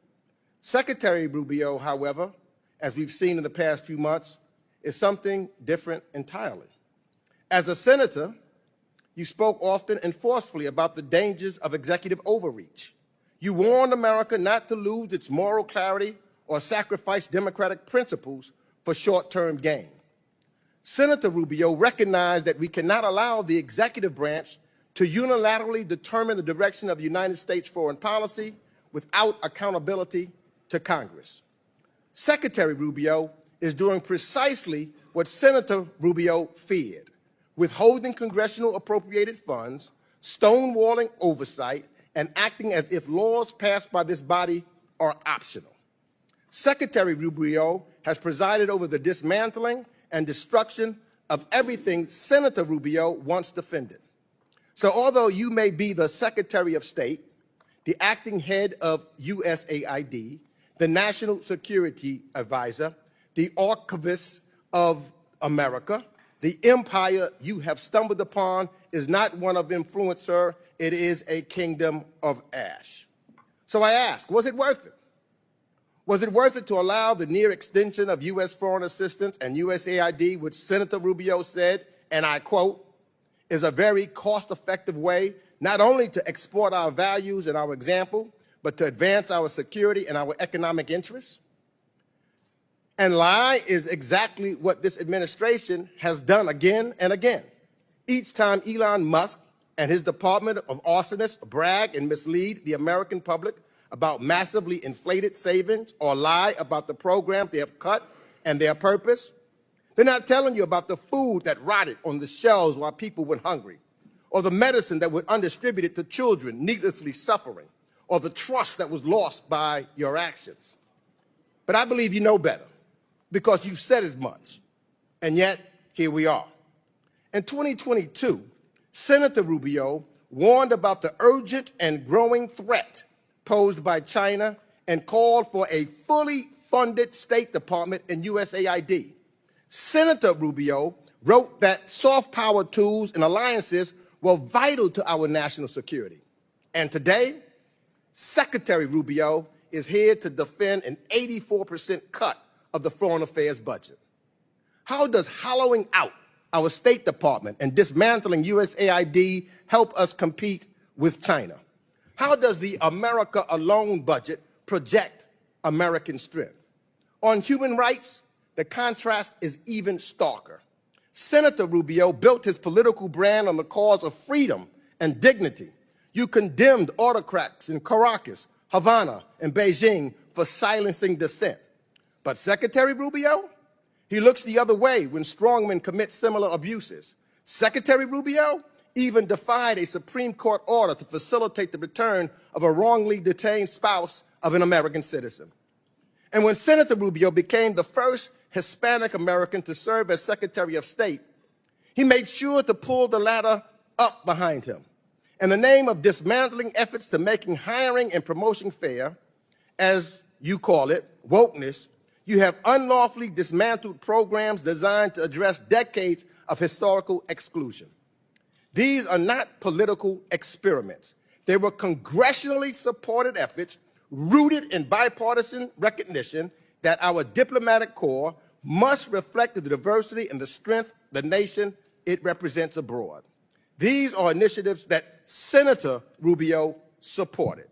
Secretary Rubio, however, as we've seen in the past few months, is something different entirely. As a senator, you spoke often and forcefully about the dangers of executive overreach. You warned America not to lose its moral clarity or sacrifice democratic principles for short-term gain. Senator Rubio recognized that we cannot allow the executive branch to unilaterally determine the direction of the United States foreign policy without accountability to Congress. Secretary Rubio is doing precisely what Senator Rubio feared, withholding congressional appropriated funds, stonewalling oversight, and acting as if laws passed by this body are optional. Secretary Rubio has presided over the dismantling and destruction of everything Senator Rubio once defended. So although you may be the Secretary of State, the acting head of USAID, the National Security Advisor, the Archivist of America, the empire you have stumbled upon is not one of influence, sir. It is a kingdom of ash. So I ask, was it worth it? Was it worth it to allow the near extension of U.S. foreign assistance and USAID, which Senator Rubio said, and I quote, is a very cost-effective way not only to export our values and our example, but to advance our security and our economic interests? And lie is exactly what this administration has done again and again. Each time Elon Musk and his department of arsonists brag and mislead the American public about massively inflated savings or lie about the program they have cut and their purpose, they're not telling you about the food that rotted on the shelves while people went hungry, or the medicine that was undistributed to children needlessly suffering, or the trust that was lost by your actions. But I believe you know better, because you've said as much, and yet here we are. In 2022, Senator Rubio warned about the urgent and growing threat posed by China and called for a fully funded State Department and USAID. Senator Rubio wrote that soft power tools and alliances were vital to our national security. And today, Secretary Rubio is here to defend an 84% cut of the foreign affairs budget. How does hollowing out our State Department and dismantling USAID help us compete with China? How does the America Alone budget project American strength? On human rights, the contrast is even starker. Senator Rubio built his political brand on the cause of freedom and dignity. You condemned autocrats in Caracas, Havana, and Beijing for silencing dissent. But Secretary Rubio, he looks the other way when strongmen commit similar abuses. Secretary Rubio even defied a Supreme Court order to facilitate the return of a wrongly detained spouse of an American citizen. And when Senator Rubio became the first Hispanic American to serve as Secretary of State, he made sure to pull the ladder up behind him. In the name of dismantling efforts to making hiring and promotion fair, as you call it, wokeness, you have unlawfully dismantled programs designed to address decades of historical exclusion. These are not political experiments. They were congressionally supported efforts rooted in bipartisan recognition that our diplomatic corps must reflect the diversity and the strength of the nation it represents abroad. These are initiatives that Senator Rubio supported.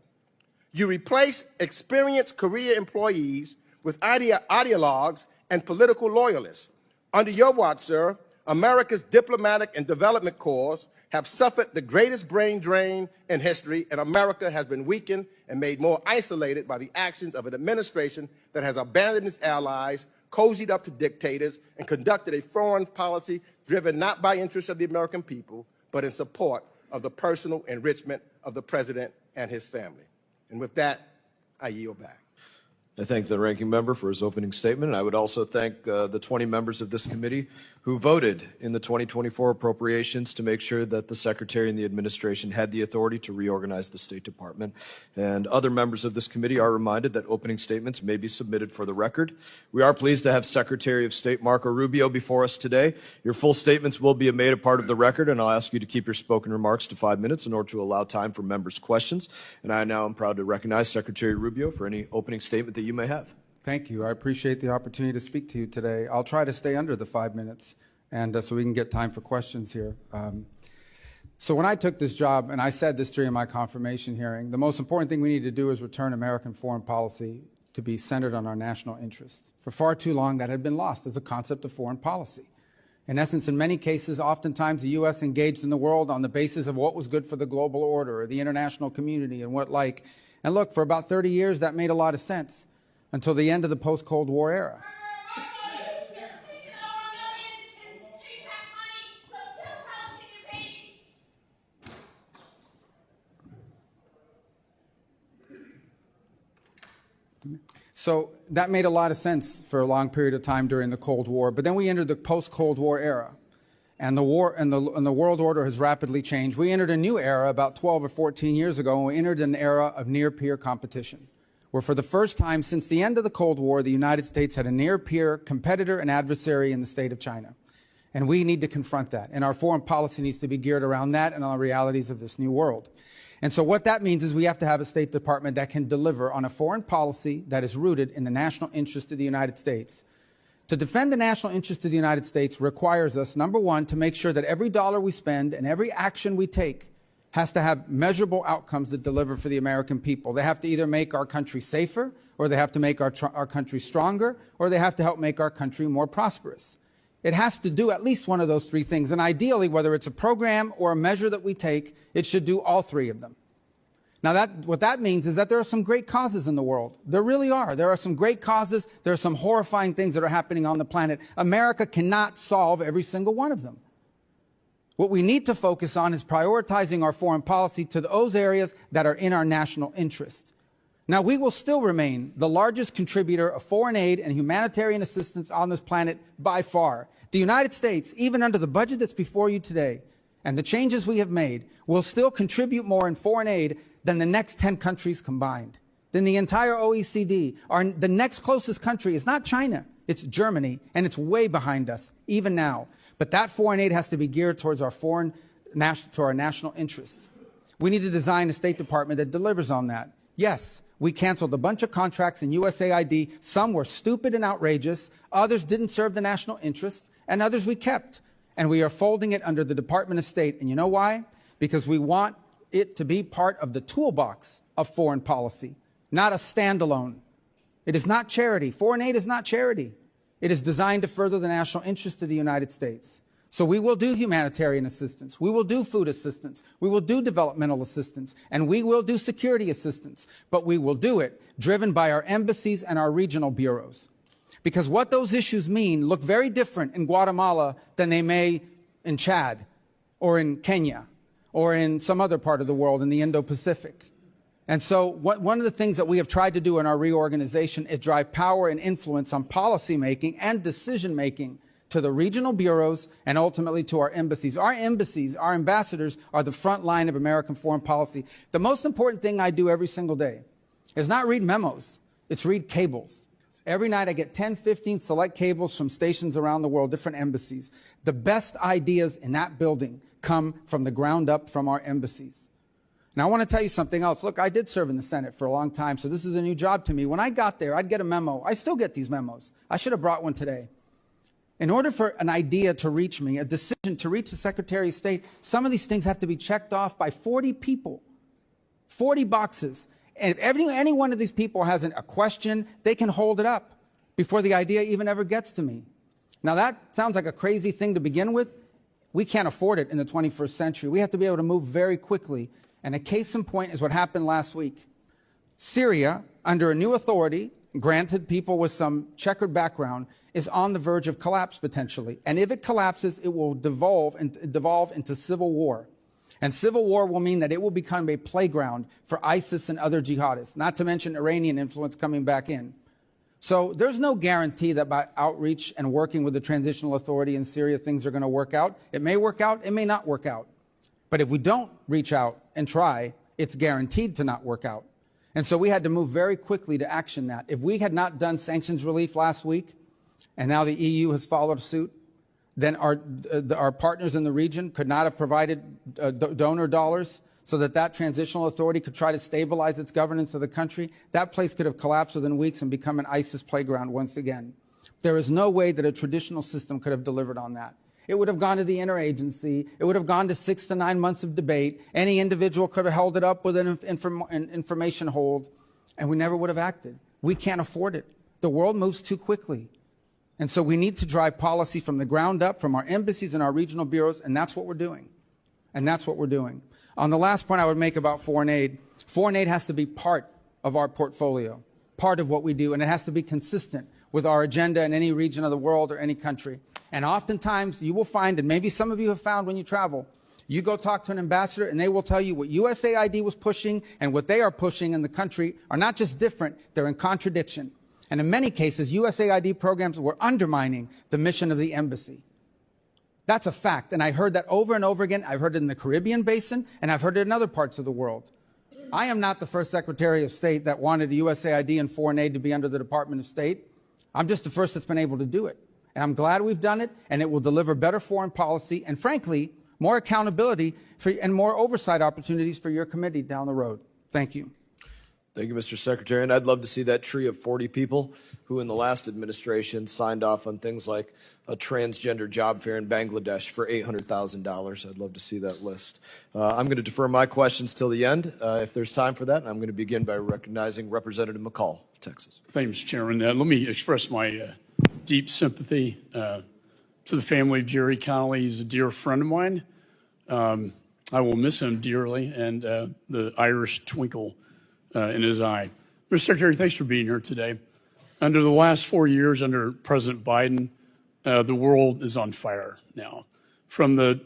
You replaced experienced career employees with ideologues and political loyalists. Under your watch, sir, America's diplomatic and development corps have suffered the greatest brain drain in history, and America has been weakened and made more isolated by the actions of an administration that has abandoned its allies, cozied up to dictators, and conducted a foreign policy driven not by interests of the American people, but in support of the personal enrichment of the president and his family. And with that, I yield back. I thank the ranking member for his opening statement, and I would also thank the 20 members of this committee who voted in the 2024 appropriations to make sure that the Secretary and the administration had the authority to reorganize the State Department. And other members of this committee are reminded that opening statements may be submitted for the record. We are pleased to have Secretary of State Marco Rubio before us today. Your full statements will be made a part of the record, and I'll ask you to keep your spoken remarks to 5 minutes in order to allow time for members' questions. And I now am proud to recognize Secretary Rubio for any opening statement that you may have. Thank you. I appreciate the opportunity to speak to you today. I'll try to stay under the 5 minutes, and so we can get time for questions here. So when I took this job, and I said this during my confirmation hearing, the most important thing we need to do is return American foreign policy to be centered on our national interests. For far too long, that had been lost as a concept of foreign policy. In essence, in many cases, oftentimes the U.S. engaged in the world on the basis of what was good for the global order or the international community and what like. And look, for about 30 years, that made a lot of sense until the end of the post-Cold War era. So that made a lot of sense for a long period of time during the Cold War, but then we entered the post-Cold War era, and the war and the world order has rapidly changed. We entered a new era about 12 or 14 years ago, and we entered an era of near-peer competition, where for the first time since the end of the Cold War, the United States had a near-peer competitor and adversary in the state of China. And we need to confront that. And our foreign policy needs to be geared around that and on the realities of this new world. And so what that means is we have to have a State Department that can deliver on a foreign policy that is rooted in the national interest of the United States. To defend the national interest of the United States requires us, number one, to make sure that every dollar we spend and every action we take has to have measurable outcomes that deliver for the American people. They have to either make our country safer, or they have to make our country stronger, or they have to help make our country more prosperous. It has to do at least one of those three things. And ideally, whether it's a program or a measure that we take, it should do all three of them. Now, what that means is that there are some great causes in the world. There really are. There are some great causes. There are some horrifying things that are happening on the planet. America cannot solve every single one of them. What we need to focus on is prioritizing our foreign policy to those areas that are in our national interest. Now, we will still remain the largest contributor of foreign aid and humanitarian assistance on this planet by far. The United States, even under the budget that's before you today, and the changes we have made, will still contribute more in foreign aid than the next 10 countries combined, than the entire OECD. The next closest country is not China, it's Germany, and it's way behind us, even now. But that foreign aid has to be geared towards our our national interests. We need to design a State Department that delivers on that. Yes, we canceled a bunch of contracts in USAID. Some were stupid and outrageous. Others didn't serve the national interest, and others we kept. And we are folding it under the Department of State. And you know why? Because we want it to be part of the toolbox of foreign policy, not a standalone. It is not charity. Foreign aid is not charity. It is designed to further the national interest of the United States. So we will do humanitarian assistance. We will do food assistance. We will do developmental assistance. And we will do security assistance. But we will do it driven by our embassies and our regional bureaus. Because what those issues mean look very different in Guatemala than they may in Chad or in Kenya or in some other part of the world in the Indo-Pacific. And so one of the things that we have tried to do in our reorganization is drive power and influence on policymaking and decision-making to the regional bureaus and ultimately to our embassies. Our embassies, our ambassadors, are the front line of American foreign policy. The most important thing I do every single day is not read memos, it's read cables. Every night I get 10, 15 select cables from stations around the world, different embassies. The best ideas in that building come from the ground up from our embassies. Now, I want to tell you something else. Look, I did serve in the Senate for a long time, so this is a new job to me. When I got there, I'd get a memo. I still get these memos. I should have brought one today. In order for an idea to reach me, a decision to reach the Secretary of State, some of these things have to be checked off by 40 people, 40 boxes. And if any one of these people has a question, they can hold it up before the idea even ever gets to me. Now, that sounds like a crazy thing to begin with. We can't afford it in the 21st century. We have to be able to move very quickly. And a case in point is what happened last week. Syria, under a new authority, granted people with some checkered background, is on the verge of collapse potentially. And if it collapses, it will devolve into civil war. And civil war will mean that it will become a playground for ISIS and other jihadists, not to mention Iranian influence coming back in. So there's no guarantee that by outreach and working with the transitional authority in Syria, things are going to work out. It may work out, it may not work out. But if we don't reach out and try, it's guaranteed to not work out. And so we had to move very quickly to action that. If we had not done sanctions relief last week, and now the EU has followed suit, then our partners in the region could not have provided donor dollars so that transitional authority could try to stabilize its governance of the country. That place could have collapsed within weeks and become an ISIS playground once again. There is no way that a traditional system could have delivered on that. It would have gone to the interagency. It would have gone to 6 to 9 months of debate. Any individual could have held it up with an information hold, and we never would have acted. We can't afford it. The world moves too quickly. And so we need to drive policy from the ground up, from our embassies and our regional bureaus, and that's what we're doing. And that's what we're doing. On the last point I would make about foreign aid has to be part of our portfolio, part of what we do, and it has to be consistent with our agenda in any region of the world or any country. And oftentimes you will find, and maybe some of you have found when you travel, you go talk to an ambassador and they will tell you what USAID was pushing and what they are pushing in the country are not just different, they're in contradiction. And in many cases, USAID programs were undermining the mission of the embassy. That's a fact, and I heard that over and over again. I've heard it in the Caribbean basin, and I've heard it in other parts of the world. I am not the first Secretary of State that wanted USAID and foreign aid to be under the Department of State. I'm just the first that's been able to do it. And I'm glad we've done it, and it will deliver better foreign policy and, frankly, more accountability and more oversight opportunities for your committee down the road. Thank you. Thank you, Mr. Secretary. And I'd love to see that tree of 40 people who in the last administration signed off on things like a transgender job fair in Bangladesh for $800,000. I'd love to see that list. I'm going to defer my questions till the end, if there's time for that. And I'm going to begin by recognizing Representative McCall of Texas. Thank you, Mr. Chairman. Let me express my deep sympathy to the family of Jerry Connolly. He's a dear friend of mine. I will miss him dearly, and the Irish twinkle in his eye. Mr. Secretary, thanks for being here today. Under the last 4 years under President Biden, the world is on fire now. From the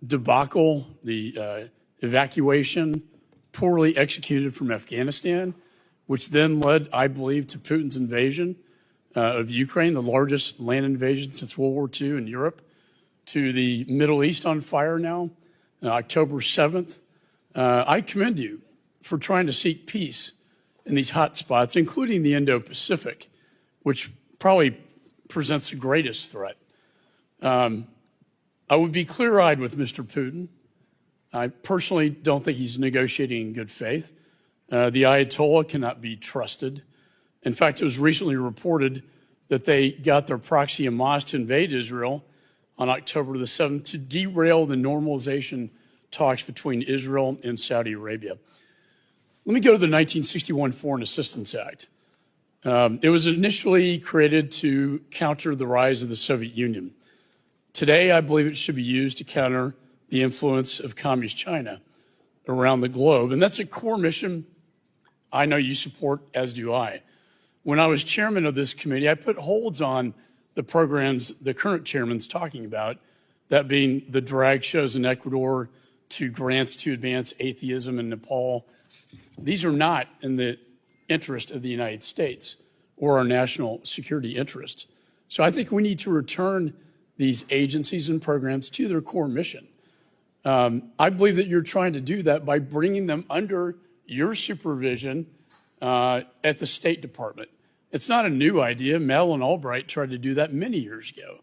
debacle, the evacuation, poorly executed from Afghanistan, which then led, I believe, to Putin's invasion of Ukraine, the largest land invasion since World War II in Europe, to the Middle East on fire now, October 7th. I commend you for trying to seek peace in these hot spots, including the Indo-Pacific, which probably presents the greatest threat. I would be clear-eyed with Mr. Putin. I personally don't think he's negotiating in good faith. The Ayatollah cannot be trusted. In fact, it was recently reported that they got their proxy Hamas to invade Israel on October the 7th to derail the normalization talks between Israel and Saudi Arabia. Let me go to the 1961 Foreign Assistance Act. It was initially created to counter the rise of the Soviet Union. Today, I believe it should be used to counter the influence of Communist China around the globe. And that's a core mission I know you support, as do I. When I was chairman of this committee, I put holds on the programs the current chairman's talking about, that being the drag shows in Ecuador, to grants to advance atheism in Nepal. These are not in the interest of the United States or our national security interests. So I think we need to return these agencies and programs to their core mission. I believe that you're trying to do that by bringing them under your supervision at the State Department. It's not a new idea. Madeleine Albright tried to do that many years ago.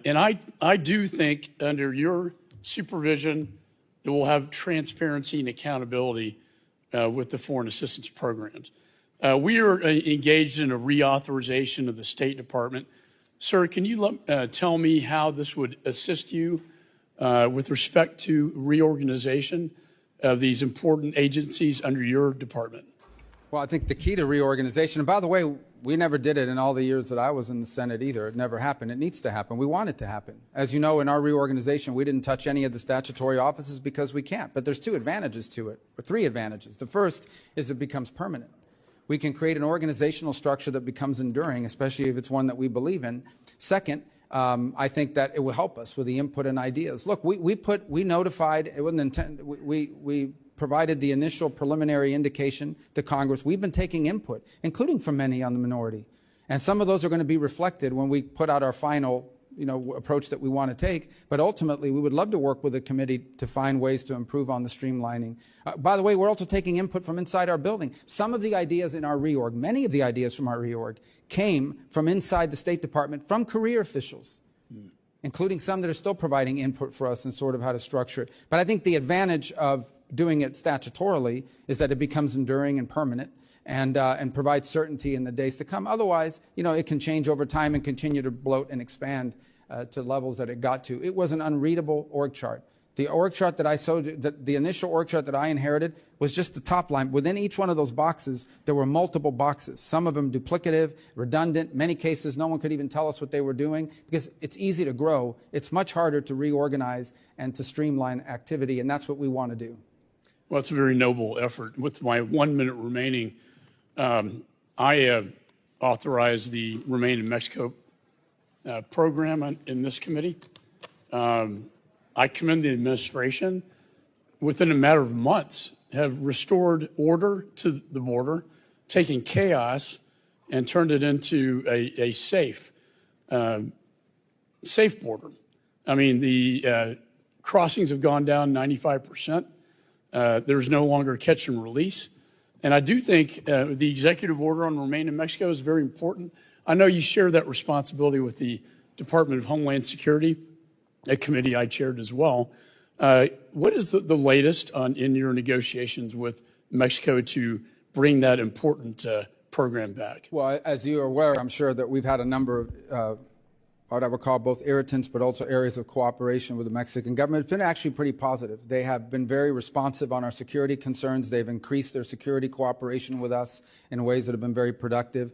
And I do think under your supervision that we'll have transparency and accountability with the foreign assistance programs. We are engaged in a reauthorization of the State Department Sir, can you tell me how this would assist you with respect to reorganization of these important agencies under your department? Well, I think the key to reorganization, and by the way, we never did it in all the years that I was in the Senate either. It never happened. It needs to happen. We want it to happen. As you know, in our reorganization, we didn't touch any of the statutory offices because we can't. But there's two advantages to it, or three advantages. The first is it becomes permanent. We can create an organizational structure that becomes enduring, especially if it's one that we believe in. Second, I think that it will help us with the input and ideas. Look, we notified, it wasn't intended, we provided the initial preliminary indication to Congress. We've been taking input, including from many on the minority. And some of those are going to be reflected when we put out our final approach that we want to take. But ultimately, we would love to work with the committee to find ways to improve on the streamlining. By the way, we're also taking input from inside our building. Some of the ideas in our reorg, many of the ideas from our reorg, came from inside the State Department, from career officials, including some that are still providing input for us in sort of how to structure it. But I think the advantage of doing it statutorily is that it becomes enduring and permanent and provides certainty in the days to come. Otherwise, it can change over time and continue to bloat and expand to levels that it got to. It was an unreadable org chart. The org chart that I showed, the initial org chart that I inherited was just the top line. Within each one of those boxes, there were multiple boxes, some of them duplicative, redundant. Many cases, no one could even tell us what they were doing because it's easy to grow. It's much harder to reorganize and to streamline activity, and that's what we want to do. Well, it's a very noble effort. With my 1 minute remaining, I authorized the Remain in Mexico program in this committee. I commend the administration. Within a matter of months, have restored order to the border, taken chaos and turned it into a safe border. I mean, the crossings have gone down 95%. There's no longer catch and release. And I do think the executive order on Remain in Mexico is very important. I know you share that responsibility with the Department of Homeland Security, a committee I chaired as well. What is the latest in your negotiations with Mexico to bring that important program back? Well, as you are aware, I'm sure that we've had a number of what I would call both irritants, but also areas of cooperation with the Mexican government. It's been actually pretty positive. They have been very responsive on our security concerns. They've increased their security cooperation with us in ways that have been very productive.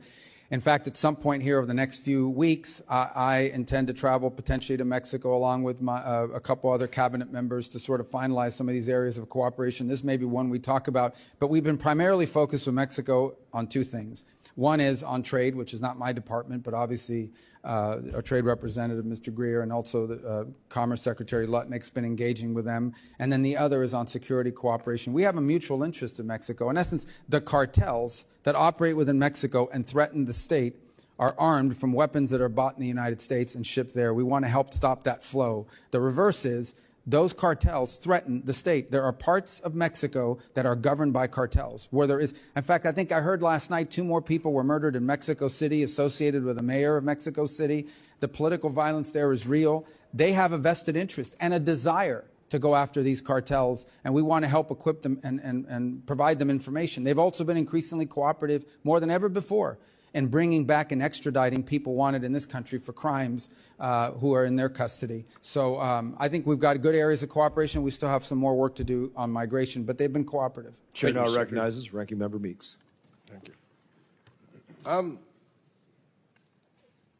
In fact, at some point here over the next few weeks, I intend to travel potentially to Mexico along with a couple other cabinet members to sort of finalize some of these areas of cooperation. This may be one we talk about, but we've been primarily focused with Mexico on two things. One is on trade, which is not my department, but obviously our trade representative, Mr. Greer, and also the Commerce Secretary Lutnick's been engaging with them. And then the other is on security cooperation. We have a mutual interest in Mexico. In essence, the cartels that operate within Mexico and threaten the state are armed from weapons that are bought in the United States and shipped there. We want to help stop that flow. The reverse is those cartels threaten the state. There are parts of Mexico that are governed by cartels, where there is, in fact, I think I heard last night 2 more people were murdered in Mexico City associated with the mayor of Mexico City. The political violence there is real. They have a vested interest and a desire to go after these cartels, and we want to help equip them and provide them information. They've also been increasingly cooperative, more than ever before, in bringing back and extraditing people wanted in this country for crimes who are in their custody. So I think we've got good areas of cooperation. We still have some more work to do on migration, but they've been cooperative. Chair now recognizes Ranking Member Meeks. Thank you. I'm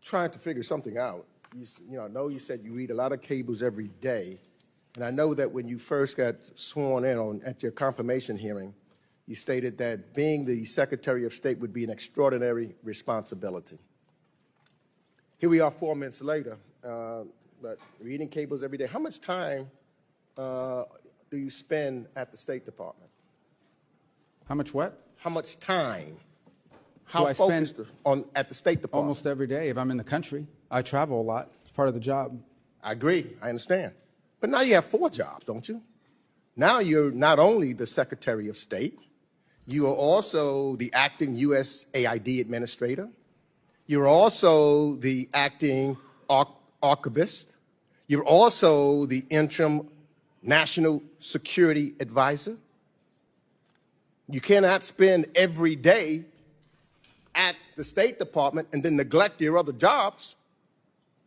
trying to figure something out. I know you said you read a lot of cables every day, and I know that when you first got sworn in at your confirmation hearing, you stated that being the Secretary of State would be an extraordinary responsibility. Here we are 4 minutes later, but reading cables every day. How much time do you spend at the State Department? How much what? How much time? How focused at the State Department? Almost every day. If I'm in the country, I travel a lot. It's part of the job. I agree. I understand. But now you have 4 jobs, don't you? Now you're not only the Secretary of State, you are also the acting USAID administrator. You're also the acting archivist. You're also the interim national security advisor. You cannot spend every day at the State Department and then neglect your other jobs.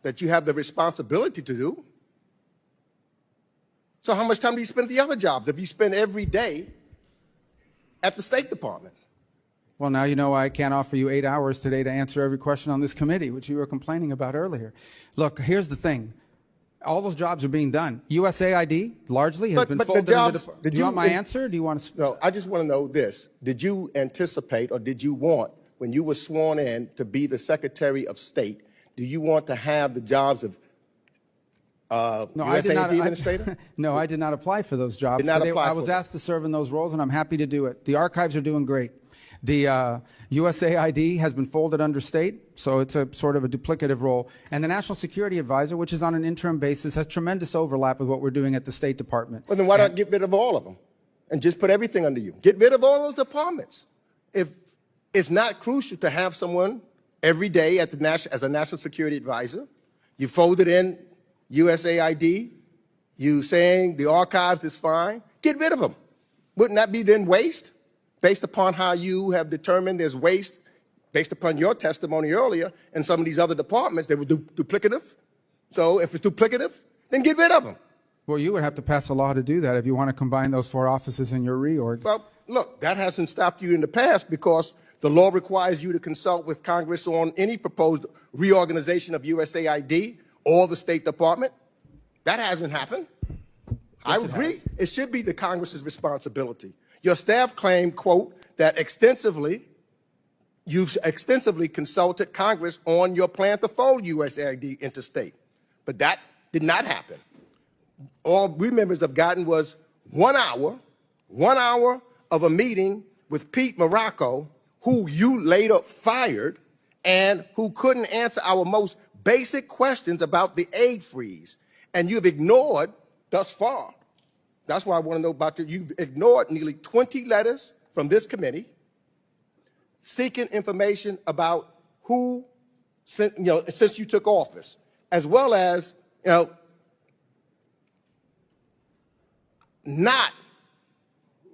that you have the responsibility to do. So how much time do you spend at the other jobs if you spend every day at the State Department? Well, now you know I can't offer you 8 hours today to answer every question on this committee, which you were complaining about earlier. Look, here's the thing. All those jobs are being done. USAID largely has been folded into the... Do you want my answer? Do you want to... No, I just want to know this. Did you anticipate or did you want, when you were sworn in to be the Secretary of State, do you want to have the jobs of USAID administrator? No, I did not apply for those jobs. Did not apply I was asked to serve in those roles, and I'm happy to do it. The archives are doing great. The USAID has been folded under state, so it's a sort of a duplicative role. And the National Security Advisor, which is on an interim basis, has tremendous overlap with what we're doing at the State Department. Well, then why not get rid of all of them and just put everything under you? Get rid of all those departments. If it's not crucial to have someone every day at the as a National Security Advisor, you folded in USAID, you saying the archives is fine, get rid of them. Wouldn't that be then waste? Based upon how you have determined there's waste, based upon your testimony earlier, and some of these other departments, they were duplicative. So if it's duplicative, then get rid of them. Well, you would have to pass a law to do that if you want to combine those 4 offices in your reorg. Well, look, that hasn't stopped you in the past because the law requires you to consult with Congress on any proposed reorganization of USAID or the State Department. That hasn't happened. I agree. It should be the Congress's responsibility. Your staff claimed, quote, that you've extensively consulted Congress on your plan to fold USAID into state. But that did not happen. All we members have gotten was 1 hour of a meeting with Pete Morocco, who you later fired and who couldn't answer our most basic questions about the aid freeze. And you've ignored thus far. That's why I want to know about you. You've ignored nearly 20 letters from this committee seeking information about who, since you took office, as well as,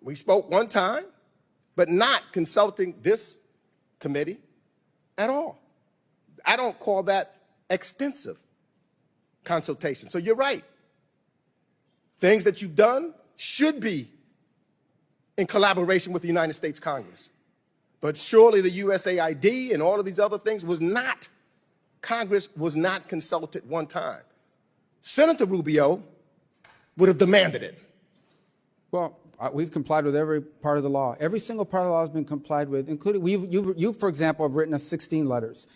we spoke one time, but not consulting this committee at all. I don't call that extensive consultation. So you're right. Things that you've done should be in collaboration with the United States Congress. But surely the USAID and all of these other things was not, Congress was not consulted one time. Senator Rubio would have demanded it. Well, we've complied with every part of the law. Every single part of the law has been complied with, including you, for example, have written us 16 letters.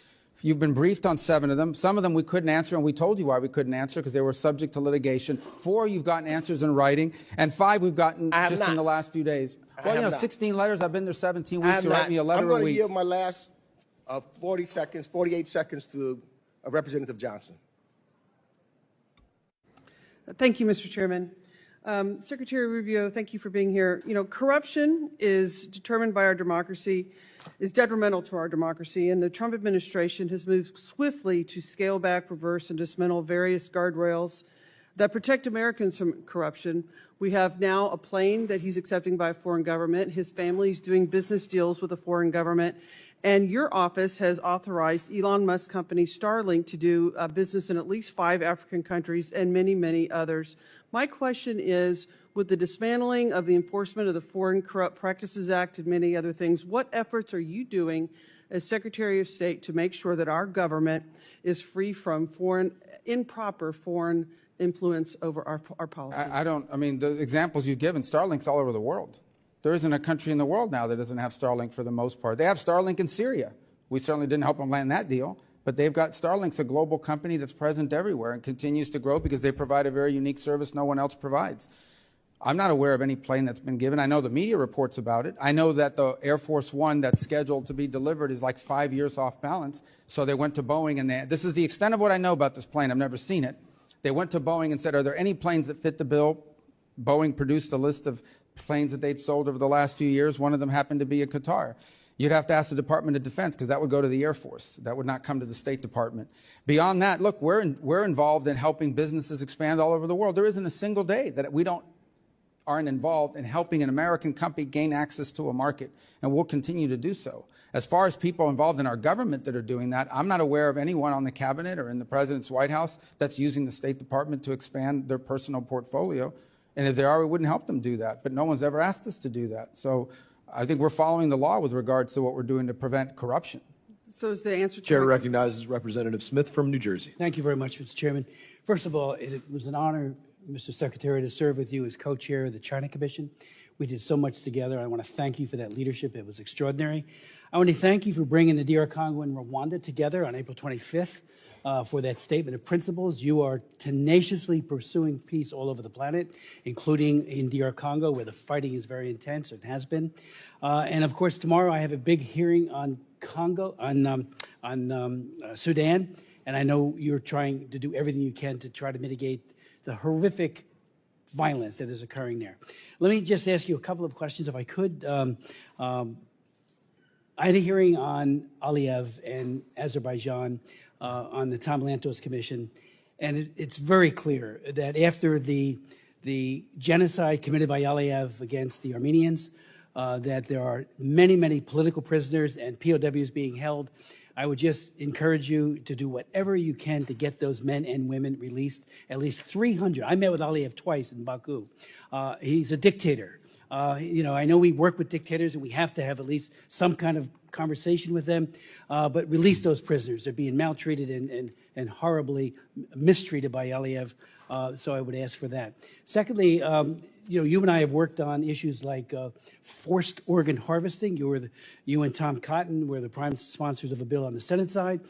You've been briefed on 7 of them. Some of them we couldn't answer, and we told you why we couldn't answer, because they were subject to litigation. 4, you've gotten answers in writing, and 5 we've gotten just in the last few days. Well, 16 letters. I've been there 17 weeks. You write me a letter a week. I'm going to yield my last 48 seconds to Representative Johnson. Thank you, Mr. Chairman. Secretary Rubio, thank you for being here. Corruption is determined by our democracy, is detrimental to our democracy, and the Trump administration has moved swiftly to scale back, reverse, and dismantle various guardrails that protect Americans from corruption. We have now a plane that he's accepting by a foreign government. His family's doing business deals with a foreign government. And your office has authorized Elon Musk's company Starlink to do business in at least 5 African countries and many, many others. My question is, with the dismantling of the enforcement of the Foreign Corrupt Practices Act and many other things, what efforts are you doing as Secretary of State to make sure that our government is free from improper foreign influence over our policy? I mean, the examples you've given, Starlink's all over the world. There isn't a country in the world now that doesn't have Starlink for the most part. They have Starlink in Syria. We certainly didn't help them land that deal, but they've got Starlink's a global company that's present everywhere and continues to grow because they provide a very unique service no one else provides. I'm not aware of any plane that's been given. I know the media reports about it. I know that the Air Force One that's scheduled to be delivered is like 5 years off balance. So they went to Boeing, and this is the extent of what I know about this plane. I've never seen it. They went to Boeing and said, are there any planes that fit the bill? Boeing produced a list of planes that they'd sold over the last few years. One of them happened to be a Qatar. You'd have to ask the Department of Defense, because that would go to the Air Force. That would not come to the State Department. Beyond that, look, we're involved in helping businesses expand all over the world. There isn't a single day that we aren't involved in helping an American company gain access to a market, and we'll continue to do so. As far as people involved in our government that are doing that, I'm not aware of anyone on the cabinet or in the president's White House that's using the State Department to expand their personal portfolio. And if they are, we wouldn't help them do that. But no one's ever asked us to do that. So I think we're following the law with regards to what we're doing to prevent corruption. So is the answer to Chair my- recognizes Representative Smith from New Jersey. Thank you very much, Mr. Chairman. First of all, it was an honor, Mr. Secretary, to serve with you as co-chair of the China Commission. We did so much together. I want to thank you for that leadership. It was extraordinary. I want to thank you for bringing the DR Congo and Rwanda together on April 25th for that statement of principles. You are tenaciously pursuing peace all over the planet, including in DR Congo, where the fighting is very intense, and has been. And of course, tomorrow I have a big hearing on Congo, on Sudan, and I know you're trying to do everything you can to try to mitigate the horrific violence that is occurring there. Let me just ask you a couple of questions, if I could. I had a hearing on Aliyev and Azerbaijan on the Tom Lantos Commission, and it's very clear that after the genocide committed by Aliyev against the Armenians, that there are many, many political prisoners and POWs being held. I would just encourage you to do whatever you can to get those men and women released, at least 300. I met with Aliyev twice in Baku. He's a dictator. I know we work with dictators and we have to have at least some kind of conversation with them, but release those prisoners. They're being maltreated and horribly mistreated by Aliyev, so I would ask for that. Secondly, you and I have worked on issues like forced organ harvesting. You and Tom Cotton were the prime sponsors of a bill on the Senate side.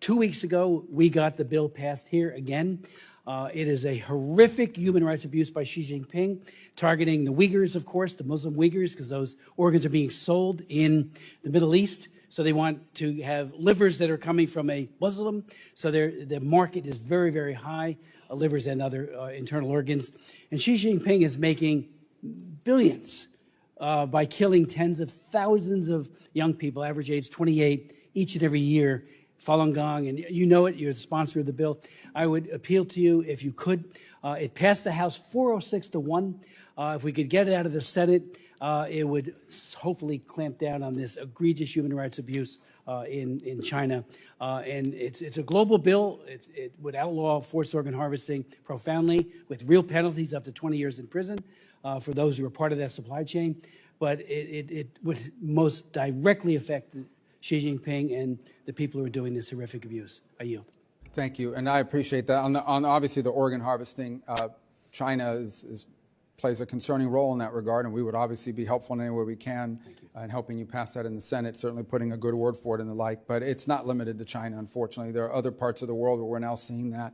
2 weeks ago, we got the bill passed here again. It is a horrific human rights abuse by Xi Jinping, targeting the Uyghurs, of course, the Muslim Uyghurs, because those organs are being sold in the Middle East. So they want to have livers that are coming from a Muslim. So the market is very, very high, livers and other internal organs. And Xi Jinping is making billions by killing tens of thousands of young people, average age 28, each and every year. Falun Gong, and you know it, you're the sponsor of the bill. I would appeal to you, if you could. It passed the House 406-1. If we could get it out of the Senate, it would hopefully clamp down on this egregious human rights abuse in China. And it's a global bill. It would outlaw forced organ harvesting profoundly, with real penalties up to 20 years in prison for those who are part of that supply chain. But it would most directly affect Xi Jinping and the people who are doing this horrific abuse. I yield. Thank you, and I appreciate that. On obviously the organ harvesting, China plays a concerning role in that regard, and we would obviously be helpful in any way we can in helping you pass that in the Senate, certainly putting a good word for it and the like. But it's not limited to China, unfortunately. There are other parts of the world where we're now seeing that,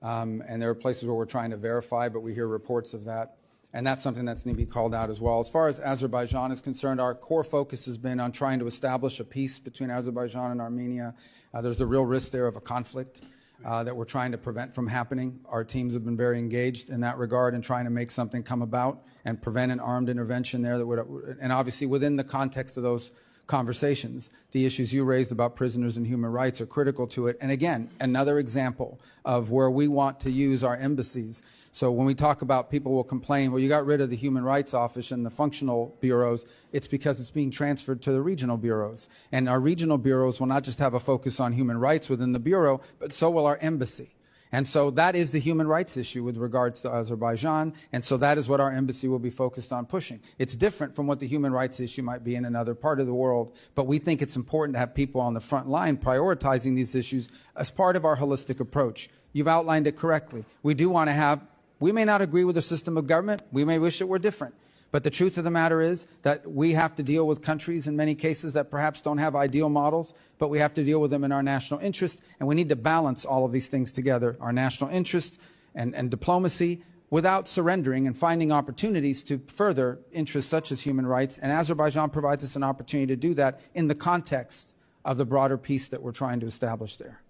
and there are places where we're trying to verify, but we hear reports of that. And that's something that's need to be called out as well. As far as Azerbaijan is concerned, our core focus has been on trying to establish a peace between Azerbaijan and Armenia. There's a real risk there of a conflict that we're trying to prevent from happening. Our teams have been very engaged in that regard and trying to make something come about and prevent an armed intervention there that would, and obviously within the context of those conversations, the issues you raised about prisoners and human rights are critical to it. And again, another example of where we want to use our embassies. So when we talk about people will complain, well, you got rid of the Human Rights Office and the functional bureaus, it's because it's being transferred to the regional bureaus. And our regional bureaus will not just have a focus on human rights within the bureau, but so will our embassy. And so that is the human rights issue with regards to Azerbaijan, and so that is what our embassy will be focused on pushing. It's different from what the human rights issue might be in another part of the world, but we think it's important to have people on the front line prioritizing these issues as part of our holistic approach. You've outlined it correctly. We do want to have, we may not agree with the system of government, we may wish it were different. But the truth of the matter is that we have to deal with countries in many cases that perhaps don't have ideal models, but we have to deal with them in our national interest, and we need to balance all of these things together, our national interest and diplomacy, without surrendering and finding opportunities to further interests such as human rights. And Azerbaijan provides us an opportunity to do that in the context of the broader peace that we're trying to establish there.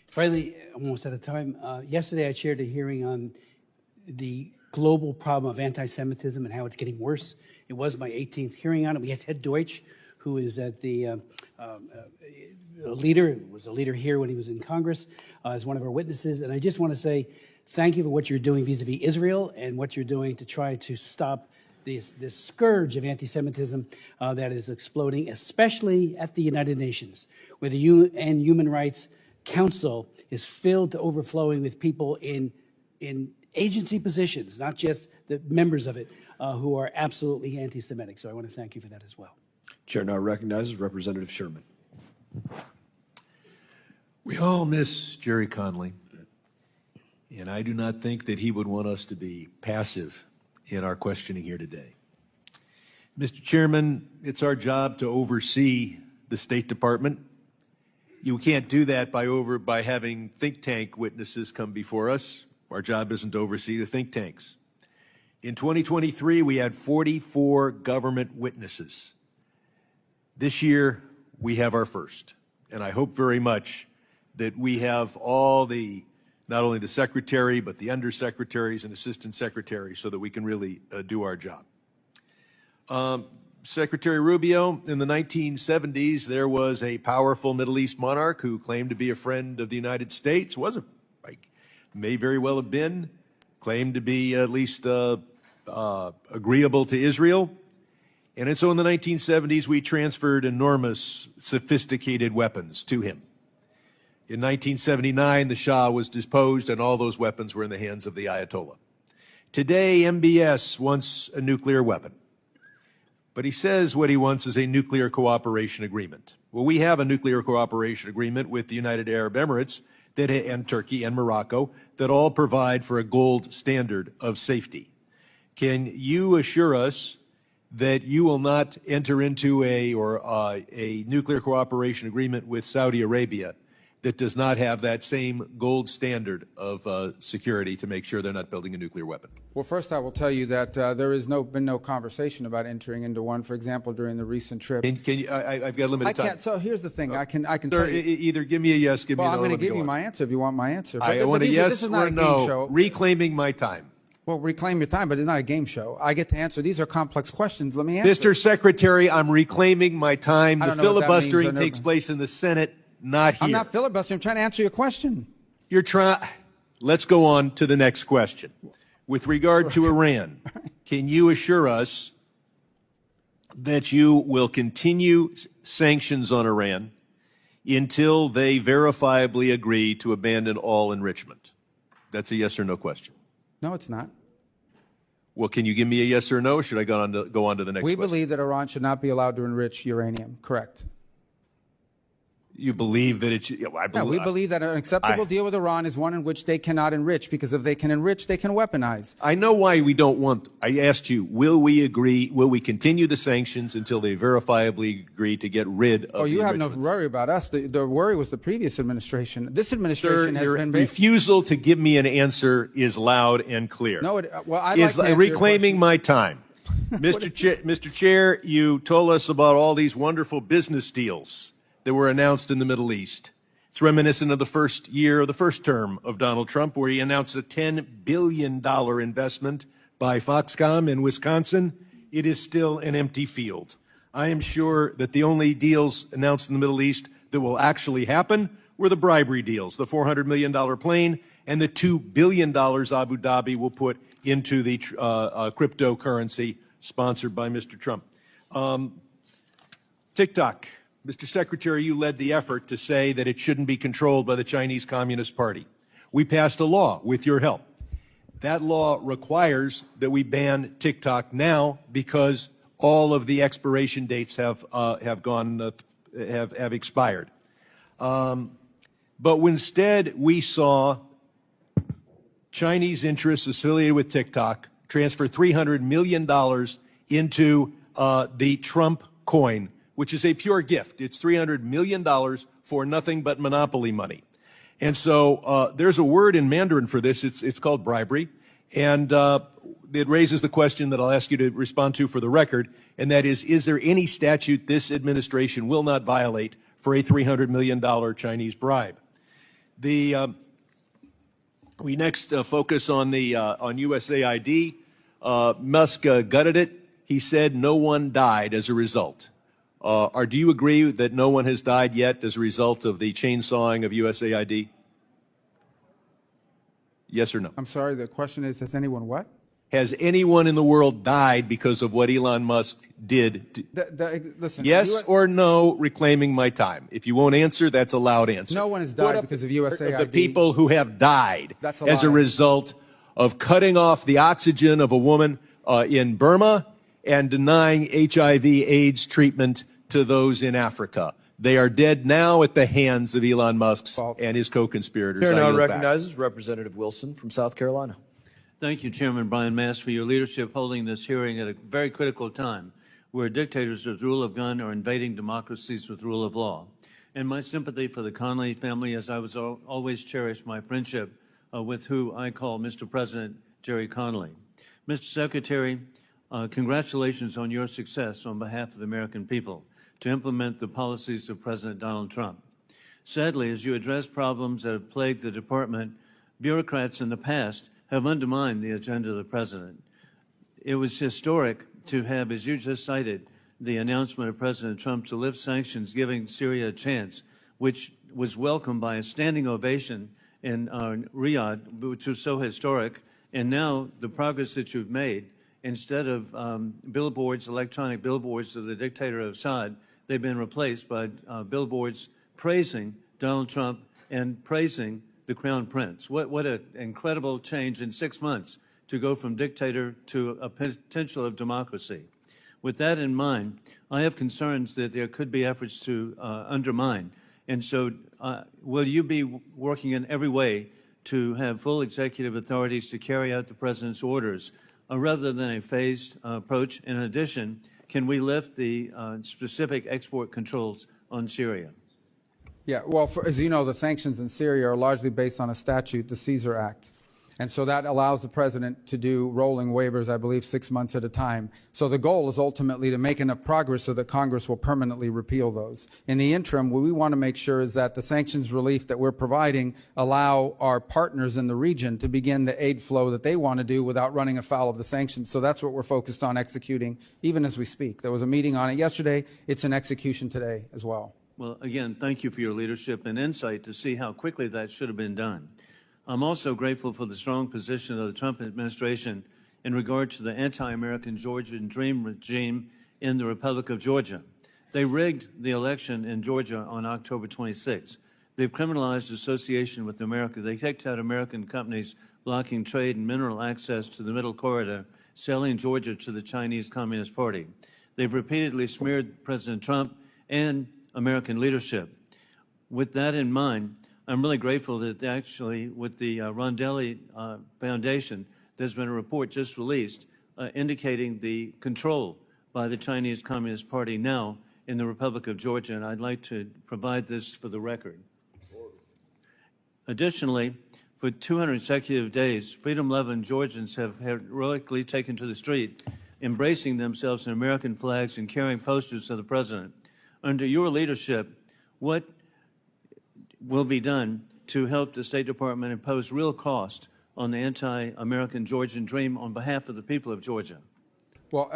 Finally, almost out of time, yesterday I chaired a hearing on the global problem of anti-Semitism and how it's getting worse. It was my 18th hearing on it. We had Ted Deutsch, who is at the leader, was a leader here when he was in Congress, as one of our witnesses. And I just want to say thank you for what you're doing vis-a-vis Israel and what you're doing to try to stop this scourge of anti-Semitism that is exploding, especially at the United Nations, where the UN Human Rights Council is filled to overflowing with people in agency positions, not just the members of it, who are absolutely anti-Semitic. So I want to thank you for that as well. Chair now recognizes Representative Sherman. We all miss Jerry Conley, and I do not think that he would want us to be passive in our questioning here today. Mr. Chairman, it's our job to oversee the State Department. You can't do that by having think tank witnesses come before us. Our job isn't to oversee the think tanks. In 2023, we had 44 government witnesses. This year, we have our first, and I hope very much that we have all not only the secretary, but the undersecretaries and assistant secretaries so that we can really do our job. Secretary Rubio, in the 1970s, there was a powerful Middle East monarch who claimed to be a friend of the United States, may very well have been, claimed to be at least agreeable to Israel. And so in the 1970s, we transferred enormous, sophisticated weapons to him. In 1979, the Shah was deposed, and all those weapons were in the hands of the Ayatollah. Today, MBS wants a nuclear weapon. But he says what he wants is a nuclear cooperation agreement. Well, we have a nuclear cooperation agreement with the United Arab Emirates and Turkey and Morocco that all provide for a gold standard of safety. Can you assure us that you will not enter into a nuclear cooperation agreement with Saudi Arabia that does not have that same gold standard of security to make sure they're not building a nuclear weapon? Well, first I will tell you that there has been no conversation about entering into one. For example, during the recent trip. I've got limited time. So here's the thing. I can Sir, tell you. Either give me a yes, give me a no. Well, I'm going to give you my answer if you want my answer. But, I want a yes this is not or a game no. show. Reclaiming my time. Well, reclaim your time, but it's not a game show. I get to answer. These are complex questions. Let me answer. Mr. Secretary, I'm reclaiming my time. The I don't know what that means. filibustering takes place in the Senate, not here. I'm not filibustering. I'm trying to answer your question. You're trying. Let's go on to the next question. With regard to Iran, can you assure us that you will continue sanctions on Iran until they verifiably agree to abandon all enrichment? That's a yes or no question. No, it's not. Well, can you give me a yes or no, or should I go on to the next question? We believe that Iran should not be allowed to enrich uranium. Correct. You believe that it should? Yeah, well, we believe that an acceptable deal with Iran is one in which they cannot enrich, because if they can enrich, they can weaponize. I know why we don't want. I asked you, will we agree? Will we continue the sanctions until they verifiably agree to get rid of? Oh, you the have no enrichments? worry about us. The worry was the previous administration. This administration Sir, has your been refusal to give me an answer is loud and clear. No, well, I'd like is to answer your reclaiming question. my time. Mr. Chair, you told us about all these wonderful business deals that were announced in the Middle East. It's reminiscent of the first year of the first term of Donald Trump, where he announced a $10 billion investment by Foxconn in Wisconsin. It is still an empty field. I am sure that the only deals announced in the Middle East that will actually happen were the bribery deals, the $400 million plane and the $2 billion Abu Dhabi will put into the cryptocurrency sponsored by Mr. Trump. TikTok. Mr. Secretary, you led the effort to say that it shouldn't be controlled by the Chinese Communist Party. We passed a law with your help. That law requires that we ban TikTok now because all of the expiration dates have expired. But instead, we saw Chinese interests affiliated with TikTok transfer $300 million into the Trump coin, which is a pure gift. It's $300 million for nothing but monopoly money. And so there's a word in Mandarin for this. It's called bribery. And it raises the question that I'll ask you to respond to for the record, and that is there any statute this administration will not violate for a $300 million Chinese bribe? We next focus on USAID. Musk gutted it. He said no one died as a result. Do you agree that no one has died yet as a result of the chainsawing of USAID? Yes or no? I'm sorry, the question is, has anyone what? has anyone in the world died because of what Elon Musk did? Listen, Yes or no, reclaiming my time. If you won't answer, that's a loud answer. No one has died because of USAID. The people who have died That's a as a lie. result of cutting off the oxygen of a woman in Burma and denying HIV/AIDS treatment to those in Africa. They are dead now at the hands of Elon Musk and his co-conspirators. Chair I now yield back. recognizes Representative Wilson from South Carolina. Thank you, Chairman Brian Mast, for your leadership holding this hearing at a very critical time where dictators with rule of gun are invading democracies with rule of law. And my sympathy for the Connolly family, as I was always cherished my friendship with who I call Mr. President Jerry Connolly. Mr. Secretary, congratulations on your success on behalf of the American people to implement the policies of President Donald Trump. Sadly, as you address problems that have plagued the department, bureaucrats in the past have undermined the agenda of the president. It was historic to have, as you just cited, the announcement of President Trump to lift sanctions, giving Syria a chance, which was welcomed by a standing ovation in Riyadh, which was so historic. And now the progress that you've made, instead of billboards, electronic billboards of the dictator of Assad, they've been replaced by billboards praising Donald Trump and praising the Crown Prince. What an incredible change in 6 months to go from dictator to a potential of democracy. With that in mind, I have concerns that there could be efforts to undermine. And so will you be working in every way to have full executive authorities to carry out the president's orders rather than a phased approach? In addition, can we lift the specific export controls on Syria? Yeah, well, as you know, the sanctions in Syria are largely based on a statute, the Caesar Act. And so that allows the president to do rolling waivers, I believe, 6 months at a time. So the goal is ultimately to make enough progress so that Congress will permanently repeal those. In the interim, what we want to make sure is that the sanctions relief that we're providing allow our partners in the region to begin the aid flow that they want to do without running afoul of the sanctions. So that's what we're focused on executing, even as we speak. There was a meeting on it yesterday. It's in execution today as well. Well, again, thank you for your leadership and insight to see how quickly that should have been done. I'm also grateful for the strong position of the Trump administration in regard to the anti-American Georgian Dream regime in the Republic of Georgia. They rigged the election in Georgia on October 26. They've criminalized association with America. They kicked out American companies blocking trade and mineral access to the Middle Corridor, selling Georgia to the Chinese Communist Party. They've repeatedly smeared President Trump and American leadership. With that in mind, I'm really grateful that actually with the Rondelli Foundation, there's been a report just released indicating the control by the Chinese Communist Party now in the Republic of Georgia, and I'd like to provide this for the record. Additionally, for 200 consecutive days, freedom-loving Georgians have heroically taken to the street, embracing themselves in American flags and carrying posters of the president. Under your leadership, what will be done to help the State Department impose real cost on the anti-American Georgian dream on behalf of the people of Georgia? Well,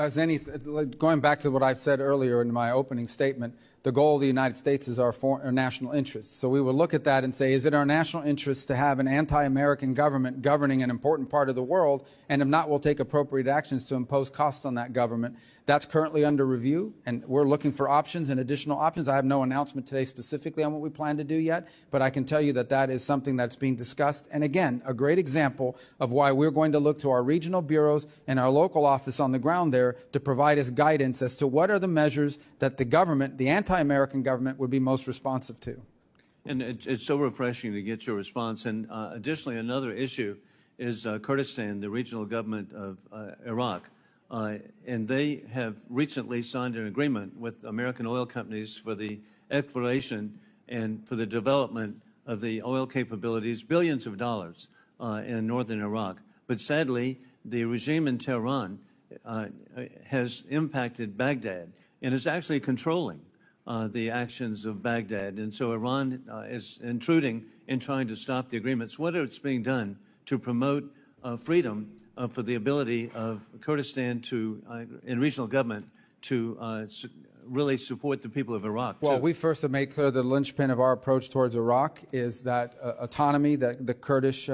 going back to what I've said earlier in my opening statement, the goal of the United States is our national interest. So we will look at that and say, is it our national interest to have an anti-American government governing an important part of the world? And if not, we'll take appropriate actions to impose costs on that government. That's currently under review, and we're looking for options and additional options. I have no announcement today specifically on what we plan to do yet, but I can tell you that that is something that's being discussed. And again, a great example of why we're going to look to our regional bureaus and our local office on the ground there to provide us guidance as to what are the measures that the government, the anti-American government, would be most responsive to. And it's so refreshing to get your response. And additionally, another issue is Kurdistan, the regional government of Iraq. And they have recently signed an agreement with American oil companies for the exploration and for the development of the oil capabilities, billions of dollars in northern Iraq. But sadly, the regime in Tehran has impacted Baghdad and is actually controlling the actions of Baghdad. And so Iran is intruding in trying to stop the agreements. What is being done to promote freedom for the ability of Kurdistan to, in regional government, to really support the people of Iraq. Well, too. we first have made clear the linchpin of our approach towards Iraq is that autonomy that the Kurdish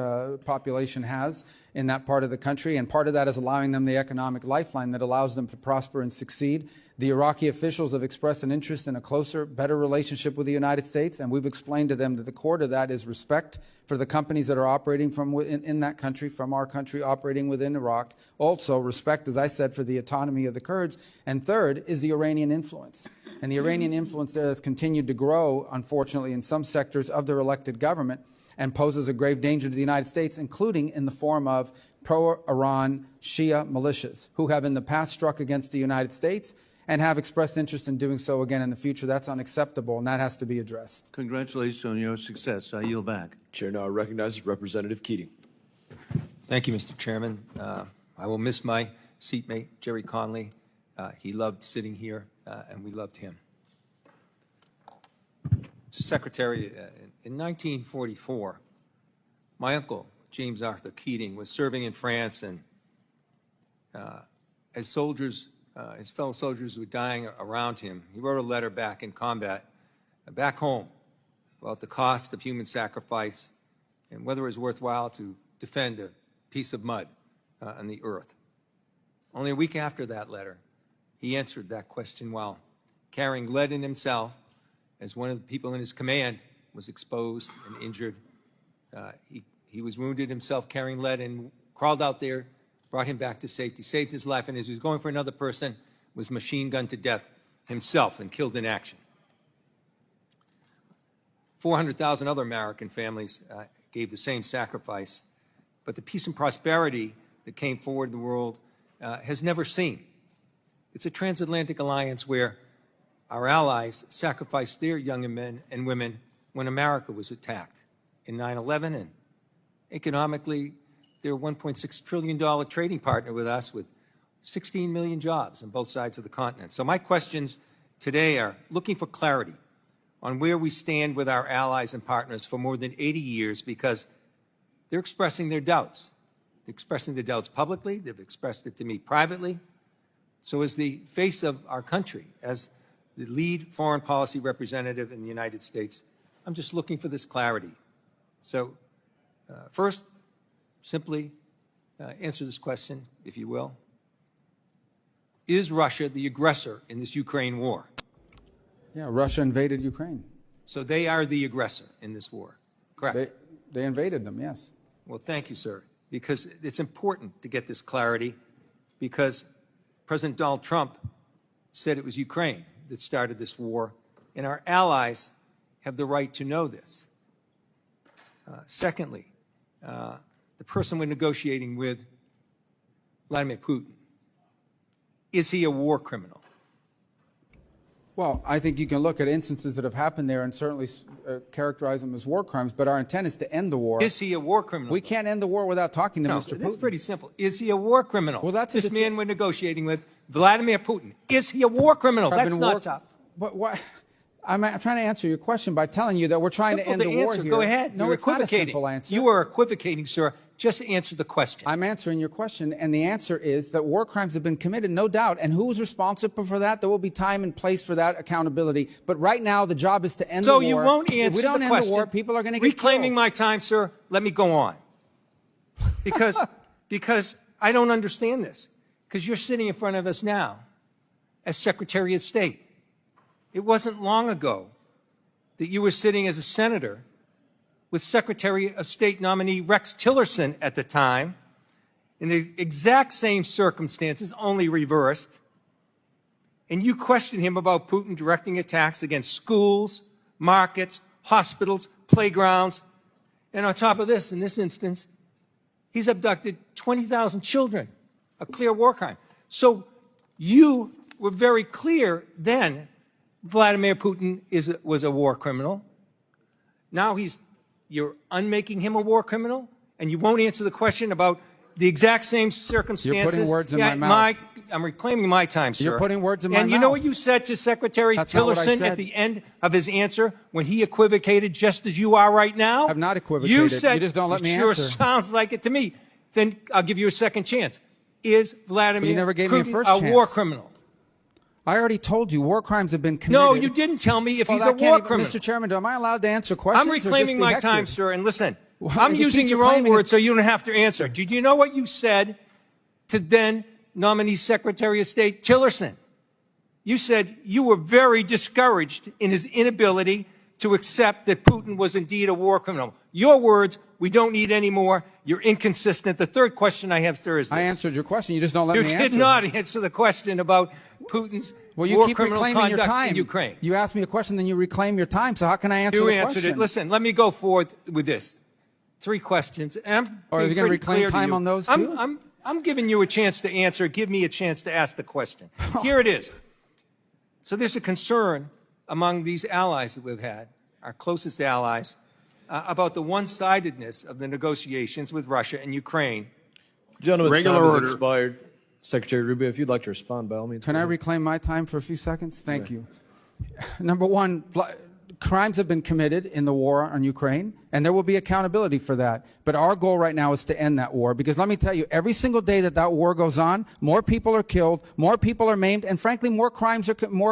population has in that part of the country, and part of that is allowing them the economic lifeline that allows them to prosper and succeed. The Iraqi officials have expressed an interest in a closer, better relationship with the United States, and we've explained to them that the core to that is respect for the companies that are operating from in that country, from our country operating within Iraq. Also, respect, as I said, for the autonomy of the Kurds. And third is the Iranian influence. And the Iranian influence there has continued to grow, unfortunately, in some sectors of their elected government, and poses a grave danger to the United States, including in the form of pro-Iran Shia militias, who have in the past struck against the United States and have expressed interest in doing so again in the future. That's unacceptable, and that has to be addressed. Congratulations on your success. I yield back. Chair now recognizes Representative Keating. Thank you, Mr. Chairman. I will miss my seatmate, Jerry Conley. He loved sitting here, and we loved him. Secretary, in 1944, my uncle, James Arthur Keating, was serving in France, and as soldiers, his fellow soldiers were dying around him, he wrote a letter back in combat, back home, about the cost of human sacrifice and whether it was worthwhile to defend a piece of mud on the earth. Only a week after that letter, he answered that question while carrying lead in himself, as one of the people in his command was exposed and injured. He was wounded himself carrying lead and crawled out there, brought him back to safety, saved his life, and as he was going for another person, was machine gunned to death himself and killed in action. 400,000 other American families gave the same sacrifice, but the peace and prosperity that came forward in the world has never seen. It's a transatlantic alliance where our allies sacrificed their young men and women when America was attacked in 9/11, and economically, they're a $1.6 trillion trading partner with us with 16 million jobs on both sides of the continent. So my questions today are looking for clarity on where we stand with our allies and partners for more than 80 years, because they're expressing their doubts. They're expressing their doubts publicly. They've expressed it to me privately. So as the face of our country, as the lead foreign policy representative in the United States, I'm just looking for this clarity. So first, simply answer this question, if you will. Is Russia the aggressor in this Ukraine war? Yeah, Russia invaded Ukraine. So they are the aggressor in this war, correct? They invaded them, yes. Well, thank you, sir, because it's important to get this clarity, because President Donald Trump said it was Ukraine that started this war, and our allies have the right to know this. Secondly, the person we're negotiating with, Vladimir Putin, is he a war criminal? Well, I think you can look at instances that have happened there and certainly characterize them as war crimes, but our intent is to end the war. Is he a war criminal? We can't end the war without talking to Mr. Putin. That's pretty simple. Is he a war criminal? Well, that's this man we're negotiating with, Vladimir Putin. Is he a war criminal? That's not tough. But what? I'm trying to answer your question by telling you that we're trying to end the war here. Go ahead. No, it's not a simple answer. You are equivocating, sir. Just answer the question. I'm answering your question, and the answer is that war crimes have been committed, no doubt. And who's responsible for that? There will be time and place for that accountability. But right now, the job is to end the war. So you won't answer the question. If we don't end the war, people are going to get reclaiming killed. my time, sir. Let me go on. Because I don't understand this. Because you're sitting in front of us now as Secretary of State. It wasn't long ago that you were sitting as a senator with Secretary of State nominee Rex Tillerson at the time, in the exact same circumstances, only reversed. And you questioned him about Putin directing attacks against schools, markets, hospitals, playgrounds. And on top of this, in this instance, he's abducted 20,000 children, a clear war crime. So you were very clear then Vladimir Putin was a war criminal. Now you're unmaking him a war criminal, and you won't answer the question about the exact same circumstances. You're putting words in my mouth. I'm reclaiming my time, sir. You're putting words in my mouth. And you know what you said to Secretary Tillerson at the end of his answer when he equivocated just as you are right now? I've not equivocated. You said, you just don't let me sure answer. Sounds like it to me. Then I'll give you a second chance. Is Vladimir Putin a war criminal? I already told you war crimes have been committed. No, you didn't tell me if Well, he's a that can't war even- criminal. Mr. Chairman, am I allowed to answer questions? I'm or just reclaiming be my hectored? time, sir. And listen, Well, I'm if he using keeps your own reclaiming words so you don't have to answer. Did you know what you said to then nominee Secretary of State Tillerson? You said you were very discouraged in his inability to accept that Putin was indeed a war criminal. Your words, we don't need any more. You're inconsistent. The third question I have, sir, is this. I answered your question. You just don't let You me answer. did not answer the question about Putin's Well, you war keep criminal reclaiming your conduct time. in Ukraine. You ask me a question, then you reclaim your time. So how can I answer You the answered question? it. Listen, let me go forward with this. 3 questions. Or are you going to reclaim time on those two? I'm giving you a chance to answer. Give me a chance to ask the question. Here it is. So there's a concern among these allies that we've had, our closest allies, about the one-sidedness of the negotiations with Russia and Ukraine. Gentlemen's Regular time has order. expired. Secretary Rubio, if you'd like to respond, by all means. Can I reclaim my time for a few seconds? Thank you. Number one, crimes have been committed in the war on Ukraine, and there will be accountability for that. But our goal right now is to end that war, because let me tell you, every single day that that war goes on, more people are killed, more people are maimed, and frankly, more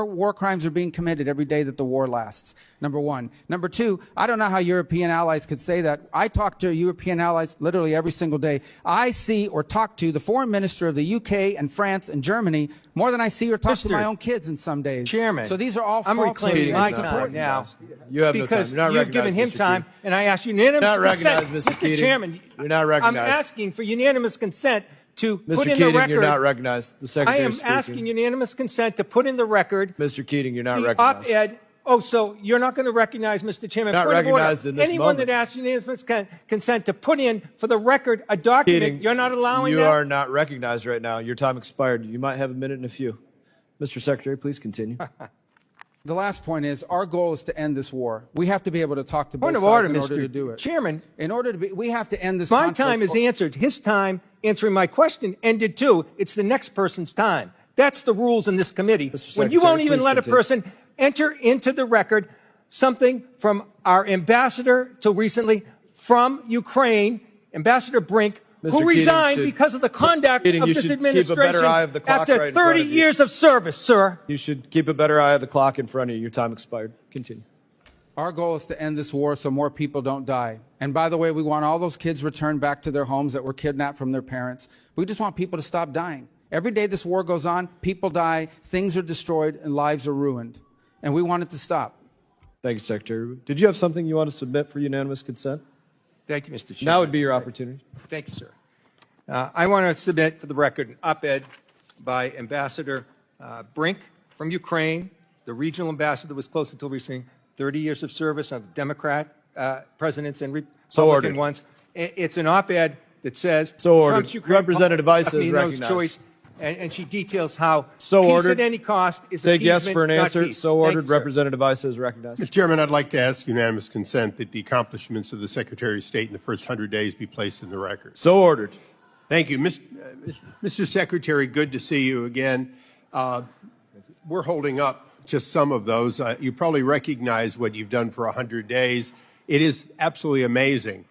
war crimes are being committed every day that the war lasts. Number one. Number two, I don't know how European allies could say that. I talk to European allies literally every single day. I see or talk to the foreign minister of the UK and France and Germany more than I see or talk to my own kids in some days. Chairman, So these are all I'm falsehoods reclaiming and my it's time important. now. You have no time. Because You're not you've given him recognized, Mr. time, Keating. and I ask unanimous Not consent. recognized, Mr. Mr. Keating. Chairman, You're not recognized. I'm asking for unanimous consent to Mr. put in Keating, the record. you're not recognized. The I Secretary am is speaking. asking unanimous consent to put in the record Mr. Keating, you're not the recognized. op-ed. Oh, so you're not going to recognize, Mr. Chairman? Not Point of order. recognized in this Anyone moment. that asks unanimous consent to put in for the record a document, Keating, you're not allowing you that? are not recognized right now. Your time expired. You might have a minute and a few. Mr. Secretary, please continue. The last point is our goal is to end this war. We have to be able to talk to both Point of sides order, in order Mr. to do it. Chairman. In order to be, we have to end this My conflict. time is answered. His time answering my question ended too. It's the next person's time. That's the rules in this committee. When you Secretary, won't even please let a continue. person enter into the record something from our ambassador till recently from Ukraine, Ambassador Brink, Mr. who Keating resigned should- because of the conduct Keating, of you this should keep a administration better eye of the clock after right in front 30 of you. years of service, sir. You should keep a better eye of the clock in front of you. Your time expired. Continue. Our goal is to end this war so more people don't die. And by the way, we want all those kids returned back to their homes that were kidnapped from their parents. We just want people to stop dying. Every day this war goes on, people die, things are destroyed, and lives are ruined. And we want it to stop. Thank you, Secretary. Did you have something you want to submit for unanimous consent? Thank you, Mr. Chairman. Now would be your opportunity. Thank you, sir. I want to submit for the record an op-ed by Ambassador Brink from Ukraine, the regional ambassador that was close until recently, 30 years of service of Democrat presidents and So Republican ordered. ones. It's an op-ed that says So ordered. Trump's Ukraine Representative policy Weiss is left me no recognized. choice, and she details how So peace ordered. at any cost is Take yes appeasement, for an not answer. peace. So Thank ordered. you, sir. Representative Weiss is recognized. Mr. Chairman, I'd like to ask unanimous consent that the accomplishments of the Secretary of State in the first 100 days be placed in the record. So ordered. Thank you. Mr. Secretary, good to see you again. We're holding up just some of those. You probably recognize what you've done for 100 days. It is absolutely amazing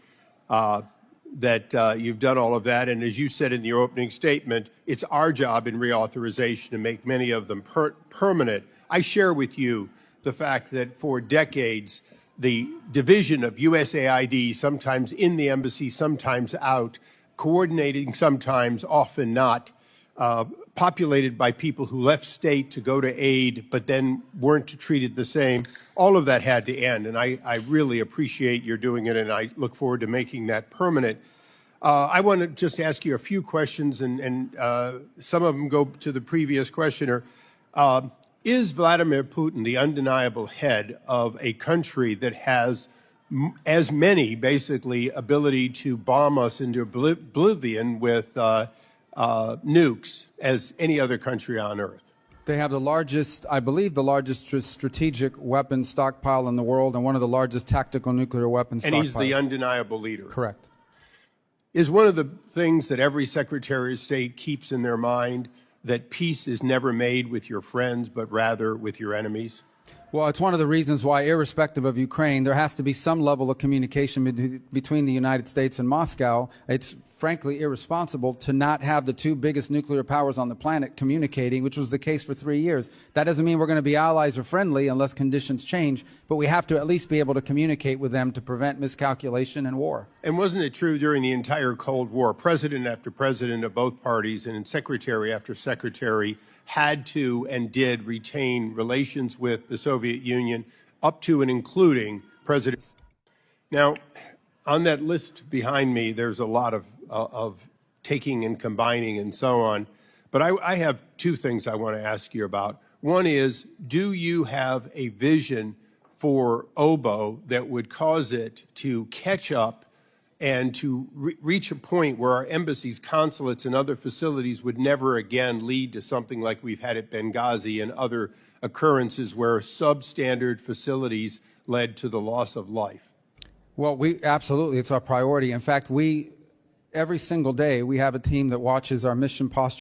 that you've done all of that. And as you said in your opening statement, it's our job in reauthorization to make many of them permanent. I share with you the fact that for decades, the division of USAID, sometimes in the embassy, sometimes out, coordinating sometimes, often not, populated by people who left state to go to aid, but then weren't treated the same. All of that had to end, and I really appreciate your doing it, and I look forward to making that permanent. I want to just ask you a few questions, and some of them go to the previous questioner. Is Vladimir Putin the undeniable head of a country that has as many, basically, ability to bomb us into oblivion with nukes as any other country on Earth? They have the largest, I believe, the largest strategic weapon stockpile in the world and one of the largest tactical nuclear weapons stockpiles. And he's the undeniable leader. Correct. Is one of the things that every Secretary of State keeps in their mind that peace is never made with your friends, but rather with your enemies? Well, it's one of the reasons why, irrespective of Ukraine, there has to be some level of communication between the United States and Moscow. It's frankly irresponsible to not have the two biggest nuclear powers on the planet communicating, which was the case for 3 years. That doesn't mean we're going to be allies or friendly unless conditions change, but we have to at least be able to communicate with them to prevent miscalculation and war. And wasn't it true during the entire Cold War, president after president of both parties and secretary after secretary had to and did retain relations with the Soviet Union up to and including President. Now, on that list behind me, there's a lot of taking and combining and so on. But I have two things I want to ask you about. One is, do you have a vision for OBO that would cause it to catch up and to reach a point where our embassies, consulates, and other facilities would never again lead to something like we've had at Benghazi and other occurrences where substandard facilities led to the loss of life? Well, absolutely, it's our priority. In fact, every single day, we have a team that watches our mission posture